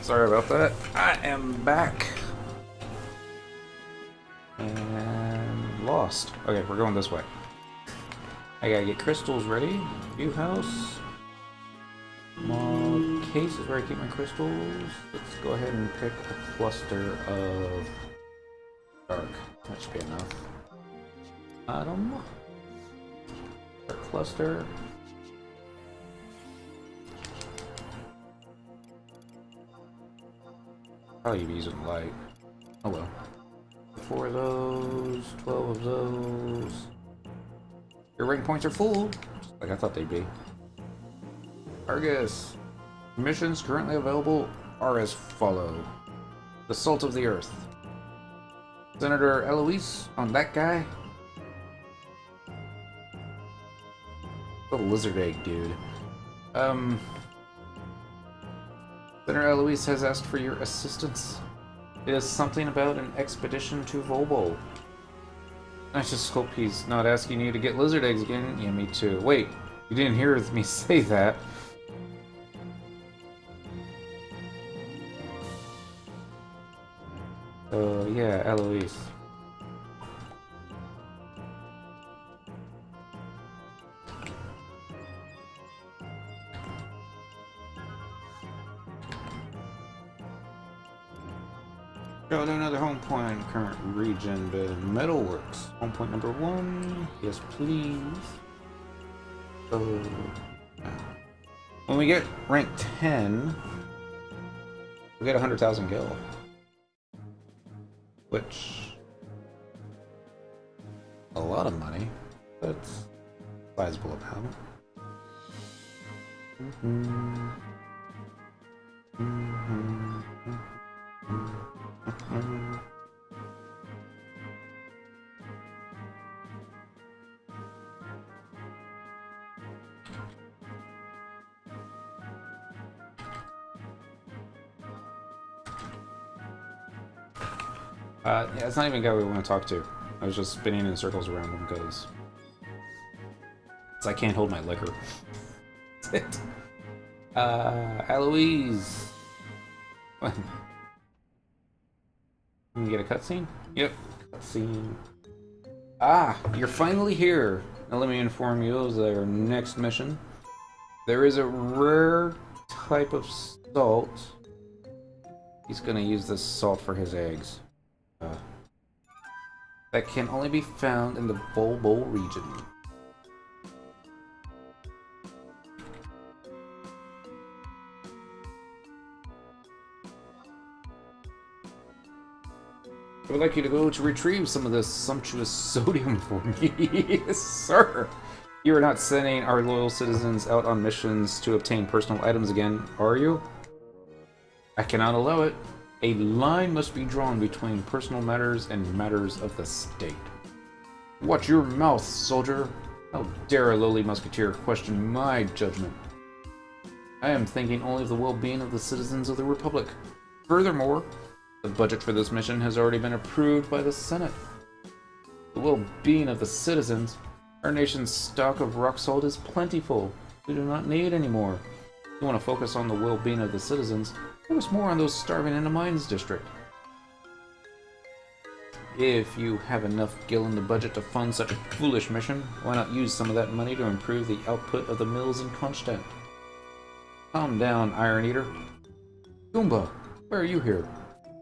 Sorry about that. I am back. And
lost. Okay, we're going this way. I gotta get crystals ready. View house. Small case is where I keep my crystals. Let's go ahead and pick a cluster of dark. That should be enough. Atom. Dark cluster. Probably be using light. Oh well. 4 of those, 12 of those. Your rank points are full, just like I thought they'd be. Argus. Missions currently available are as follow. The Salt of the Earth. Senator Eloise on that guy. Little lizard egg, dude. Senator Eloise has asked for your assistance. It is something about an expedition to Volbo. I just hope he's not asking you to get lizard eggs again. Yeah, me too. Wait, you didn't hear me say that. Yeah, Eloise. Go to another home point, current region, the Metalworks. Home point number 1. Yes, please. So, when we get rank 10, we get 100,000 gil. Which, a lot of money. That's a sizable amount. Yeah, it's not even a guy we want to talk to. I was just spinning in circles around him because I can't hold my liquor. That's it. Eloise. Can you get a cutscene? Yep, cutscene. Ah, you're finally here. Now let me inform you of our next mission. There is a rare type of salt. He's gonna use this salt for his eggs. That can only be found in the Volbo region. I would like you to go to retrieve some of this sumptuous sodium for me. Yes, sir. You are not sending our loyal citizens out on missions to obtain personal items again, are you? I cannot allow it. A line must be drawn between personal matters and matters of the state. Watch your mouth, soldier. How dare a lowly musketeer question my judgment? I am thinking only of the well-being of the citizens of the Republic. Furthermore, the budget for this mission has already been approved by the Senate. The well-being of the citizens, our nation's stock of rock salt is plentiful. We do not need any more. If you want to focus on the well-being of the citizens, focus more on those starving in the mines district. If you have enough gil in the budget to fund such a foolish mission, why not use some of that money to improve the output of the mills in Konstanz? Calm down, Iron Eater. Goomba, why are you here?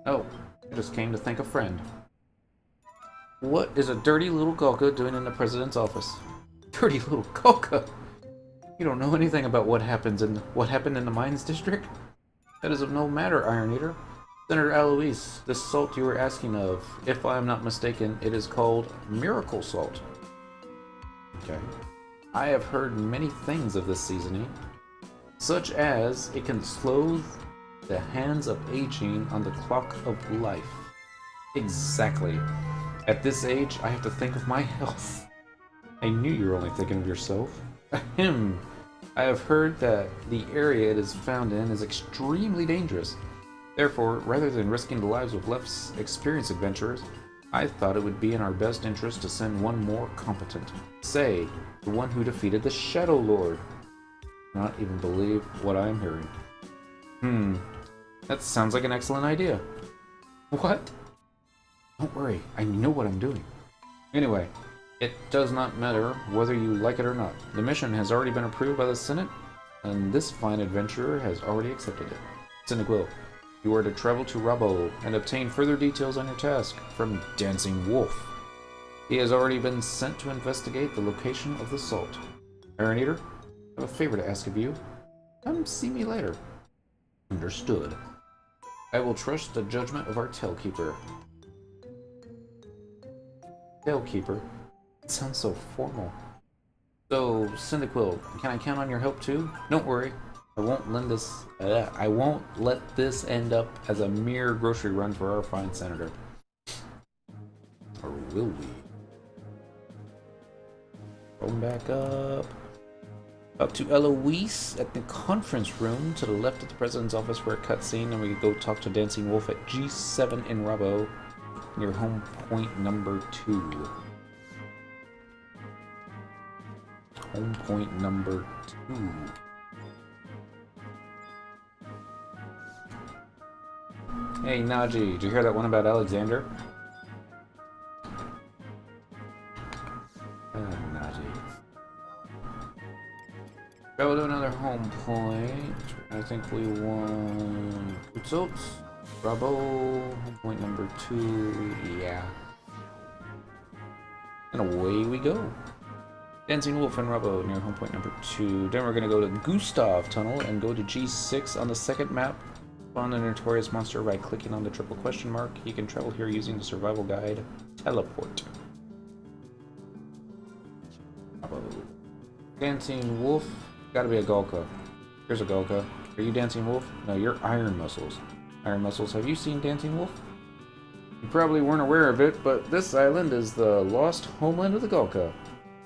Oh, I just came to thank a friend. What is a dirty little Golka doing in the president's office? Dirty little Golka? You don't know anything about what happened in the mines district? That is of no matter, Iron Eater. Senator Alois, this salt you were asking of, if I am not mistaken, it is called miracle salt. Okay. I have heard many things of this seasoning, such as it can slow the hands of aging on the clock of life. Exactly. At this age, I have to think of my health. I knew you were only thinking of yourself. Ahem. I have heard that the area it is found in is extremely dangerous. Therefore, rather than risking the lives of less experienced adventurers, I thought it would be in our best interest to send one more competent. Say, the one who defeated the Shadow Lord. Not even believe what I am hearing. That sounds like an excellent idea. What? Don't worry, I know what I'm doing.
Anyway, it does not matter whether you like it or not. The mission has already been approved by the Senate, and this fine adventurer has already accepted it. Cyndaquil, you are to travel to Rabo and obtain further details on your task from Dancing Wolf. He has already been sent to investigate the location of the salt. Iron Eater, I have a favor to ask of you. Come see me later. Understood. I will trust the judgment of our Tailkeeper. Tailkeeper? It sounds so formal. So, Cyndaquil, can I count on your help too? Don't worry. I won't let this end up as a mere grocery run for our fine senator. Or will we? Going back up to Eloise at the conference room to the left of the president's office for a cutscene, and we can go talk to Dancing Wolf at G7 in Rabo, near home point number 2. Home point number 2. Hey Naji, did you hear that one about Alexander? Go to another home point. I think we want Kutzot, Rabo, home point number 2, yeah. And away we go. Dancing Wolf and Rabo near home point number 2. Then we're gonna go to Gustav Tunnel and go to G6 on the second map. Spawn the notorious monster by clicking on the triple question mark. You can travel here using the survival guide Teleport. Rabo. Dancing Wolf. Gotta be a Golka. Here's a Golka. Are you Dancing Wolf? No, you're Iron Muscles. Iron Muscles, have you seen Dancing Wolf? You probably weren't aware of it, but this island is the lost homeland of the Golka.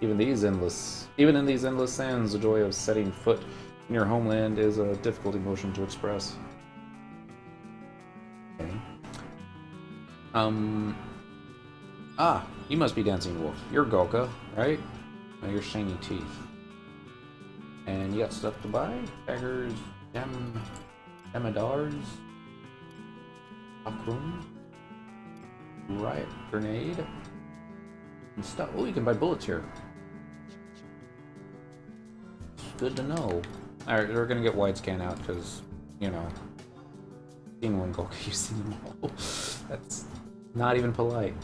Even in these endless sands, the joy of setting foot in your homeland is a difficult emotion to express. Okay. You must be Dancing Wolf. You're Golka, right? No, you're shiny teeth. And you got stuff to buy? Daggers, Demadars, Akrum, Riot Grenade, and stuff. Oh, you can buy bullets here. Good to know. Alright, we're gonna get wide scan out because, you know, seen one Golka, you've seen them all. That's not even polite.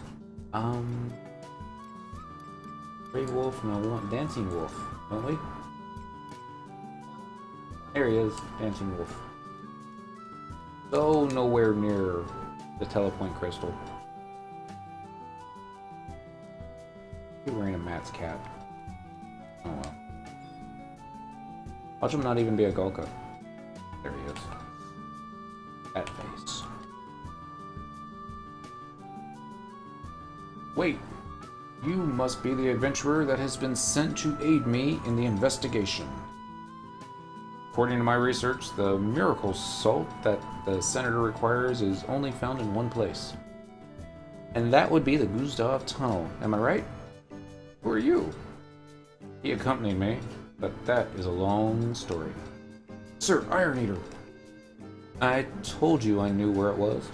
Grey Wolf, no, we want Dancing Wolf, don't we? There he is, Dancing Wolf. So nowhere near the telepoint crystal. He's wearing a Matt's cap. Oh well. Watch him not even be a Golka. There he is. That face. Wait. You must be the adventurer that has been sent to aid me in the investigation. According to my research, the miracle salt that the senator requires is only found in one place. And that would be the Gustav Tunnel. Am I right? Who are you? He accompanied me, but that is a long story. Sir, Iron Eater! I told you I knew where it was.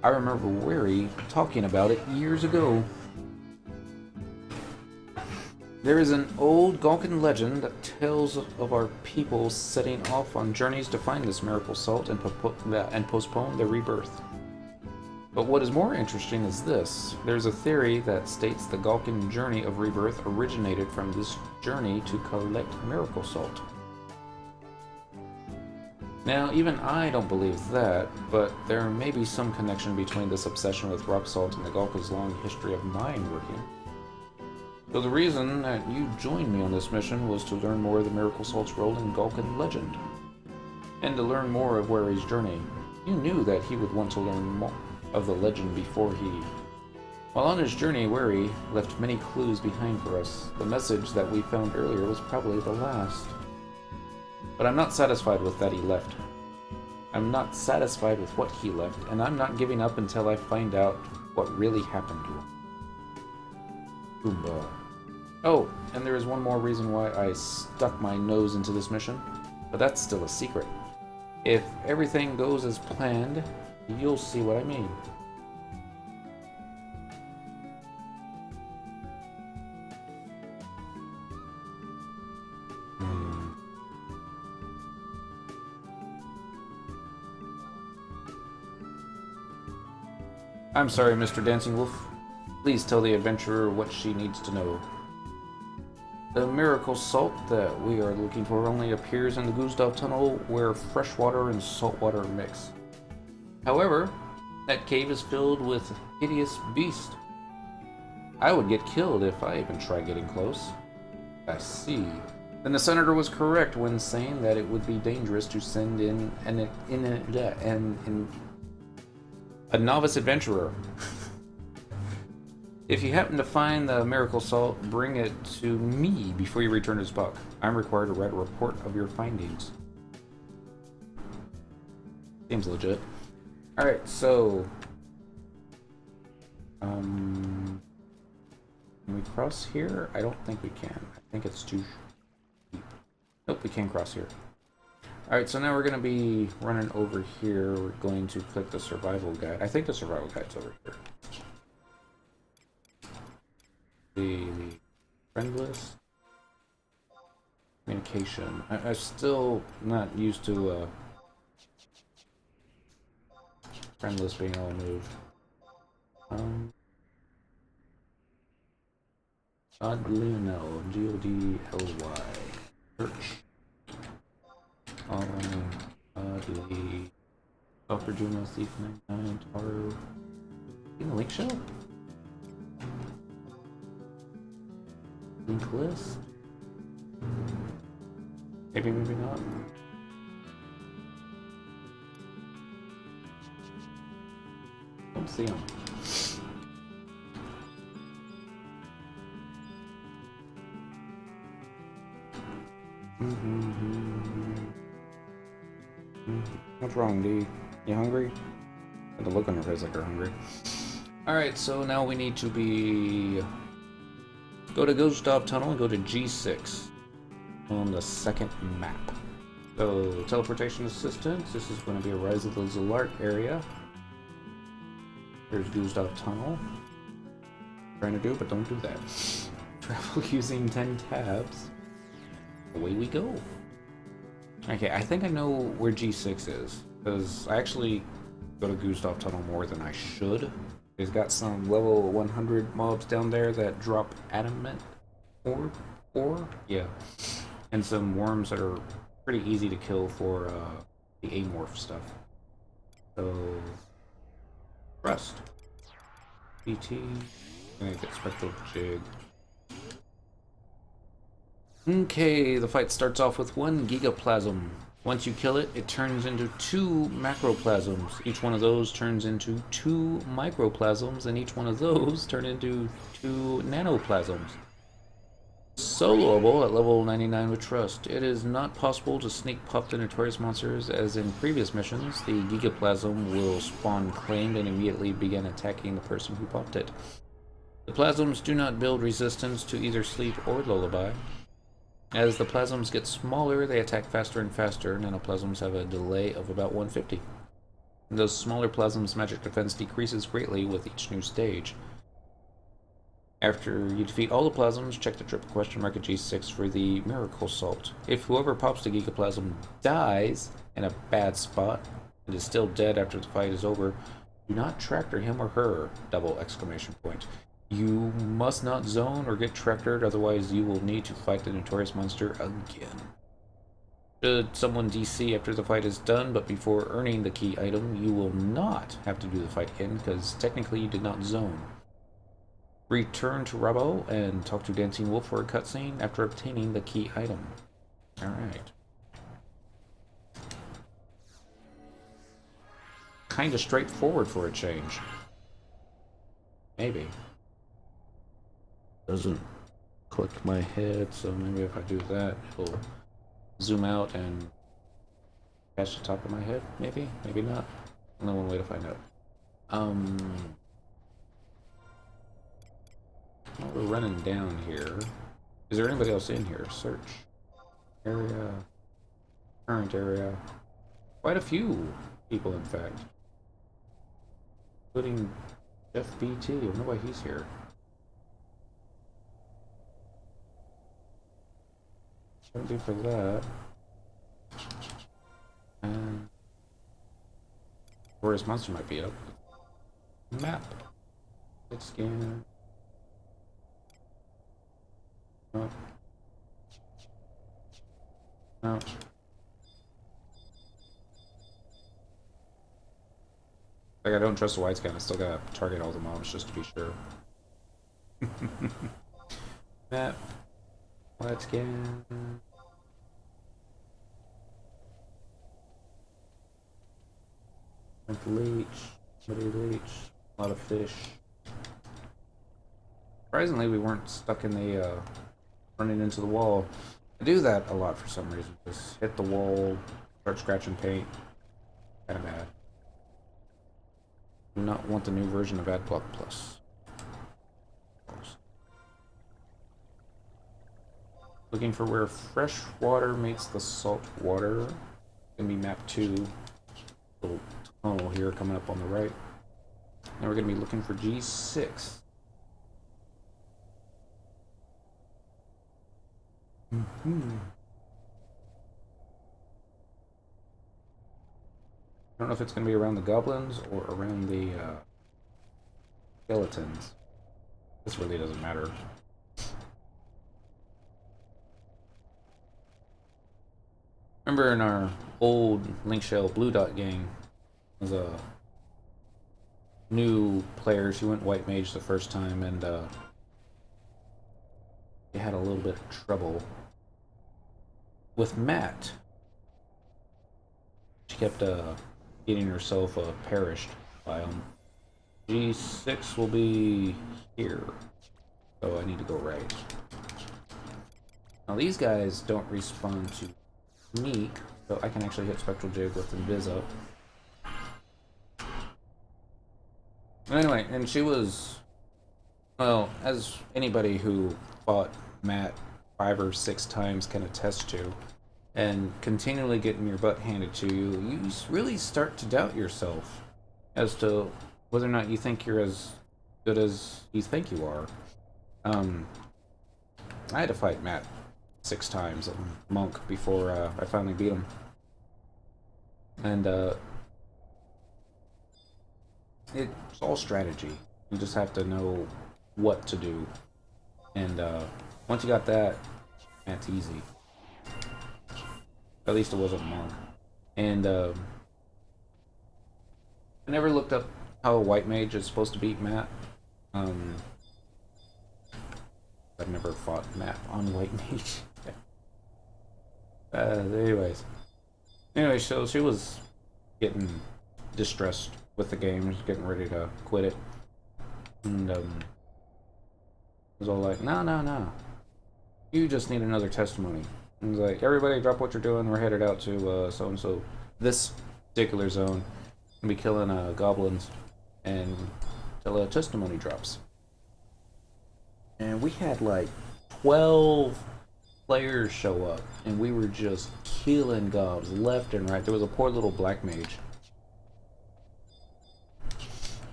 I remember Wary talking about it years ago. There is an old Galkan legend that tells of our people setting off on journeys to find this miracle salt and postpone their rebirth. But what is more interesting is this. There's a theory that states the Galkan journey of rebirth originated from this journey to collect miracle salt. Now, even I don't believe that, but there may be some connection between this obsession with rock salt and the Galka's long history of mine working. So the reason that you joined me on this mission was to learn more of the Miracle Salt's role in Galkan legend. And to learn more of Wary's journey. You knew that he would want to learn more of the legend before he... While on his journey, Wary left many clues behind for us. The message that we found earlier was probably the last. But I'm not satisfied with that he left. I'm not satisfied with what he left, and I'm not giving up until I find out what really happened to him. Goomba. Oh, and there is one more reason why I stuck my nose into this mission, but that's still a secret. If everything goes as planned, you'll see what I mean. I'm sorry, Mr. Dancing Wolf. Please tell the adventurer what she needs to know. The miracle salt that we are looking for only appears in the Gustav Tunnel where fresh water and salt water mix. However, that cave is filled with hideous beasts. I would get killed if I even tried getting close. I see. Then the senator was correct when saying that it would be dangerous to send in a novice adventurer. If you happen to find the miracle salt, bring it to me before you return to Spock. I'm required to write a report of your findings. Seems legit. Alright, so... Can we cross here? I don't think we can. I think it's too deep. Nope, we can't cross here. Alright, so now we're going to be running over here. We're going to click the survival guide. I think the survival guide's over here. The friend list. Communication. I'm still not used to friend list being all moved. Godly, G-O-D-L-Y. Search. Godly. Dr. Juno, Thief 99, Taru. In the link show? Link list? Maybe, maybe not. Don't see him. What's wrong, D? You hungry? Got the look on her face like you're hungry. Alright, so now we need to go to Gustav Tunnel and go to G6 on the second map. So, teleportation assistance. This is going to be a Rise of the Zolart area. There's Gustav Tunnel. Trying to do, but don't do that. Travel using 10 tabs. Away we go. Okay, I think I know where G6 is, because I actually go to Gustav Tunnel more than I should. They've got some level 100 mobs down there that drop adamant ore, yeah, and some worms that are pretty easy to kill for the amorph stuff. So, Rust. BT, I'm gonna get Spectral Jig. Okay, the fight starts off with 1 gigaplasm. Once you kill it, it turns into 2 macroplasms. Each one of those turns into 2 microplasms, and each one of those turn into 2 nanoplasms. Soloable at level 99 with Trust. It is not possible to sneak pop the notorious monsters as in previous missions. The gigaplasm will spawn claimed and immediately begin attacking the person who popped it. The plasms do not build resistance to either sleep or lullaby. As the plasms get smaller, they attack faster and faster. Nanoplasms have a delay of about 150. Those smaller plasms' magic defense decreases greatly with each new stage. After you defeat all the plasms, check the triple question mark at G6 for the miracle salt. If whoever pops the gigaplasm dies in a bad spot and is still dead after the fight is over, do not tractor him or her! Double exclamation point. You must not zone or get tractored, otherwise you will need to fight the notorious monster again. Should someone DC after the fight is done, but before earning the key item, you will not have to do the fight again, because technically you did not zone. Return to Rabo and talk to Dancing Wolf for a cutscene after obtaining the key item. Alright. Kinda straightforward for a change. Maybe. Doesn't click my head, so maybe if I do that, it'll zoom out and catch the top of my head. Maybe, maybe not. Only one way to find out. Well, we're running down here. Is there anybody else in here? Search. Area. Current area. Quite a few people, in fact. Including Jeff BT. I wonder why he's here. Shouldn't be for that. And Glorious Monster might be up. Map. Let's scan. No. No. Like, I don't trust the white scan. I still gotta target all the mobs just to be sure. Map. White scan. Leech. Leech. A lot of fish. Surprisingly, we weren't stuck in the, running into the wall. I do that a lot for some reason. Just hit the wall, start scratching paint. Kinda bad. Do not want the new version of AdBlock Plus. Looking for where fresh water meets the salt water. Gonna be map 2. Little tunnel here coming up on the right. Now we're gonna be looking for G6. I don't know if it's going to be around the goblins or around the skeletons. This really doesn't matter. Remember in our old Link Shell Blue Dot gang, there was a new player. She went White Mage the first time, and they had a little bit of trouble with Matt. She kept getting herself perished by him. G6 will be here, so I need to go right. Now these guys don't respond to sneak, so I can actually hit Spectral Jig with Invis up. Anyway, and she was, well, as anybody who fought Matt 5 or 6 times can attest to, and continually getting your butt handed to you, you really start to doubt yourself as to whether or not you think you're as good as you think you are. I had to fight Matt 6 times at Monk before I finally beat him. And it's all strategy. You just have to know what to do. And once you got that, that's easy. At least it wasn't Monk. And I never looked up how a White Mage is supposed to beat Matt. I've never fought Matt on White Mage. Anyways, so she was getting distressed with the game, just getting ready to quit it, and was all like, no, you just need another testimony. And was like, everybody drop what you're doing, we're headed out to so and so, this particular zone, and be killing goblins and till a testimony drops. And we had like 12 players show up, and we were just killing gobs left and right. There was a poor little black mage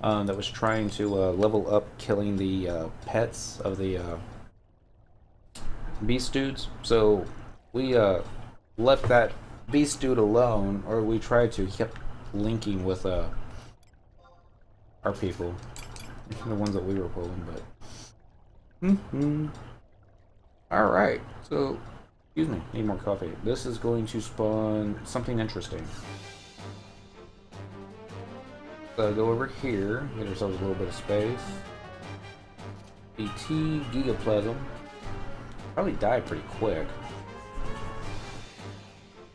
that was trying to level up killing the pets of the beast dudes. So we left that beast dude alone, or we tried to. He kept linking with our people, the ones that we were pulling, but Alright, so excuse me, need more coffee. This is going to spawn something interesting. So go over here, get ourselves a little bit of space. The T Gigaplasm. Probably die pretty quick.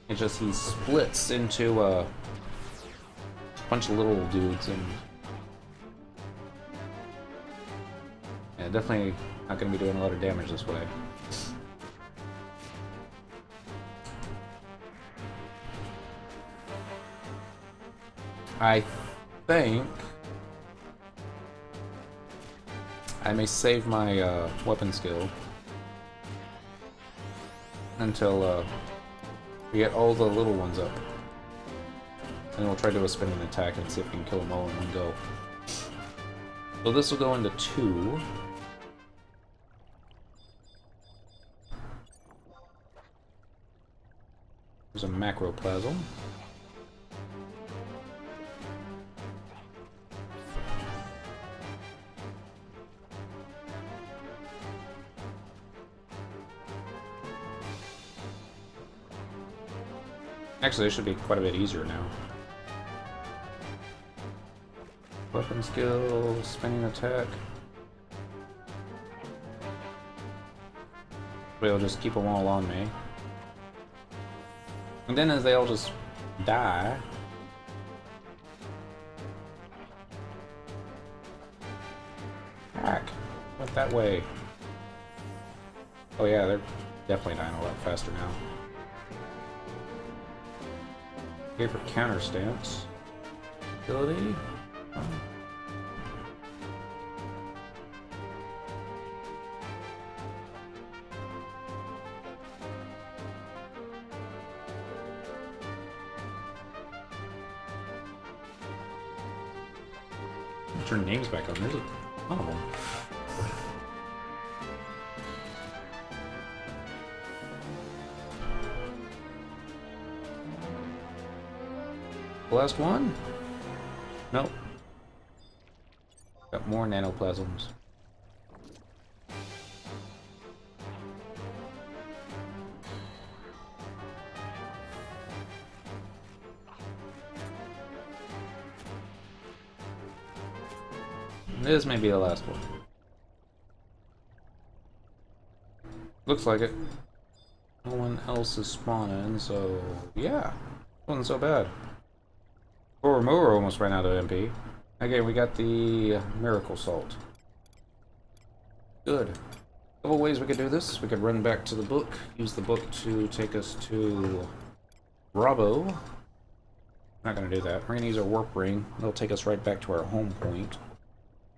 It's just he splits into a bunch of little dudes, and yeah, definitely not going to be doing a lot of damage this way. I think I may save my weapon skill until we get all the little ones up. And we'll try to do a spinning attack and see if we can kill them all in one go. So this will go into 2. There's a macroplasm. Actually, it should be quite a bit easier now. Weapon skill, spinning attack. They'll just keep them all on me. And then as they all just die. Hack. Went that way. Oh yeah, they're definitely dying a lot faster now. Here for counter stance. Ability. Turn names back on. There's a ton of them. Last one? Nope. Got more nanoplasms. This may be the last one. Looks like it. No one else is spawning, so yeah. Wasn't so bad. Koromuro almost ran out of MP. Again, we got the Miracle Salt. Good. A couple ways we could do this. We could run back to the book, use the book to take us to Robbo. Not gonna do that. We're gonna use our warp ring. It'll take us right back to our home point.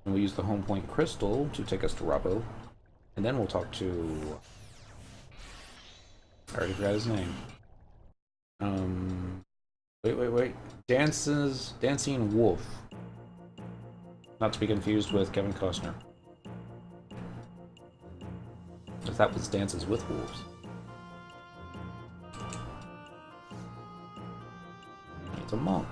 And we'll use the home point crystal to take us to Robbo. And then we'll talk to... I already forgot his name. Wait. Dancing Wolf. Not to be confused with Kevin Costner. If that was Dances with Wolves. It's a monk.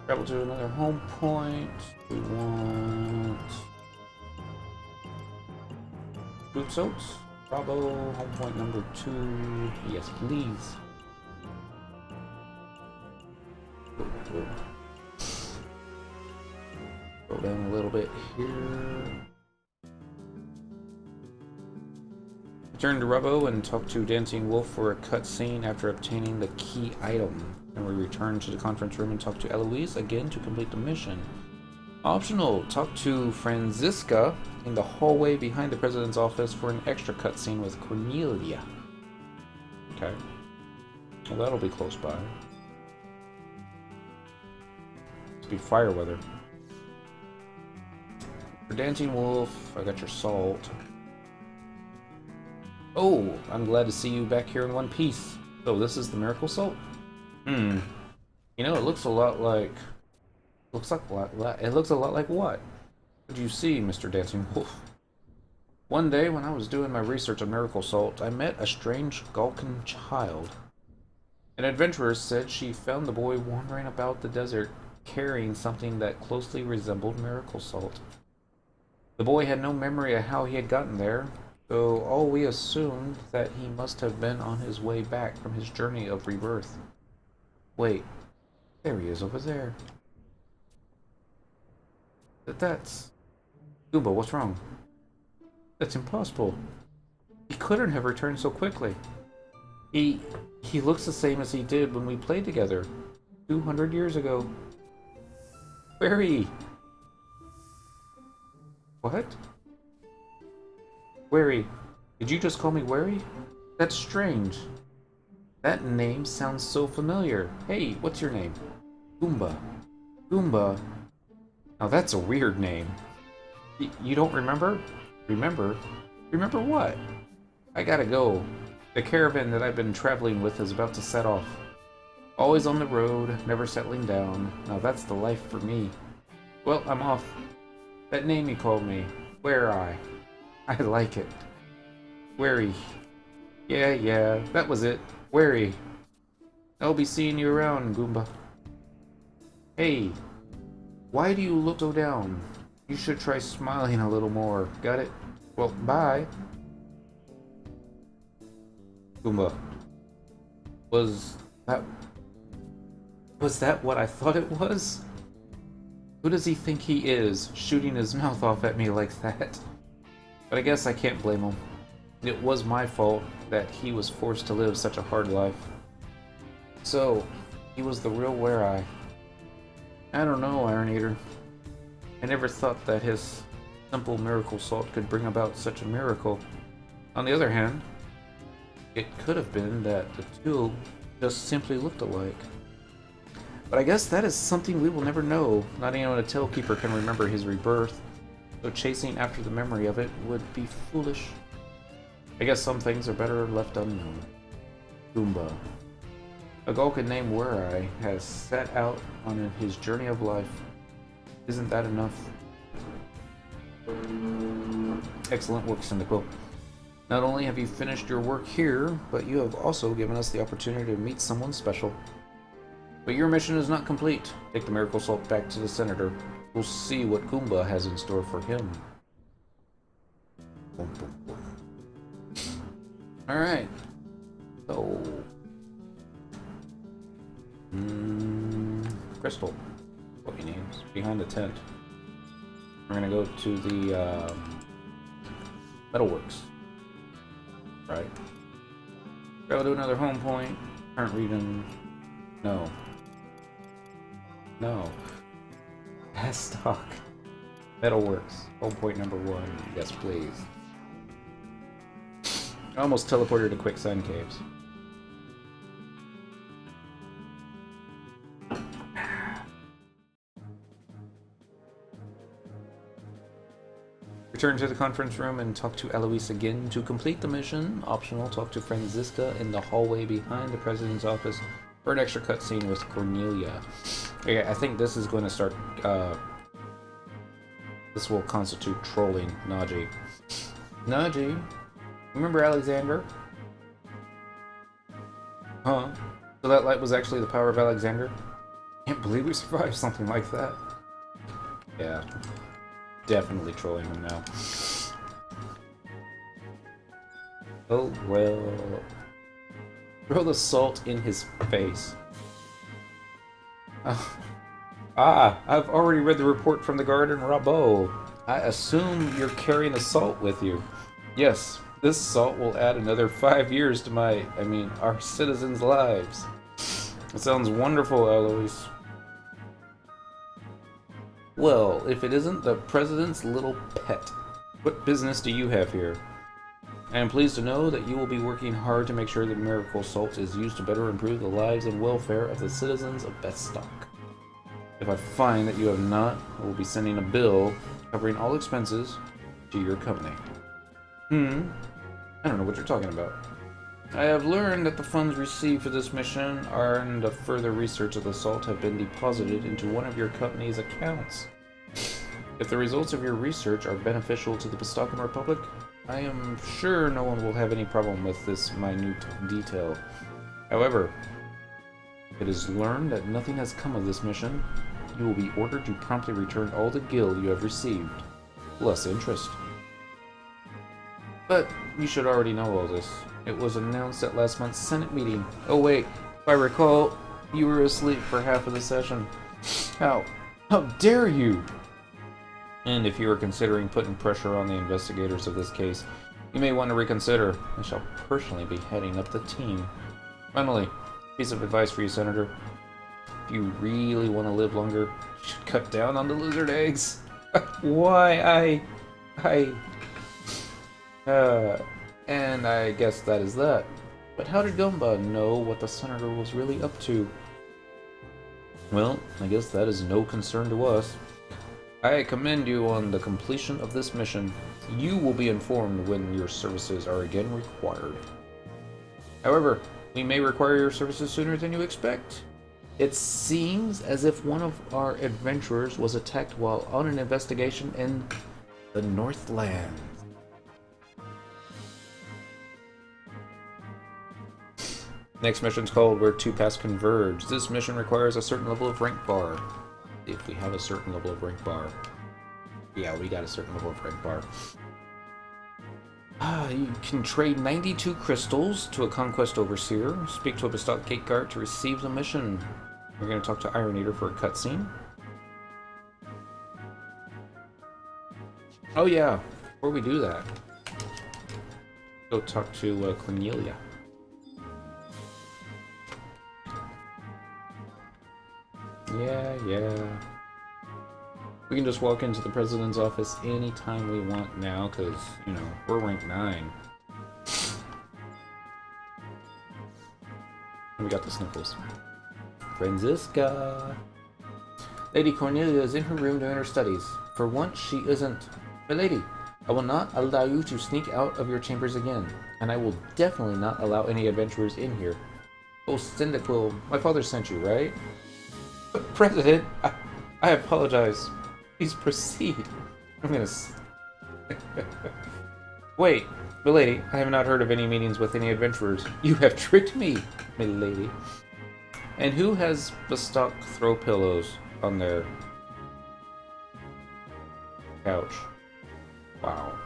Travel to another home point. We want... Boot soaks. Bravo, home point number 2. Yes, please. Go down a little bit here. Return to Rubbo and talk to Dancing Wolf for a cutscene after obtaining the key item. And we return to the conference room and talk to Eloise again to complete the mission. Optional, talk to Franziska in the hallway behind the president's office for an extra cutscene with Cornelia. Okay. Well, that'll be close by. It'll be fire weather. For Dancing Wolf, I got your salt. Oh, I'm glad to see you back here in one piece. So this is the miracle salt? You know, it looks a lot like... it looks a lot like what? What do you see, Mr. Dancing Wolf? One day, when I was doing my research on miracle salt, I met a strange Galkan child. An adventurer said she found the boy wandering about the desert, carrying something that closely resembled miracle salt. The boy had no memory of how he had gotten there, so all we assumed that he must have been on his way back from his journey of rebirth. Wait, there he is over there. That's... Goomba, what's wrong? That's impossible. He couldn't have returned so quickly. He looks the same as he did when we played together 200 years ago. Wary! What? Wary. Did you just call me Wary? That's strange. That name sounds so familiar. Hey, what's your name? Goomba. Goomba. Now that's a weird name. You don't remember? Remember? Remember what? I gotta go. The caravan that I've been traveling with is about to set off. Always on the road, never settling down. Now that's the life for me. Well, I'm off. That name you called me, Where I like it. Wary. Yeah, that was it. Wary. I'll be seeing you around, Goomba. Hey, why do you look so down? You should try smiling a little more. Got it? Well, bye. Goomba. Was that... Was that what I thought it was? Who does he think he is, shooting his mouth off at me like that? But I guess I can't blame him. It was my fault that he was forced to live such a hard life. So, he was the real Were-I. I don't know, Iron Eater. I never thought that his simple miracle salt could bring about such a miracle. On the other hand, it could have been that the two just simply looked alike. But I guess that is something we will never know. Not even a Tailkeeper can remember his rebirth, so chasing after the memory of it would be foolish. I guess some things are better left unknown. Goomba. A Gulkin named Were-I has set out on his journey of life. Isn't that enough? Excellent work, Cyndaquil. Not only have you finished your work here, but you have also given us the opportunity to meet someone special. But your mission is not complete. Take the Miracle Salt back to the Senator. We'll see what Goomba has in store for him. Alright. So... Crystal. What he needs. Behind the tent. We're gonna go to the Metalworks. Right. Go to another home point. Current region. No. No. Bastok. Metalworks. Home point number 1. Yes, please. I almost teleported to Quicksand Caves. Return to the conference room and talk to Eloise again. To complete the mission, optional, talk to Franziska in the hallway behind the president's office for an extra cutscene with Cornelia. Okay, I think this is going to start, this will constitute trolling Naji. Naji? Remember Alexander? Huh? So that light was actually the power of Alexander? Can't believe we survived something like that. Yeah. Definitely trolling him now. Oh well. Throw the salt in his face. I've already read the report from the guard in Rabot. I assume you're carrying the salt with you. Yes, this salt will add another 5 years to our citizens' lives. It sounds wonderful, Eloise. Well, if it isn't the President's little pet, what business do you have here? I am pleased to know that you will be working hard to make sure that Miracle Salt is used to better improve the lives and welfare of the citizens of Bastok. If I find that you have not, I will be sending a bill covering all expenses to your company. I don't know what you're talking about. I have learned that the funds received for this mission and the further research of the salt have been deposited into one of your company's accounts. If the results of your research are beneficial to the Bastokan Republic, I am sure no one will have any problem with this minute detail. However, it is learned that nothing has come of this mission. You will be ordered to promptly return all the gil you have received, plus interest. But you should already know all this. It was announced at last month's Senate meeting. Oh wait, if I recall, you were asleep for half of the session. How dare you! And if you are considering putting pressure on the investigators of this case, you may want to reconsider. I shall personally be heading up the team. Finally, piece of advice for you, Senator. If you really want to live longer, you should cut down on the lizard eggs. Why, and I guess that is that. But how did Goomba know what the Senator was really up to? Well, I guess that is no concern to us. I commend you on the completion of this mission. You will be informed when your services are again required. However, we may require your services sooner than you expect. It seems as if one of our adventurers was attacked while on an investigation in the Northland. Next mission's called Where Two Paths Converge. This mission requires a certain level of rank bar. If we have a certain level of rank bar. Yeah, we got a certain level of rank bar.
You can trade 92 crystals to a conquest overseer. Speak to a Bastok gate guard to receive the mission. We're going to talk to Iron Eater for a cutscene. Oh yeah, before we do that, go talk to Cornelia. Yeah. We can just walk into the president's office anytime we want now, because, you know, we're rank 9. And we got the sniffles. Franziska! Lady Cornelia is in her room doing her studies. For once, she isn't. My lady, I will not allow you to sneak out of your chambers again, and I will definitely not allow any adventurers in here. Oh, Cyndaquil, my father sent you, right? But, President, I apologize. Please proceed. I'm gonna... Wait, milady, I have not heard of any meetings with any adventurers. You have tricked me, milady. And who has Bastok throw pillows on their couch? Wow.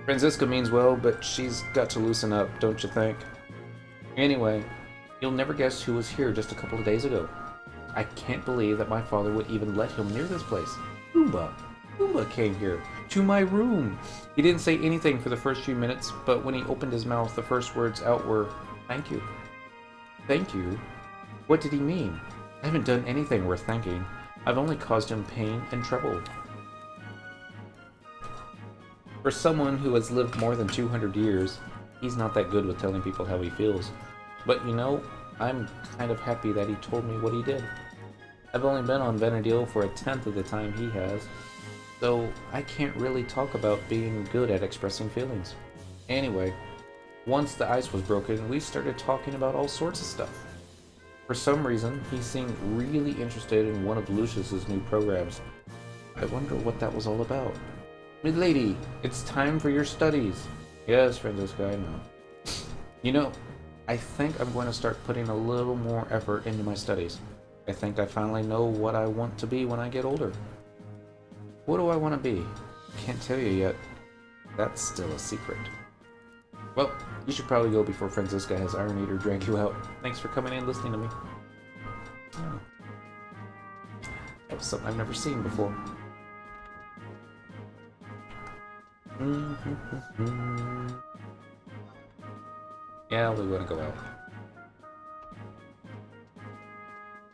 Franziska means well, but she's got to loosen up, don't you think? Anyway, you'll never guess who was here just a couple of days ago. I can't believe that my father would even let him near this place. Goomba. Goomba came here, to my room. He didn't say anything for the first few minutes, but when he opened his mouth, the first words out were, "Thank you." Thank you? What did he mean? I haven't done anything worth thanking. I've only caused him pain and trouble. For someone who has lived more than 200 years, he's not that good with telling people how he feels. But you know, I'm kind of happy that he told me what he did. I've only been on Vanadil for 1/10 of the time he has, so I can't really talk about being good at expressing feelings. Anyway, once the ice was broken, we started talking about all sorts of stuff. For some reason, he seemed really interested in one of Lucius's new programs. I wonder what that was all about. Milady, it's time for your studies. Yes, Franziska, I know. You know, I think I'm going to start putting a little more effort into my studies. I think I finally know what I want to be when I get older. What do I want to be? Can't tell you yet. That's still a secret. Well, you should probably go before Franziska has Iron Eater drag you out. Thanks for coming in and listening to me. Oh. That was something I've never seen before. Yeah, we want to go out.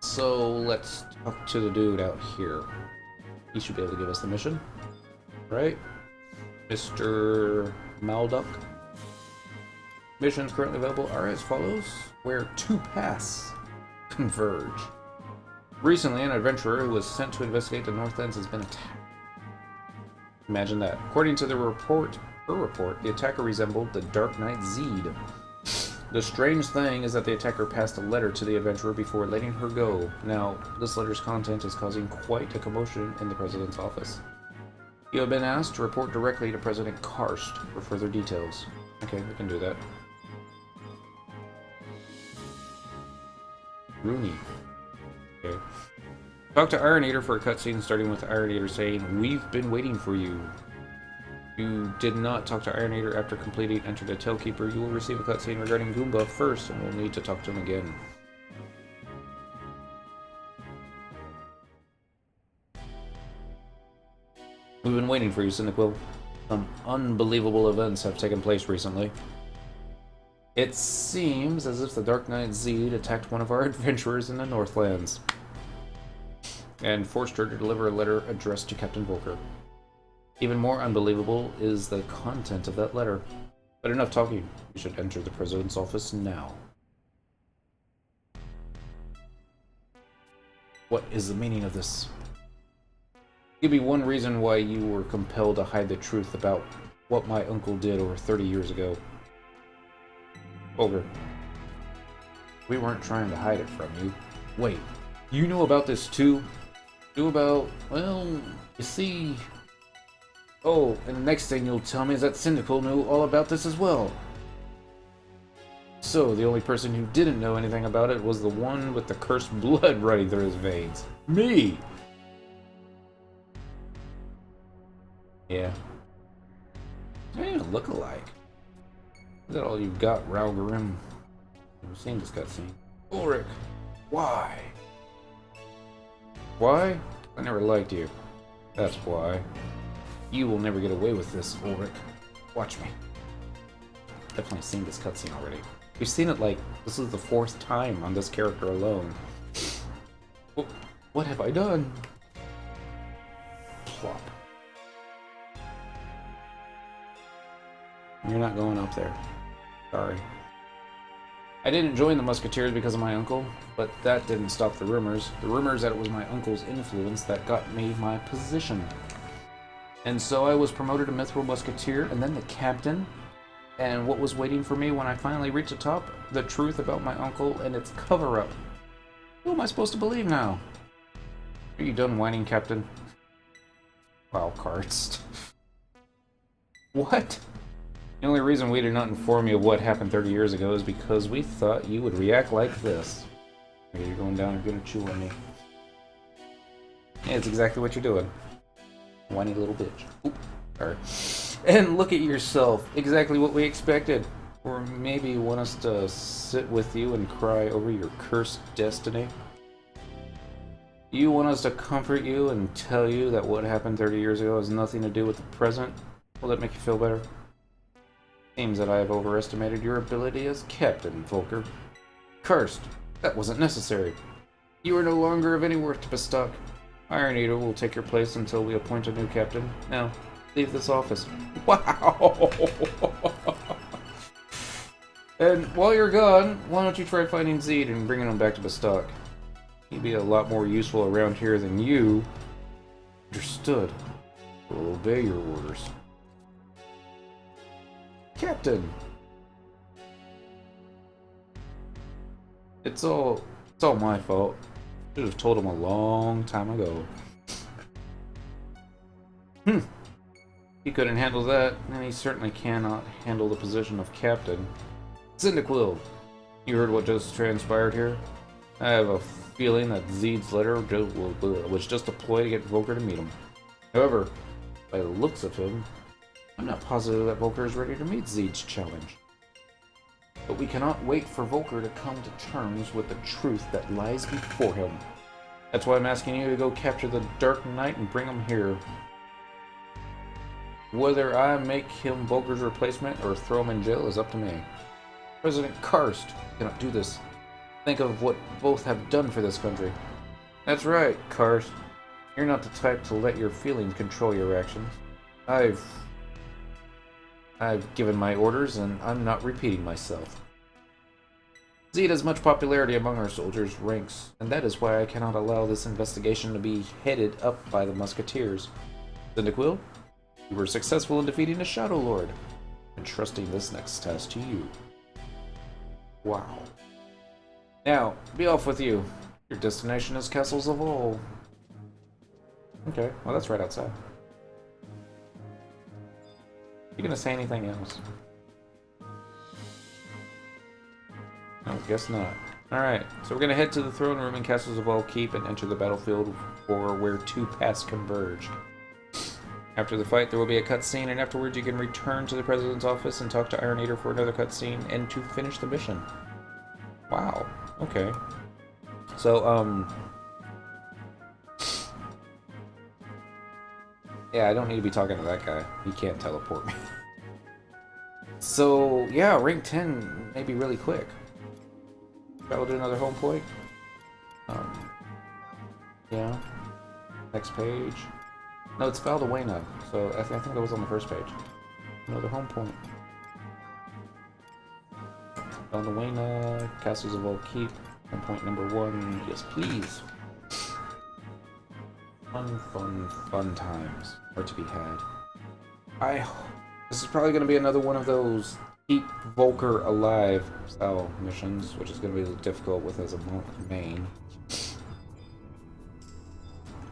So let's talk to the dude out here. He should be able to give us the mission, right? Mr. Malduck. Missions currently available are as follows, where 2 paths converge. Recently, an adventurer who was sent to investigate the Northlands has been attacked. Imagine that. According to the report, the attacker resembled the Dark Knight Zed. The strange thing is that the attacker passed a letter to the adventurer before letting her go. Now, this letter's content is causing quite a commotion in the president's office. You have been asked to report directly to President Karst for further details. Okay, we can do that. Rooney. Okay. Talk to Iron Eater for a cutscene, starting with Iron Eater saying, "We've been waiting for you." You did not talk to Iron Eater after completing Enter the Tailkeeper. You will receive a cutscene regarding Goomba first, and we'll need to talk to him again. We've been waiting for you, Cyndaquil. Some unbelievable events have taken place recently. It seems as if the Dark Knight Zed attacked one of our adventurers in the Northlands and forced her to deliver a letter addressed to Captain Volker. Even more unbelievable is the content of that letter. But enough talking. You should enter the President's office now. What is the meaning of this? Give me one reason why you were compelled to hide the truth about what my uncle did over 30 years ago. Volker. We weren't trying to hide it from you. Wait, you know about this too? Knew about, well, you see... Oh, and the next thing you'll tell me is that Cyndaquil knew all about this as well. So, the only person who didn't know anything about it was the one with the cursed blood running through his veins. Me! Yeah.
They don't even look alike. Is that all you've got, Ralgarim? I've seen this cutscene. Ulrich, why? Why? I never liked you. That's why. You will never get away with this, Ulrich. Watch me. Definitely seen this cutscene already. We've seen it like, this is the 4th time on this character alone. What have I done? Plop. You're not going up there. Sorry. I didn't join the Musketeers because of my uncle, but that didn't stop the rumors. The rumors that it was my uncle's influence that got me my position. And so I was promoted to Mithril Musketeer, and then the captain. And what was waiting for me when I finally reached the top? The truth about my uncle and its cover-up. Who am I supposed to believe now? Are you done whining, Captain? Wow, cards. What? The only reason we did not inform you of what happened 30 years ago is because we thought you would react like this. Okay, you're going down and gonna chew on me. Yeah, it's exactly what you're doing. Whiny little bitch. Oop, sorry. And look at yourself. Exactly what we expected. Or maybe you want us to sit with you and cry over your cursed destiny? You want us to comfort you and tell you that what happened 30 years ago has nothing to do with the present? Will that make you feel better? Seems that I have overestimated your ability as captain, Volker. Cursed! That wasn't necessary. You are no longer of any worth to Bastok. Iron Eater will take your place until we appoint a new captain. Now, leave this office. Wow! And while you're gone, why don't you try finding Zed and bringing him back to Bastok? He'd be a lot more useful around here than you. Understood. We'll obey your orders. Captain! It's all my fault. Should have told him a long time ago. He couldn't handle that, and he certainly cannot handle the position of captain. Cyndaquil, you heard what just transpired here? I have a feeling that Zed's letter was just a ploy to get Volker to meet him. However, by the looks of him, I'm not positive that Volker is ready to meet Zed's challenge. But we cannot wait for Volker to come to terms with the truth that lies before him. That's why I'm asking you to go capture the Dark Knight and bring him here. Whether I make him Volker's replacement or throw him in jail is up to me. President Karst cannot do this. Think of what both have done for this country. That's right, Karst. You're not the type to let your feelings control your actions. I've given my orders, and I'm not repeating myself. Zed has much popularity among our soldiers' ranks, and that is why I cannot allow this investigation to be headed up by the Musketeers. Cyndaquil, you were successful in defeating the Shadow Lord, and trusting this next task to you. Wow. Now, be off with you. Your destination is Castles of All. Okay, well that's right outside. You gonna say anything else? No, guess not. Alright, so we're gonna head to the throne room in Castles of All Keep and enter the battlefield for where two paths converge. After the fight, there will be a cutscene, and afterwards you can return to the President's office and talk to Iron Eater for another cutscene and to finish the mission. Wow, okay. So, yeah, I don't need to be talking to that guy. He can't teleport me. So, yeah, rank 10 may be really quick. That'll do another home point. Yeah. Next page. No, it's Valdebuena, so I think that was on the first page. Another home point. Valdebuena, Castles of All Keep, home point number 1. Yes, please. Fun times are to be had. This is probably going to be another one of those keep Volker alive style missions, which is going to be a little difficult with as a monk main.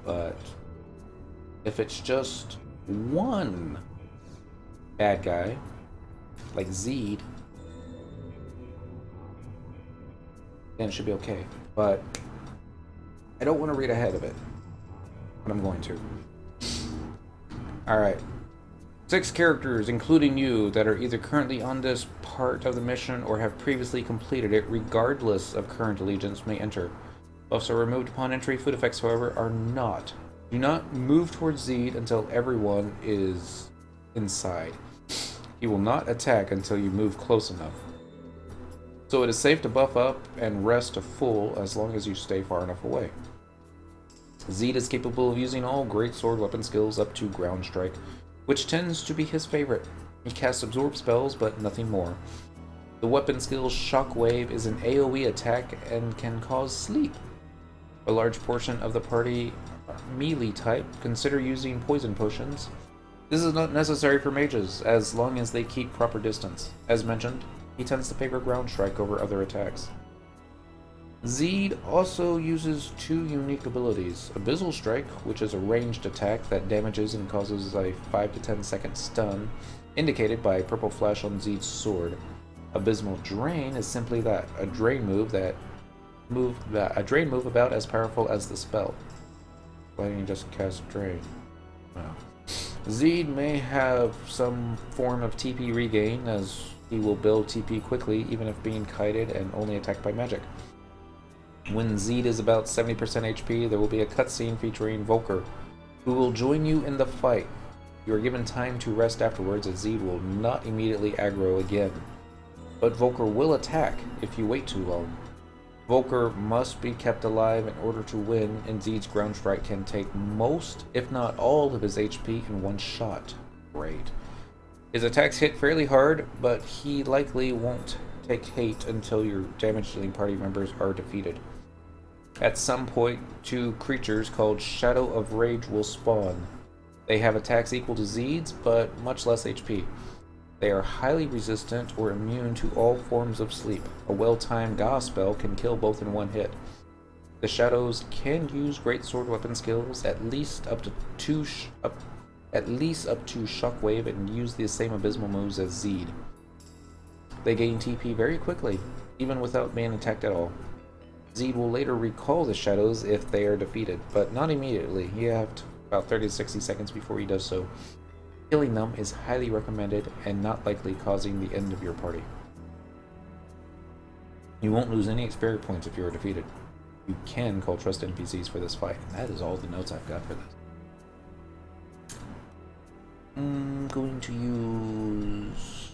But if it's just one bad guy, like Zed, then it should be okay. But I don't want to read ahead of it, but I'm going to. Alright. 6 characters, including you, that are either currently on this part of the mission or have previously completed it, regardless of current allegiance, may enter. Buffs are removed upon entry. Food effects, however, are not. Do not move towards Zed until everyone is inside. He will not attack until you move close enough. So it is safe to buff up and rest to full as long as you stay far enough away. Zed is capable of using all great sword weapon skills up to ground strike, which tends to be his favorite. He casts absorb spells, but nothing more. The weapon skill Shockwave is an AoE attack and can cause sleep. A large portion of the party are melee type. Consider using poison potions. This is not necessary for mages, as long as they keep proper distance. As mentioned, he tends to favor ground strike over other attacks. Zed also uses 2 unique abilities. Abyssal Strike, which is a ranged attack that damages and causes a 5 to 10 second stun, indicated by a purple flash on Zed's sword. Abysmal Drain is simply that, a drain move about as powerful as the spell. Why didn't you just cast Drain? Wow. Zed may have some form of TP regain, as he will build TP quickly even if being kited and only attacked by magic. When Zed is about 70% HP, there will be a cutscene featuring Volker, who will join you in the fight. You are given time to rest afterwards, as Zed will not immediately aggro again. But Volker will attack if you wait too long. Volker must be kept alive in order to win, and Zed's ground strike can take most, if not all, of his HP in one shot. Great. His attacks hit fairly hard, but he likely won't take hate until your damage-dealing party members are defeated. At some point, 2 creatures called Shadow of Rage will spawn. They have attacks equal to Zed's, but much less HP. They are highly resistant or immune to all forms of sleep. A well-timed Gauss spell can kill both in one hit. The Shadows can use great sword weapon skills, at least up to Shockwave, and use the same abysmal moves as Zed. They gain TP very quickly, even without being attacked at all. Zed will later recall the Shadows if they are defeated, but not immediately. You have about 30 to 60 seconds before he does so. Killing them is highly recommended and not likely causing the end of your party. You won't lose any experience points if you are defeated. You can call trust NPCs for this fight, and that is all the notes I've got for this. I'm going to use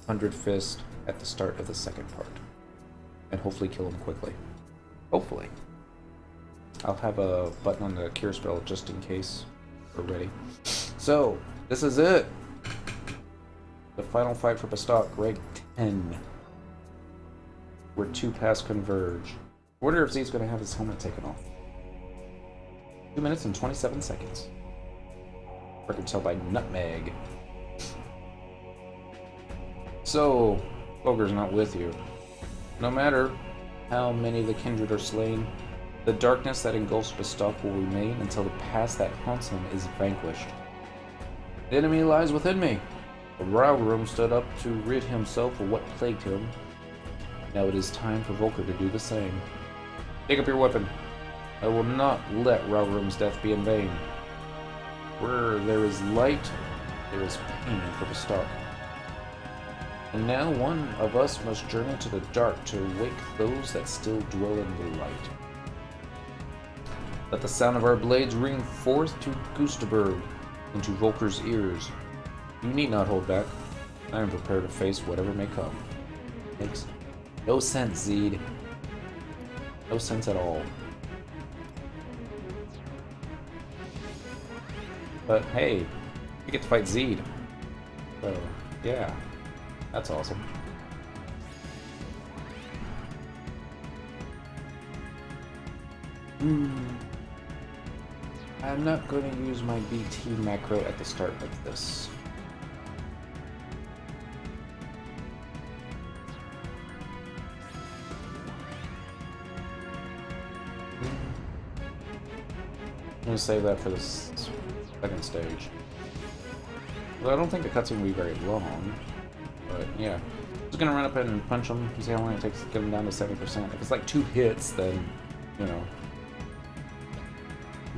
100 Fist at the start of the second part, and hopefully kill him quickly. Hopefully. I'll have a button on the cure spell just in case we're ready. So, this is it! The final fight for Bastok, rank 10. Where 2 paths converge. I wonder if Zed's going to have his helmet taken off. 2 minutes and 27 seconds. Record tell by Nutmeg. So, Ogre's not with you. No matter how many of the kindred are slain, the darkness that engulfs Bastok will remain until the past that haunts him is vanquished. The enemy lies within me. The Raurum stood up to rid himself of what plagued him. Now it is time for Volker to do the same. Take up your weapon. I will not let Raurum's death be in vain. Where there is light, there is pain for Bastok. And now one of us must journey to the dark to wake those that still dwell in the light. Let the sound of our blades ring forth to Gustaberg, into Volker's ears. You need not hold back. I am prepared to face whatever may come. Makes no sense, Zed. No sense at all. But hey, you get to fight Zed. So, yeah. That's awesome. I'm not going to use my BT macro at the start of this. I'm going to save that for the second stage. Well, I don't think the cutscene will be very long. But yeah, just gonna run up and punch him and see how long it takes to get him down to 70%. If it's like 2 hits, then, you know.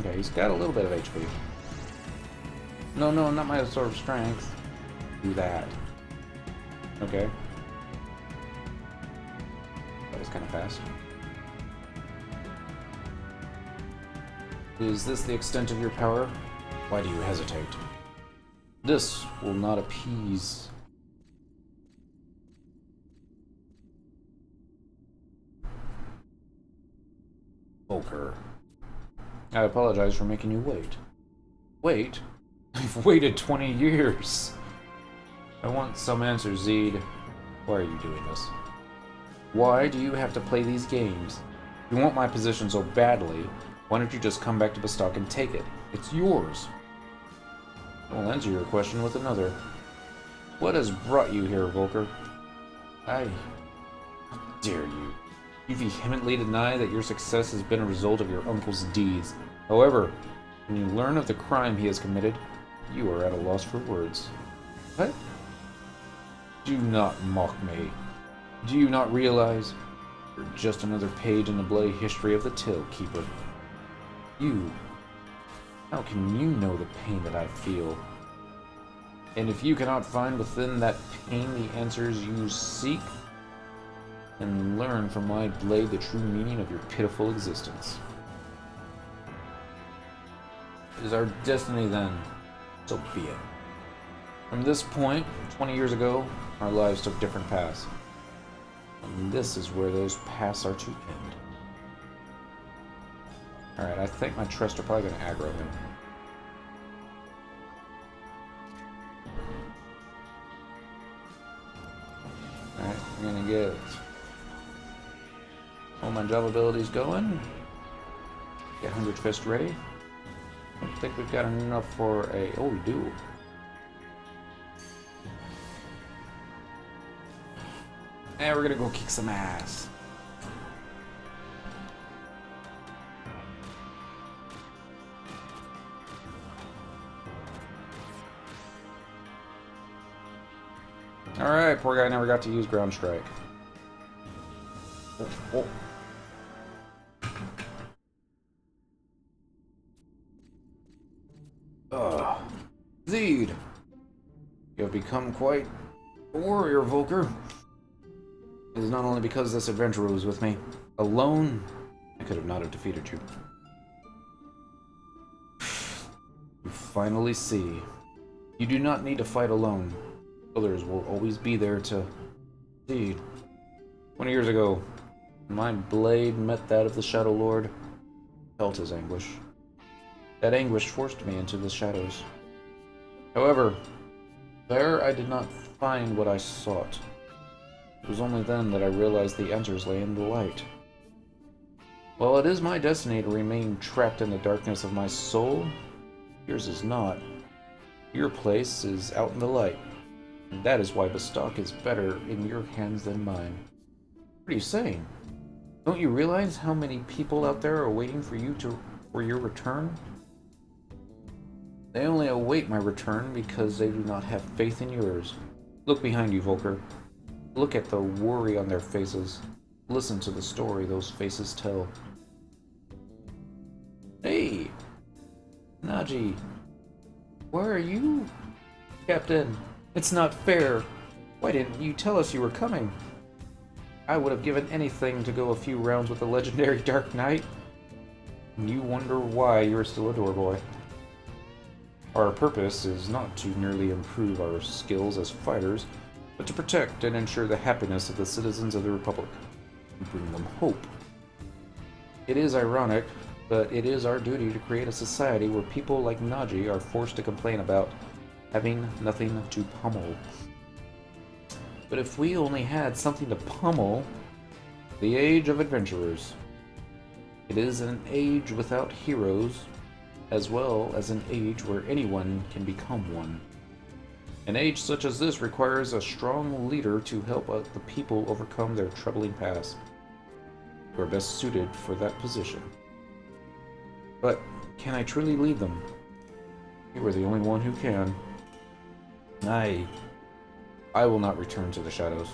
Okay, he's got a little bit of HP. No, no, not my sword of strength. Do that. Okay. That was kind of fast. Is this the extent of your power? Why do you hesitate? This will not appease. Volker. I apologize for making you wait. Wait? I've waited 20 years. I want some answers, Zeed. Why are you doing this? Why do you have to play these games? If you want my position so badly, why don't you just come back to Bastok and take it? It's yours. I'll answer your question with another. What has brought you here, Volker? How dare you? You vehemently deny that your success has been a result of your uncle's deeds. However, when you learn of the crime he has committed, you are at a loss for words. What? Do not mock me. Do you not realize you're just another page in the bloody history of the Till Keeper? You. How can you know the pain that I feel? And if you cannot find within that pain the answers you seek, then learn from my blade the true meaning of your pitiful existence. It is our destiny then, so be it. From this point, 20 years ago, our lives took different paths. And this is where those paths are to end. Alright, I think my trusts are probably going to aggro him. Alright, we're going to get all my job abilities going. Get 100 Fist ready. I don't think we've got enough for a... Oh, we do. And we're gonna go kick some ass. Alright, poor guy never got to use ground strike. Oh, oh. Zeed! You have become quite a warrior, Volker. It is not only because this adventurer was with me. Alone, I could have not have defeated you. You finally see. You do not need to fight alone. Others will always be there to... Indeed. 20 years ago, when my blade met that of the Shadow Lord, I felt his anguish. That anguish forced me into the shadows. However, there I did not find what I sought. It was only then that I realized the answers lay in the light. While it is my destiny to remain trapped in the darkness of my soul, yours is not. Your place is out in the light, and that is why Bastok is better in your hands than mine. What are you saying? Don't you realize how many people out there are waiting for your return? They only await my return because they do not have faith in yours. Look behind you, Volker. Look at the worry on their faces. Listen to the story those faces tell. Hey! Naji! Where are you? Captain, it's not fair. Why didn't you tell us you were coming? I would have given anything to go a few rounds with the legendary Dark Knight. And you wonder why you're still a doorboy. Our purpose is not to merely improve our skills as fighters, but to protect and ensure the happiness of the citizens of the Republic, and bring them hope. It is ironic, but it is our duty to create a society where people like Naji are forced to complain about having nothing to pummel. But if we only had something to pummel, the age of adventurers. It is an age without heroes, as well as an age where anyone can become one. An age such as this requires a strong leader to help the people overcome their troubling past. You are best suited for that position. But can I truly lead them? You are the only one who can. I will not return to the shadows.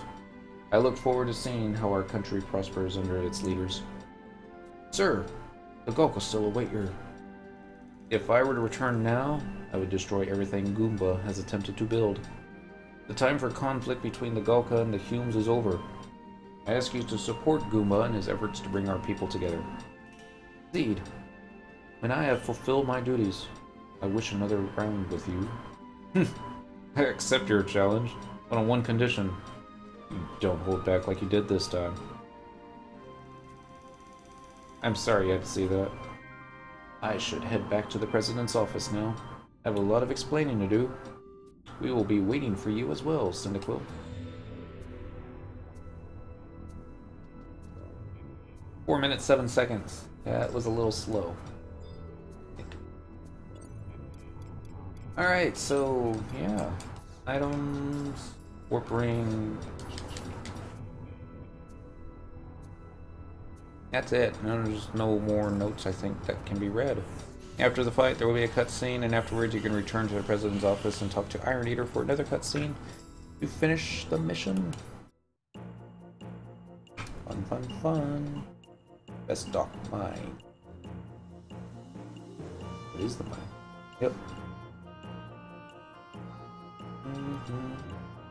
I look forward to seeing how our country prospers under its leaders. Sir, the Gulk will still await your... If I were to return now, I would destroy everything Goomba has attempted to build. The time for conflict between the Galka and the Humes is over. I ask you to support Goomba in his efforts to bring our people together. Indeed, when I have fulfilled my duties, I wish another round with you. I accept your challenge, but on one condition. You don't hold back like you did this time. I'm sorry you had to see that. I should head back to the President's office now. I have a lot of explaining to do. We will be waiting for you as well, Cyndaquil. 4 minutes, 7 seconds. That was a little slow. Alright, so, yeah. Items, warp ring. That's it. There's no more notes, I think, that can be read. After the fight, there will be a cutscene, and afterwards you can return to the President's office and talk to Iron Eater for another cutscene to finish the mission. Fun, fun, fun. Bastok mine. What is the mine? Yep.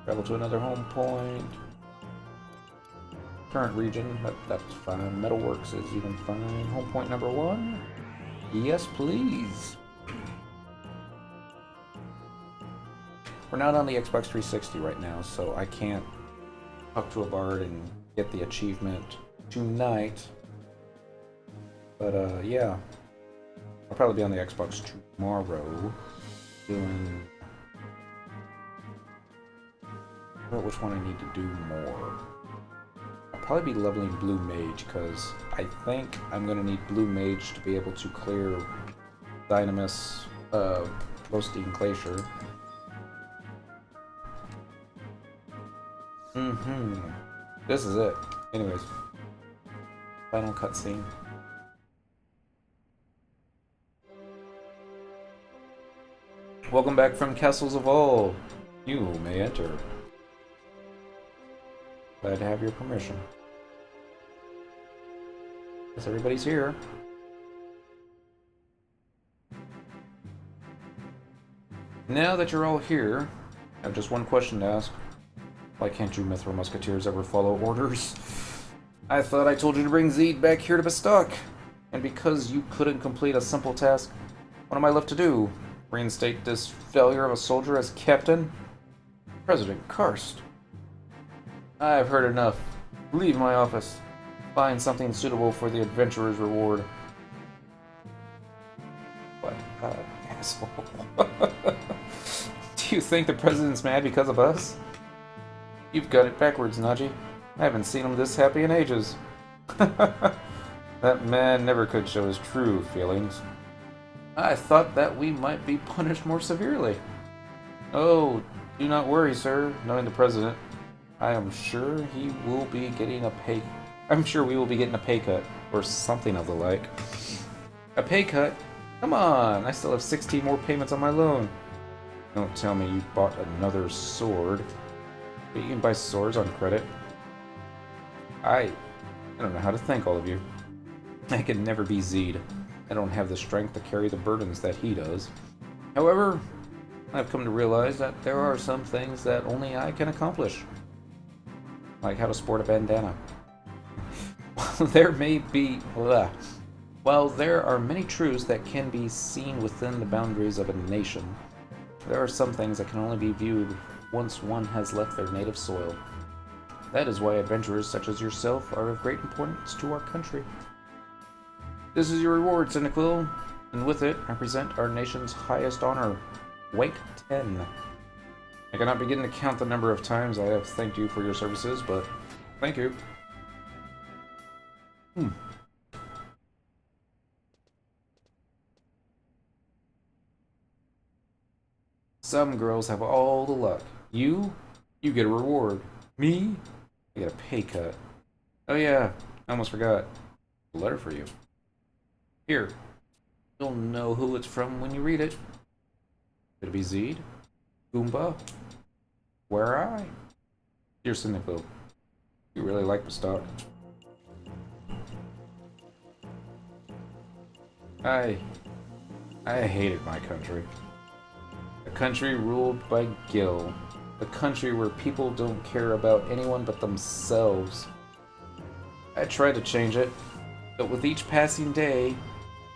Travel to another home point. Current region, that's fine. Metalworks is even fine. Home point number 1. Yes, please. We're not on the Xbox 360 right now, so I can't talk to a bard and get the achievement tonight. But, yeah. I'll probably be on the Xbox tomorrow doing... I forgot which one I need to do more. I'll probably be leveling Blue Mage, because I think I'm going to need Blue Mage to be able to clear Dynamis, Roasting Glacier. This is it. Anyways. Final cutscene. Welcome back from Castles of All. You may enter. Glad to have your permission. Guess everybody's here. Now that you're all here, I have just one question to ask. Why can't you Mithril Musketeers ever follow orders? I thought I told you to bring Zeed back here to Bastok. And because you couldn't complete a simple task, what am I left to do? Reinstate this failure of a soldier as captain? President Karst. I've heard enough. Leave my office. Find something suitable for the adventurer's reward. What asshole. Do you think the president's mad because of us? You've got it backwards, Najee. I haven't seen him this happy in ages. That man never could show his true feelings. I thought that we might be punished more severely. Oh, do not worry, sir. Knowing the president, I am sure he will be getting a pay. I'm sure we will be getting a pay cut or something of the like. A pay cut? Come on! I still have 16 more payments on my loan. Don't tell me you bought another sword. But you can buy swords on credit. I don't know how to thank all of you. I can never be Zeed. I don't have the strength to carry the burdens that he does. However, I've come to realize that there are some things that only I can accomplish. Like how to sport a bandana. While there are many truths that can be seen within the boundaries of a nation, there are some things that can only be viewed once one has left their native soil. That is why adventurers such as yourself are of great importance to our country. This is your reward, Cyndaquil, and with it, I present our nation's highest honor, Rank 10. I cannot begin to count the number of times I have thanked you for your services, but thank you. Some girls have all the luck. You get a reward. Me? I get a pay cut. Oh yeah, I almost forgot. A letter for you. Here. You'll know who it's from when you read it. Could it be Zeed? Goomba? Where I? Dear Cyndaquil, you really like Bastok. I hated my country. A country ruled by Gil. A country where people don't care about anyone but themselves. I tried to change it, but with each passing day,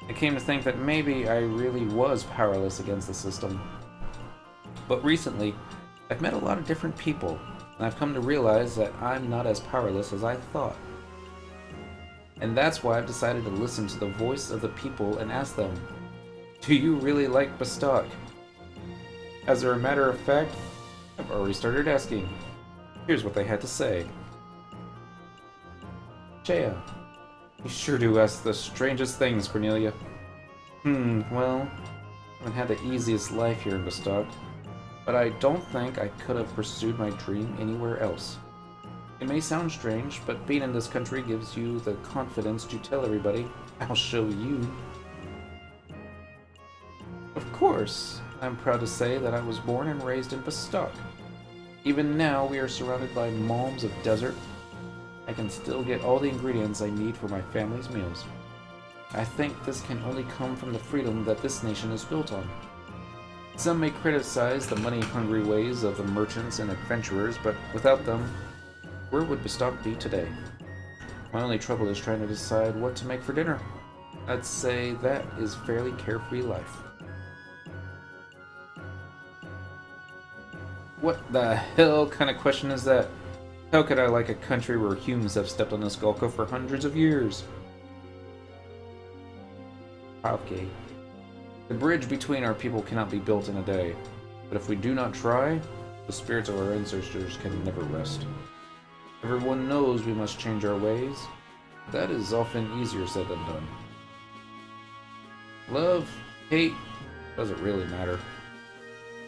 I came to think that maybe I really was powerless against the system. But recently, I've met a lot of different people, and I've come to realize that I'm not as powerless as I thought. And that's why I've decided to listen to the voice of the people and ask them, do you really like Bastok? As a matter of fact, I've already started asking. Here's what they had to say. Chea, you sure do ask the strangest things, Cornelia. Well, I haven't had the easiest life here in Bastok, but I don't think I could have pursued my dream anywhere else. It may sound strange, but being in this country gives you the confidence to tell everybody, I'll show you. Of course, I'm proud to say that I was born and raised in Bastok. Even now, we are surrounded by malms of desert. I can still get all the ingredients I need for my family's meals. I think this can only come from the freedom that this nation is built on. Some may criticize the money-hungry ways of the merchants and adventurers, but without them, where would Bastok be today? My only trouble is trying to decide what to make for dinner. I'd say that is fairly carefree life. What the hell kind of question is that? How could I like a country where humans have stepped on this Golka for hundreds of years? Okay. The bridge between our people cannot be built in a day, but if we do not try, the spirits of our ancestors can never rest. Everyone knows we must change our ways. That is often easier said than done. Love, hate, doesn't really matter.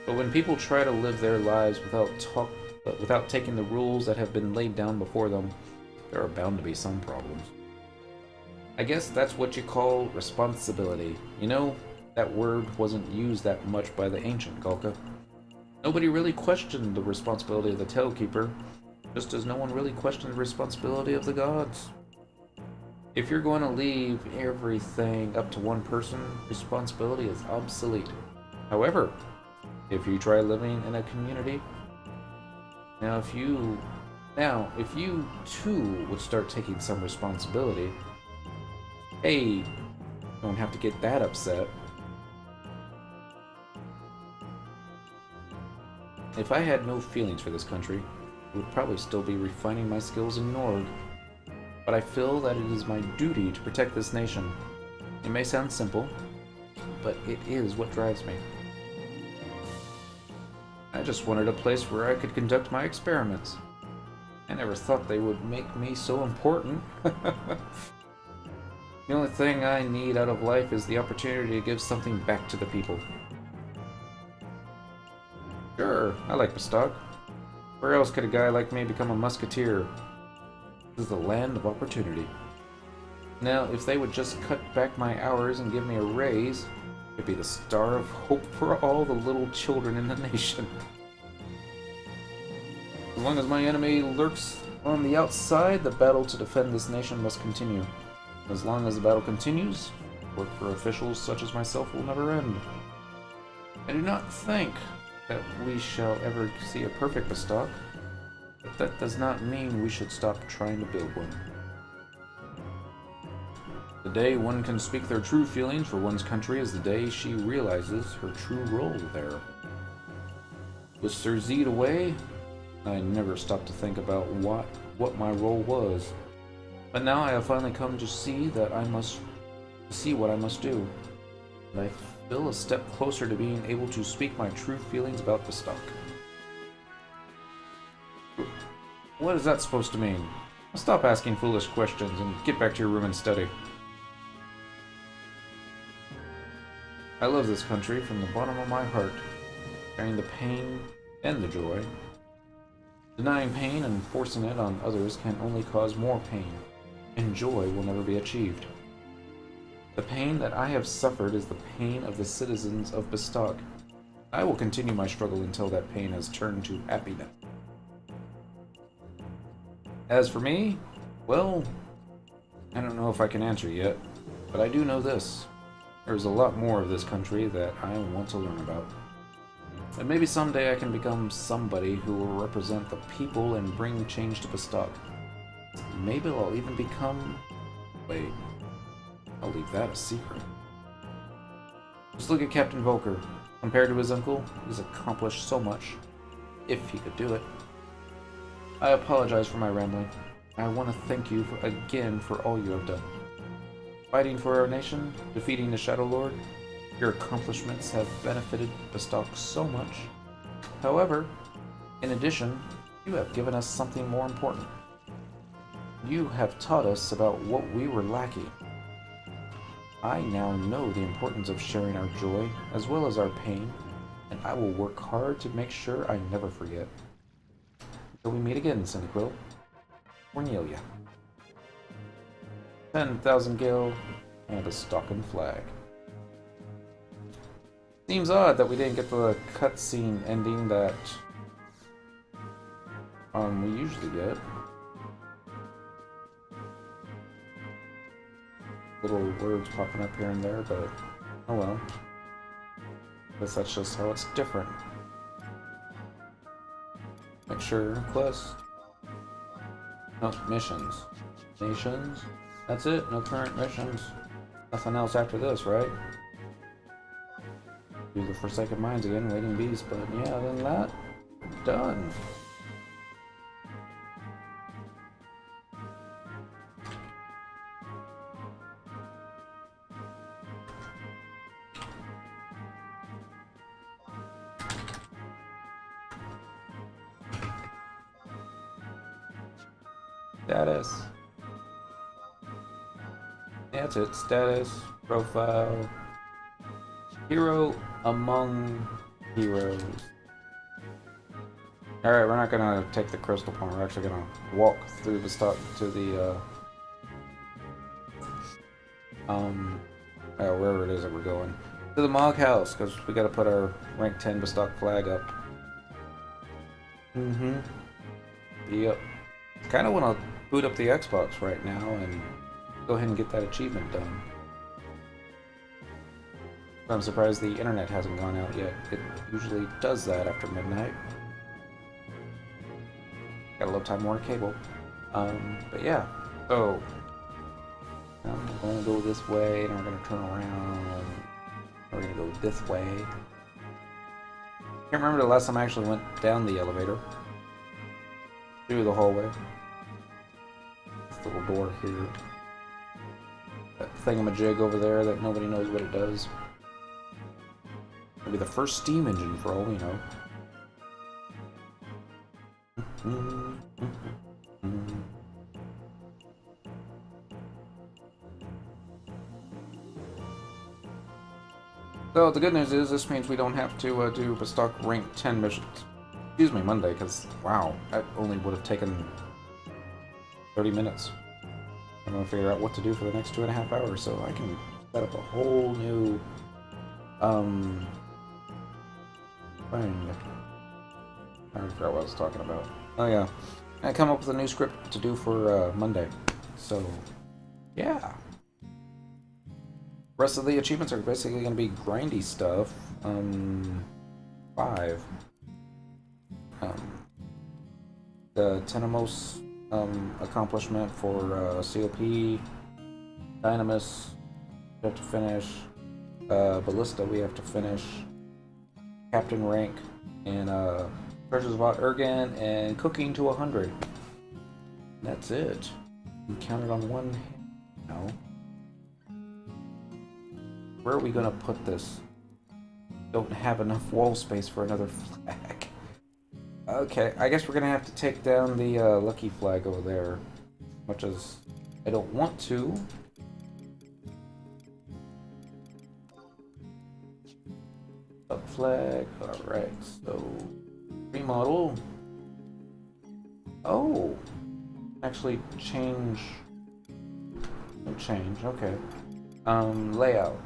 But when people try to live their lives without taking the rules that have been laid down before them, there are bound to be some problems. I guess that's what you call responsibility. You know, that word wasn't used that much by the ancient Golka. Nobody really questioned the responsibility of the Tailkeeper, just as no one really questioned the responsibility of the gods. If you're going to leave everything up to one person, responsibility is obsolete. However, if you try living in a community, if you too would start taking some responsibility, hey, you don't have to get that upset. If I had no feelings for this country, I would probably still be refining my skills in Nord. But I feel that it is my duty to protect this nation. It may sound simple, but it is what drives me. I just wanted a place where I could conduct my experiments. I never thought they would make me so important. The only thing I need out of life is the opportunity to give something back to the people. Sure, I like Bastok. Where else could a guy like me become a musketeer? This is the land of opportunity. Now, if they would just cut back my hours and give me a raise, it'd be the star of hope for all the little children in the nation. As long as my enemy lurks on the outside, the battle to defend this nation must continue. As long as the battle continues, work for officials such as myself will never end. I do not think that we shall ever see a perfect Bastok, but that does not mean we should stop trying to build one. The day one can speak their true feelings for one's country is the day she realizes her true role there. With Sir Zed away, I never stopped to think about what my role was. But now I have finally come to see that I must see what I must do. And I feel a step closer to being able to speak my true feelings about Bastok. What is that supposed to mean? Stop asking foolish questions and get back to your room and study. I love this country from the bottom of my heart, carrying the pain and the joy. Denying pain and forcing it on others can only cause more pain, and joy will never be achieved. The pain that I have suffered is the pain of the citizens of Bastok. I will continue my struggle until that pain has turned to happiness. As for me, well, I don't know if I can answer yet, but I do know this. There's a lot more of this country that I want to learn about. And maybe someday I can become somebody who will represent the people and bring change to Bastok. Maybe I'll even become... Wait, I'll leave that a secret. Just look at Captain Volker. Compared to his uncle, he's accomplished so much. If he could do it. I apologize for my rambling. I want to thank you again for all you have done. Fighting for our nation, defeating the Shadow Lord, your accomplishments have benefited Bastok so much. However, in addition, you have given us something more important. You have taught us about what we were lacking. I now know the importance of sharing our joy as well as our pain, and I will work hard to make sure I never forget. Until we meet again, Cyndaquil. Cornelia. 10,000 gil and a stocking flag. Seems odd that we didn't get the cutscene ending that we usually get. Little words popping up here and there, but oh well. Guess that's just how it's different. Make sure quest. No missions. Nations. That's it. No current missions. Nothing else after this, right? Do the Forsaken Mines again, waiting beast, but yeah, other than that, done. Status. Yeah, that's it. Status, profile, hero among heroes. Alright, we're not gonna take the crystal point, we're actually gonna walk through the stuff to the, wherever it is that we're going. To the Mog House, because we gotta put our rank 10 Bastok flag up. Yep. Kinda wanna boot up the Xbox right now and go ahead and get that achievement done. I'm surprised the internet hasn't gone out yet. It usually does that after midnight. Gotta love Time Warner Cable. But yeah, so I'm gonna go this way, and we're gonna turn around. We're gonna go this way. Can't remember the last time I actually went down the elevator. Through the hallway. This little door here. That thingamajig over there that nobody knows what it does. It'll be the first steam engine for all we know. So the good news is this means we don't have to do Bastok rank 10 missions. Excuse me, Monday, because wow, that only would have taken 30 minutes. I'm gonna figure out what to do for the next 2.5 hours, so I can set up a whole new thing. I forgot what I was talking about. Oh yeah, I come up with a new script to do for Monday. So yeah. Rest of the achievements are basically going to be grindy stuff. 5. The Tenemos accomplishment for COP, Dynamis we have to finish, Ballista we have to finish, Captain rank, and Treasures of Ergen, and cooking to 100. That's it. You counted on one hand now. Where are we gonna put this? Don't have enough wall space for another flag. Okay, I guess we're gonna have to take down the lucky flag over there. Much as I don't want to. Up flag, alright, so remodel. Oh, actually change. No change, okay. Layout.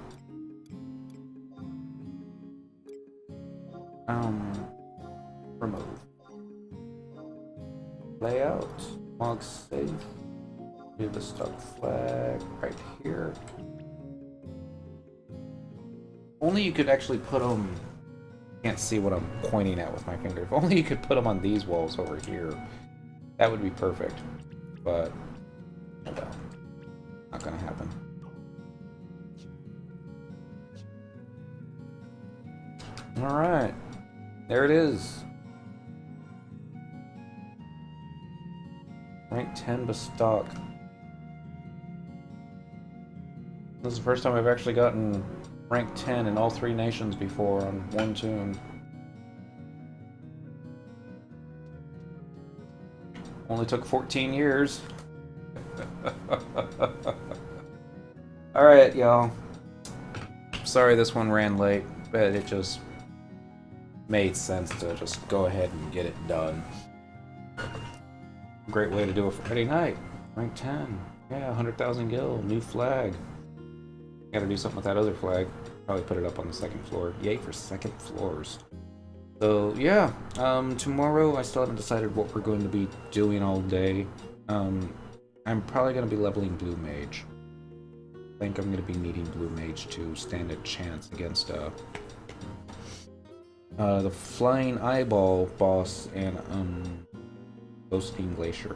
Remove. Layout. Log safe. Do the stock flag right here. only you could actually put them... Can't see what I'm pointing at with my finger. If only you could put them on these walls over here. That would be perfect. But, oh well. Not gonna happen. Alright. There it is. Rank 10 Bastok. This is the first time I've actually gotten rank 10 in all 3 nations before on one tune. Only took 14 years. Alright, y'all. Sorry this one ran late, but it just made sense to just go ahead and get it done. Great way to do a Friday night. Rank 10. Yeah, 100,000 gil. New flag. Gotta do something with that other flag. Probably put it up on the 2nd floor. Yay for 2nd floors. So, yeah. Tomorrow I still haven't decided what we're going to be doing all day. I'm probably going to be leveling Blue Mage. I think I'm going to be needing Blue Mage to stand a chance against the Flying Eyeball boss and Ghosting Glacier.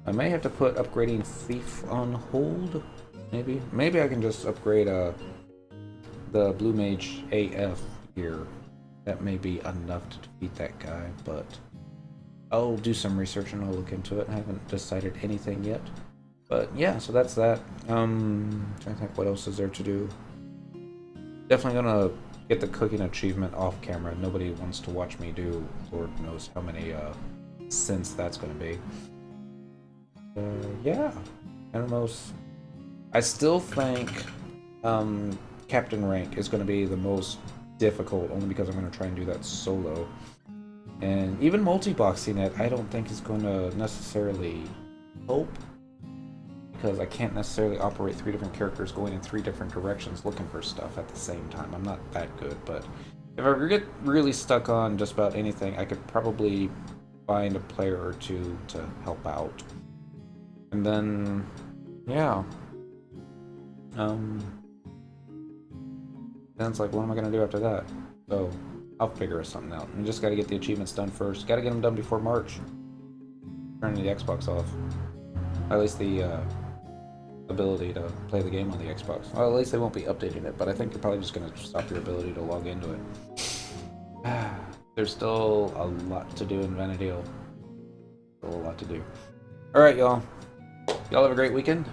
I may have to put upgrading Thief on hold. Maybe I can just upgrade the Blue Mage AF here. That may be enough to defeat that guy, but I'll do some research and I'll look into it. I haven't decided anything yet. But yeah, so that's that. Trying to think what else is there to do. Definitely gonna get the cooking achievement off camera. Nobody wants to watch me do Lord knows how many synths that's gonna be. Yeah. I don't know. I still think Captain Rank is gonna be the most difficult, only because I'm gonna try and do that solo. And even multi-boxing it, I don't think is going to necessarily help, because I can't necessarily operate 3 different characters going in 3 different directions looking for stuff at the same time. I'm not that good, but if I get really stuck on just about anything, I could probably find a player or 2 to help out. And then, yeah. Then it's like, what am I going to do after that? So, I'll figure something out. I just got to get the achievements done first. Got to get them done before March. Turning the Xbox off. At least the ability to play the game on the Xbox. Well, at least they won't be updating it, but I think they're probably just going to stop your ability to log into it. There's still a lot to do in Vanadil. Still a lot to do. Alright, y'all. Y'all have a great weekend.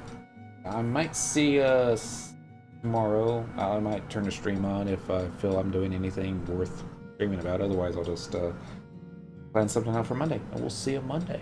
I might see us tomorrow. I might turn the stream on if I feel I'm doing anything worth streaming about. Otherwise, I'll just plan something out for Monday, and we'll see you Monday.